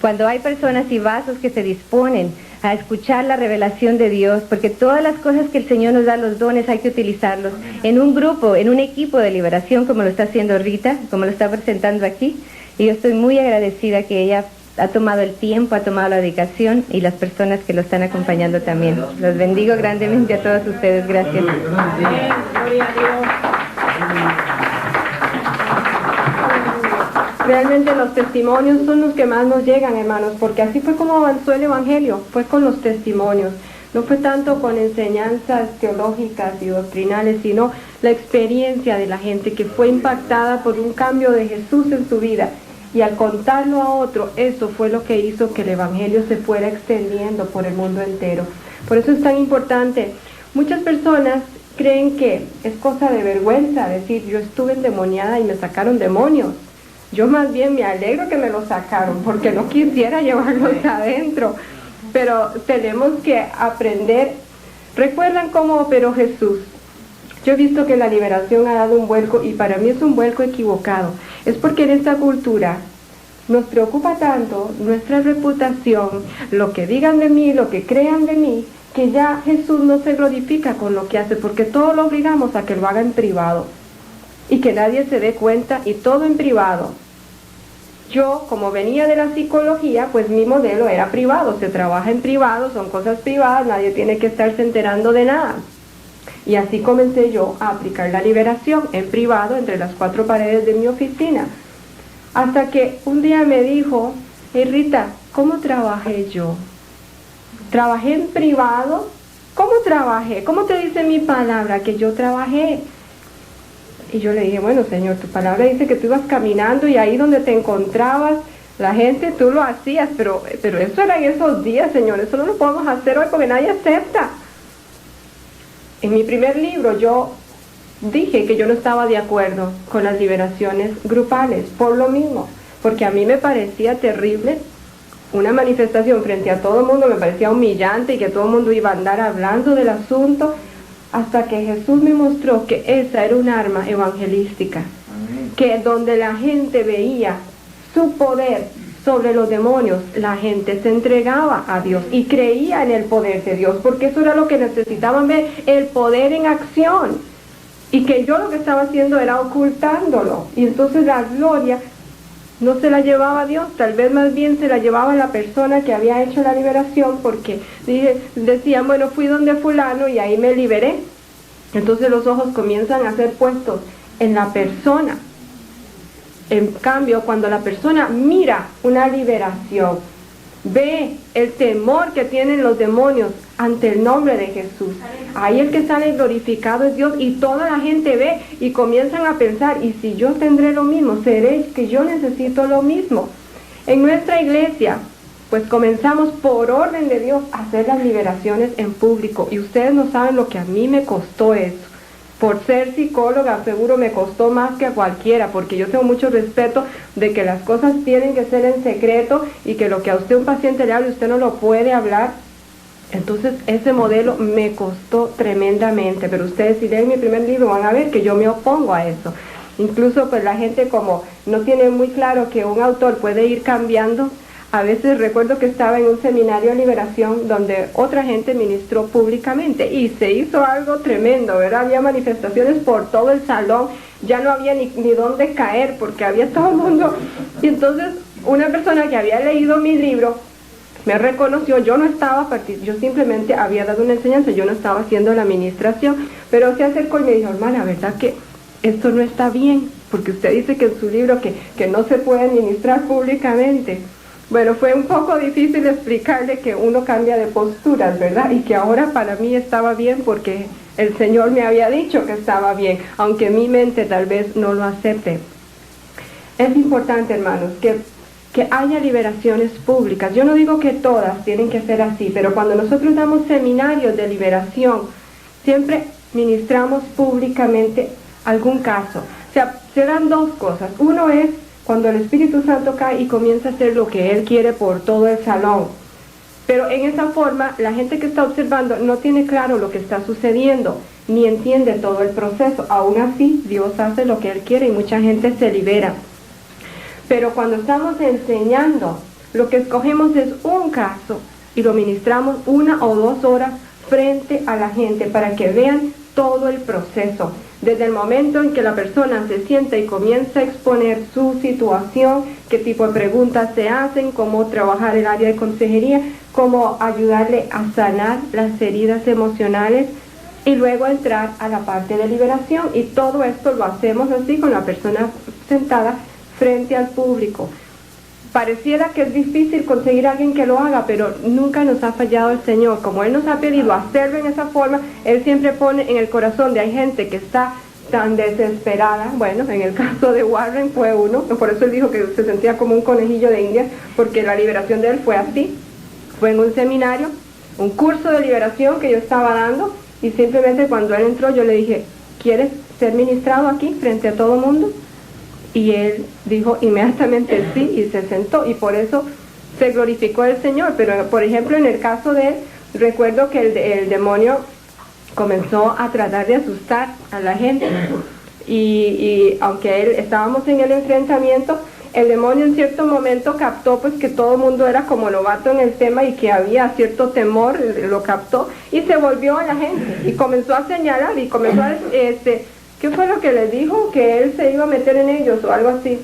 cuando hay personas y vasos que se disponen a escuchar la revelación de Dios, porque todas las cosas que el Señor nos da, los dones, hay que utilizarlos en un grupo, en un equipo de liberación, como lo está haciendo Rita, como lo está presentando aquí, y yo estoy muy agradecida que ella ha tomado el tiempo, ha tomado la dedicación, y las personas que lo están acompañando también. Los bendigo grandemente a todos ustedes, gracias. Realmente los testimonios son los que más nos llegan, hermanos, porque así fue como avanzó el Evangelio, fue con los testimonios. No fue tanto con enseñanzas teológicas y doctrinales, sino la experiencia de la gente que fue impactada por un cambio de Jesús en su vida. Y al contarlo a otro, eso fue lo que hizo que el Evangelio se fuera extendiendo por el mundo entero. Por eso es tan importante. Muchas personas creen que es cosa de vergüenza decir, yo estuve endemoniada y me sacaron demonios. Yo más bien me alegro que me los sacaron, porque no quisiera llevarlos adentro. Pero tenemos que aprender. ¿Recuerdan cómo operó Jesús? Yo he visto que la liberación ha dado un vuelco, y para mí es un vuelco equivocado. Es porque en esta cultura nos preocupa tanto nuestra reputación, lo que digan de mí, lo que crean de mí, que ya Jesús no se glorifica con lo que hace, porque todo lo obligamos a que lo haga en privado y que nadie se dé cuenta, y todo en privado. Yo, como venía de la psicología, pues mi modelo era privado, se trabaja en privado, son cosas privadas, nadie tiene que estarse enterando de nada. Y así comencé yo a aplicar la liberación en privado, entre las 4 paredes de mi oficina. Hasta que un día me dijo, hey Rita, ¿cómo trabajé yo? ¿Trabajé en privado? ¿Cómo trabajé? ¿Cómo te dice mi palabra que yo trabajé? Y yo le dije, bueno, Señor, tu palabra dice que tú ibas caminando y ahí donde te encontrabas, la gente, tú lo hacías, pero eso era en esos días, Señor, eso no lo podemos hacer hoy porque nadie acepta. En mi primer libro yo dije que yo no estaba de acuerdo con las liberaciones grupales, por lo mismo, porque a mí me parecía terrible una manifestación frente a todo el mundo, me parecía humillante y que todo el mundo iba a andar hablando del asunto, hasta que Jesús me mostró que esa era un arma evangelística, que donde la gente veía su poder sobre los demonios, la gente se entregaba a Dios y creía en el poder de Dios, porque eso era lo que necesitaban ver, el poder en acción, y que yo lo que estaba haciendo era ocultándolo, y entonces la gloria no se la llevaba Dios, tal vez más bien se la llevaba la persona que había hecho la liberación, porque decían, bueno, fui donde fulano y ahí me liberé. Entonces los ojos comienzan a ser puestos en la persona. En cambio, cuando la persona mira una liberación, ve el temor que tienen los demonios ante el nombre de Jesús, ahí el que sale glorificado es Dios, y toda la gente ve y comienzan a pensar, y si yo tendré lo mismo, seré que yo necesito lo mismo. En nuestra iglesia, pues comenzamos por orden de Dios a hacer las liberaciones en público, y ustedes no saben lo que a mí me costó eso. Por ser psicóloga, seguro me costó más que a cualquiera, porque yo tengo mucho respeto de que las cosas tienen que ser en secreto, y que lo que a usted un paciente le hable, usted no lo puede hablar. Entonces ese modelo me costó tremendamente, pero ustedes si leen mi primer libro van a ver que yo me opongo a eso. Incluso pues la gente como no tiene muy claro que un autor puede ir cambiando. A veces recuerdo que estaba en un seminario de liberación donde otra gente ministró públicamente y se hizo algo tremendo, ¿verdad? Había manifestaciones por todo el salón, ya no había ni dónde caer porque había todo el mundo. Y entonces una persona que había leído mi libro me reconoció, yo simplemente había dado una enseñanza, yo no estaba haciendo la administración, pero se acercó y me dijo, hermana, ¿verdad que esto no está bien? Porque usted dice que en su libro que no se puede administrar públicamente. Bueno, fue un poco difícil explicarle que uno cambia de posturas, ¿verdad? Y que ahora para mí estaba bien porque el Señor me había dicho que estaba bien, aunque mi mente tal vez no lo acepte. Es importante, hermanos, que haya liberaciones públicas. Yo no digo que todas tienen que ser así, pero cuando nosotros damos seminarios de liberación, siempre ministramos públicamente algún caso. O sea, se dan dos cosas. Uno es cuando el Espíritu Santo cae y comienza a hacer lo que Él quiere por todo el salón. Pero en esa forma, la gente que está observando no tiene claro lo que está sucediendo, ni entiende todo el proceso. Aún así, Dios hace lo que Él quiere y mucha gente se libera. Pero cuando estamos enseñando, lo que escogemos es un caso y lo ministramos 1 o 2 horas frente a la gente para que vean todo el proceso. Desde el momento en que la persona se sienta y comienza a exponer su situación, qué tipo de preguntas se hacen, cómo trabajar el área de consejería, cómo ayudarle a sanar las heridas emocionales y luego entrar a la parte de liberación. Y todo esto lo hacemos así con la persona sentada frente al público. Pareciera que es difícil conseguir a alguien que lo haga, pero nunca nos ha fallado el Señor. Como Él nos ha pedido hacerlo en esa forma, Él siempre pone en el corazón de hay gente que está tan desesperada. Bueno, en el caso de Warren fue uno, por eso él dijo que se sentía como un conejillo de Indias, porque la liberación de él fue así. Fue en un seminario, un curso de liberación que yo estaba dando, y simplemente cuando él entró yo le dije, ¿quieres ser ministrado aquí frente a todo el mundo? Y él dijo inmediatamente sí y se sentó, y por eso se glorificó el Señor. Pero por ejemplo en el caso de él, recuerdo que el demonio comenzó a tratar de asustar a la gente, y aunque estábamos en el enfrentamiento, el demonio en cierto momento captó pues que todo el mundo era como novato en el tema y que había cierto temor, lo captó y se volvió a la gente y comenzó a señalar y comenzó a ¿qué fue lo que les dijo? Que él se iba a meter en ellos o algo así.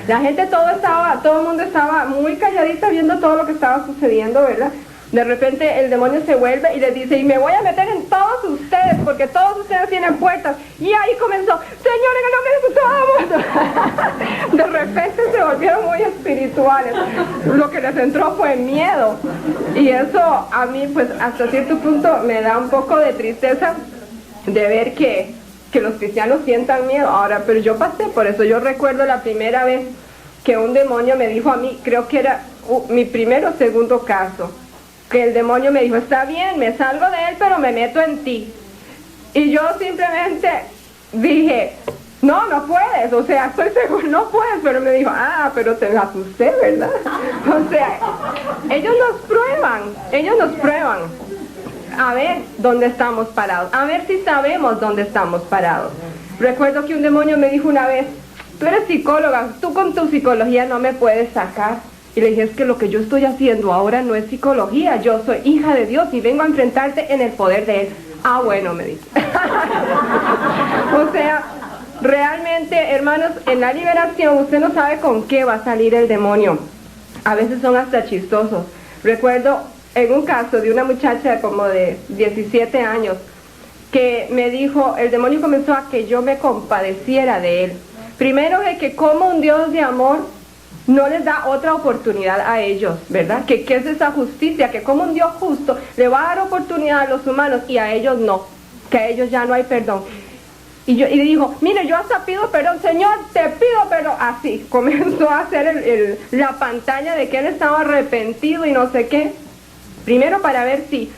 La gente todo el mundo estaba muy calladita viendo todo lo que estaba sucediendo, ¿verdad? De repente el demonio se vuelve y les dice, y me voy a meter en todos ustedes, porque todos ustedes tienen puertas. Y ahí comenzó, Señor, en el nombre de Jesús, vamos. De repente se volvieron muy espirituales. Lo que les entró fue miedo. Y eso a mí, pues, hasta cierto punto me da un poco de tristeza de ver que los cristianos sientan miedo. Ahora, pero yo pasé por eso. Yo recuerdo la primera vez que un demonio me dijo a mí, creo que era mi primer o segundo caso, que el demonio me dijo, está bien, me salgo de él, pero me meto en ti. Y yo simplemente dije, no puedes, o sea, estoy seguro, no puedes, pero me dijo, pero te asusté, ¿verdad? O sea, ellos nos prueban a ver dónde estamos parados, a ver si sabemos dónde estamos parados. Recuerdo que un demonio me dijo una vez, tú eres psicóloga, tú con tu psicología no me puedes sacar. Y le dije, es que lo que yo estoy haciendo ahora no es psicología, yo soy hija de Dios y vengo a enfrentarte en el poder de Él. Bueno, me dice. O sea, realmente, hermanos, en la liberación usted no sabe con qué va a salir el demonio. A veces son hasta chistosos. Recuerdo en un caso de una muchacha como de 17 años que me dijo, el demonio comenzó a que yo me compadeciera de él. Primero de que como un Dios de amor no les da otra oportunidad a ellos, ¿verdad? Que es esa justicia, que como un Dios justo le va a dar oportunidad a los humanos y a ellos no, que a ellos ya no hay perdón. Y le dijo, mire, yo hasta pido perdón, Señor, te pido perdón. Así, comenzó a hacer la pantalla de que él estaba arrepentido y no sé qué. Primero para ver si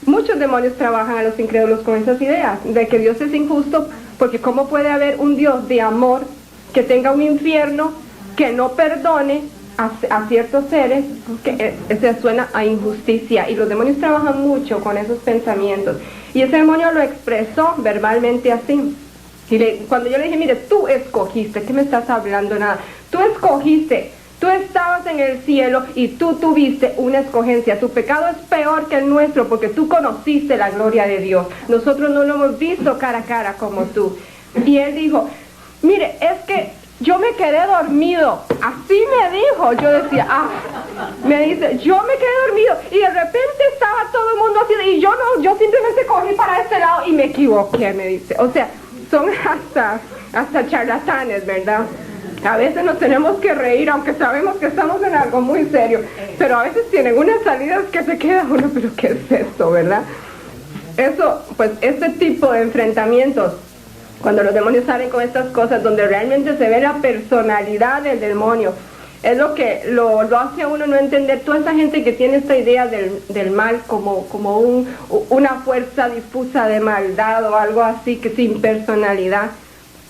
muchos demonios trabajan a los incrédulos con esas ideas, de que Dios es injusto, porque ¿cómo puede haber un Dios de amor que tenga un infierno que no perdone a ciertos seres? Que se suena a injusticia, y los demonios trabajan mucho con esos pensamientos, y ese demonio lo expresó verbalmente así. Y cuando yo le dije, mire, tú escogiste, ¿qué me estás hablando? Nada, tú escogiste, tú estabas en el cielo y tú tuviste una escogencia, tu pecado es peor que el nuestro porque tú conociste la gloria de Dios, nosotros no lo hemos visto cara a cara como tú. Y él dijo, mire, es que yo me quedé dormido, así me dijo. Yo decía, me dice, yo me quedé dormido y de repente estaba todo el mundo así, y yo simplemente corrí para este lado y me equivoqué, me dice. O sea, son hasta charlatanes, ¿verdad? A veces nos tenemos que reír, aunque sabemos que estamos en algo muy serio, pero a veces tienen unas salidas que se queda uno, pero ¿qué es esto, verdad? Eso, pues, este tipo de enfrentamientos, cuando los demonios salen con estas cosas, donde realmente se ve la personalidad del demonio, es lo que lo hace a uno no entender. Toda esa gente que tiene esta idea del mal como una fuerza difusa de maldad o algo así, que sin personalidad,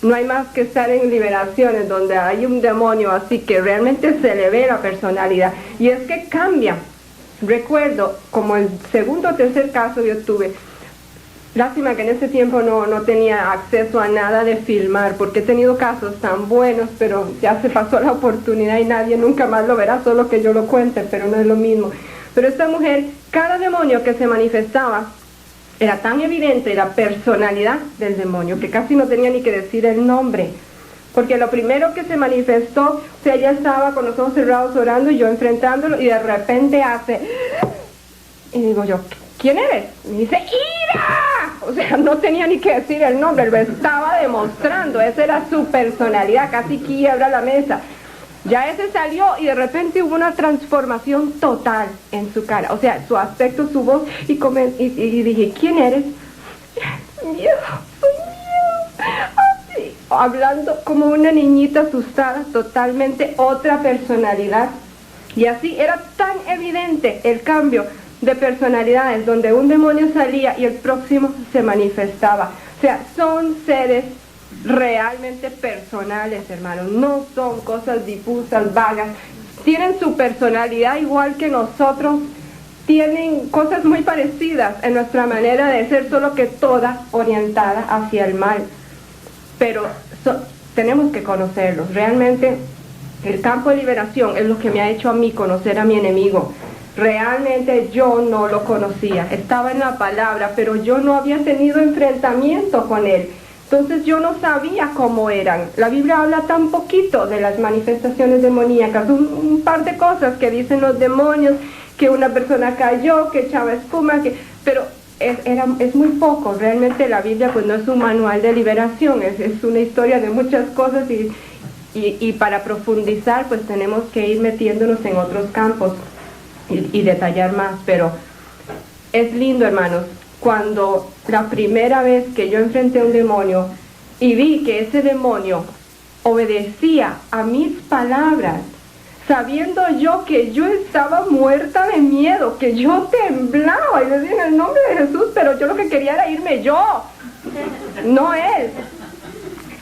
No hay más que estar en liberaciones donde hay un demonio así que realmente se le ve la personalidad. Y es que cambia. Recuerdo, como el segundo o tercer caso yo tuve, lástima que en ese tiempo no tenía acceso a nada de filmar, porque he tenido casos tan buenos, pero ya se pasó la oportunidad y nadie nunca más lo verá, solo que yo lo cuente, pero no es lo mismo. Pero esta mujer, cada demonio que se manifestaba, era tan evidente la personalidad del demonio, que casi no tenía ni que decir el nombre. Porque lo primero que se manifestó, o sea, ella estaba con los ojos cerrados orando y yo enfrentándolo, y de repente hace... Y digo yo, ¿quién eres? Y dice, ¡Ira! O sea, no tenía ni que decir el nombre, lo estaba demostrando, esa era su personalidad, casi quiebra la mesa. Ya ese salió y de repente hubo una transformación total en su cara, o sea, su aspecto, su voz, y dije, ¿quién eres? Miedo, soy miedo. Así, hablando como una niñita asustada, totalmente otra personalidad. Y así era tan evidente el cambio de personalidades, donde un demonio salía y el próximo se manifestaba. O sea, son seres realmente personales, hermanos, no son cosas difusas, vagas, tienen su personalidad igual que nosotros, tienen cosas muy parecidas en nuestra manera de ser, solo que toda orientada hacia el mal, pero tenemos que conocerlos. Realmente el campo de liberación es lo que me ha hecho a mí conocer a mi enemigo. Realmente yo no lo conocía, estaba en la palabra, pero yo no había tenido enfrentamiento con él. Entonces yo no sabía cómo eran. La Biblia habla tan poquito de las manifestaciones demoníacas, un par de cosas que dicen los demonios, que una persona cayó, que echaba espuma, pero es muy poco. Realmente la Biblia pues no es un manual de liberación, es una historia de muchas cosas y para profundizar pues tenemos que ir metiéndonos en otros campos y detallar más, pero es lindo, hermanos, cuando la primera vez que yo enfrenté a un demonio y vi que ese demonio obedecía a mis palabras, sabiendo yo que yo estaba muerta de miedo, que yo temblaba y decía en el nombre de Jesús, pero yo lo que quería era irme yo, no él.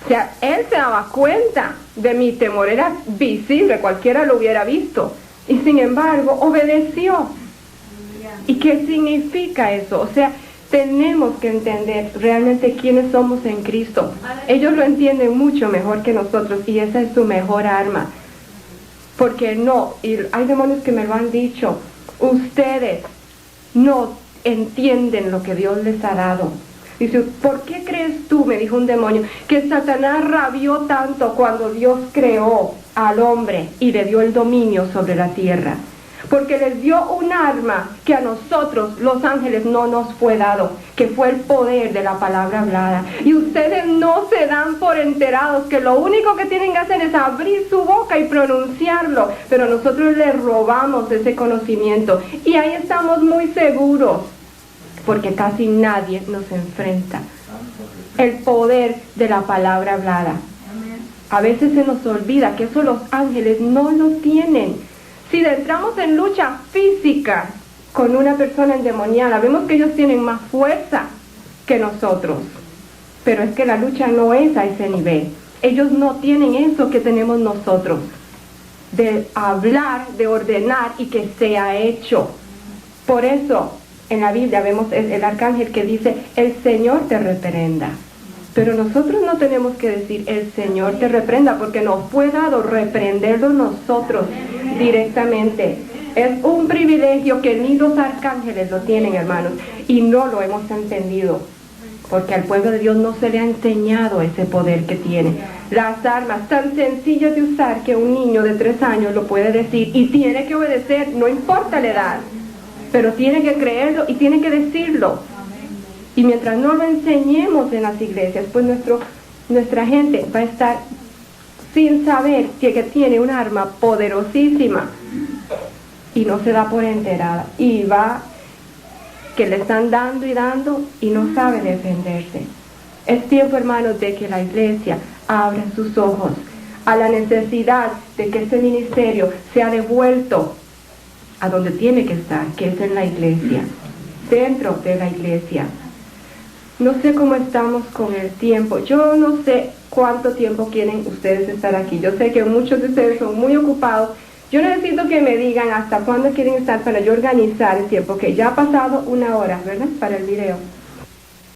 O sea, él se daba cuenta de mi temor, era visible, cualquiera lo hubiera visto, y sin embargo obedeció. ¿Y qué significa eso? O sea, tenemos que entender realmente quiénes somos en Cristo. Ellos lo entienden mucho mejor que nosotros y esa es su mejor arma. Porque no, y hay demonios que me lo han dicho, ustedes no entienden lo que Dios les ha dado. Dice, ¿por qué crees tú, me dijo un demonio, que Satanás rabió tanto cuando Dios creó al hombre y le dio el dominio sobre la tierra? Porque les dio un arma que a nosotros, los ángeles, no nos fue dado, que fue el poder de la palabra hablada. Y ustedes no se dan por enterados, que lo único que tienen que hacer es abrir su boca y pronunciarlo, pero nosotros les robamos ese conocimiento. Y ahí estamos muy seguros, porque casi nadie nos enfrenta. El poder de la palabra hablada. A veces se nos olvida que eso los ángeles no lo tienen. Si entramos en lucha física con una persona endemoniada, vemos que ellos tienen más fuerza que nosotros. Pero es que la lucha no es a ese nivel. Ellos no tienen eso que tenemos nosotros, de hablar, de ordenar y que sea hecho. Por eso en la Biblia vemos el arcángel que dice, el Señor te reprenda. Pero nosotros no tenemos que decir, el Señor te reprenda, porque nos fue dado reprenderlo nosotros directamente. Es un privilegio que ni los arcángeles lo tienen, hermanos, y no lo hemos entendido, porque al pueblo de Dios no se le ha enseñado ese poder que tiene. Las armas tan sencillas de usar que un niño de 3 años lo puede decir y tiene que obedecer, no importa la edad, pero tiene que creerlo y tiene que decirlo. Y mientras no lo enseñemos en las iglesias, pues nuestra gente va a estar sin saber que tiene un arma poderosísima y no se da por enterada. Y va que le están dando y no sabe defenderse. Es tiempo, hermanos, de que la iglesia abra sus ojos a la necesidad de que este ministerio sea devuelto a donde tiene que estar, que es en la iglesia, dentro de la iglesia. No sé cómo estamos con el tiempo. Yo no sé cuánto tiempo quieren ustedes estar aquí. Yo sé que muchos de ustedes son muy ocupados. Yo necesito que me digan hasta cuándo quieren estar para yo organizar el tiempo, que ya ha pasado 1 hora, ¿verdad? Para el video.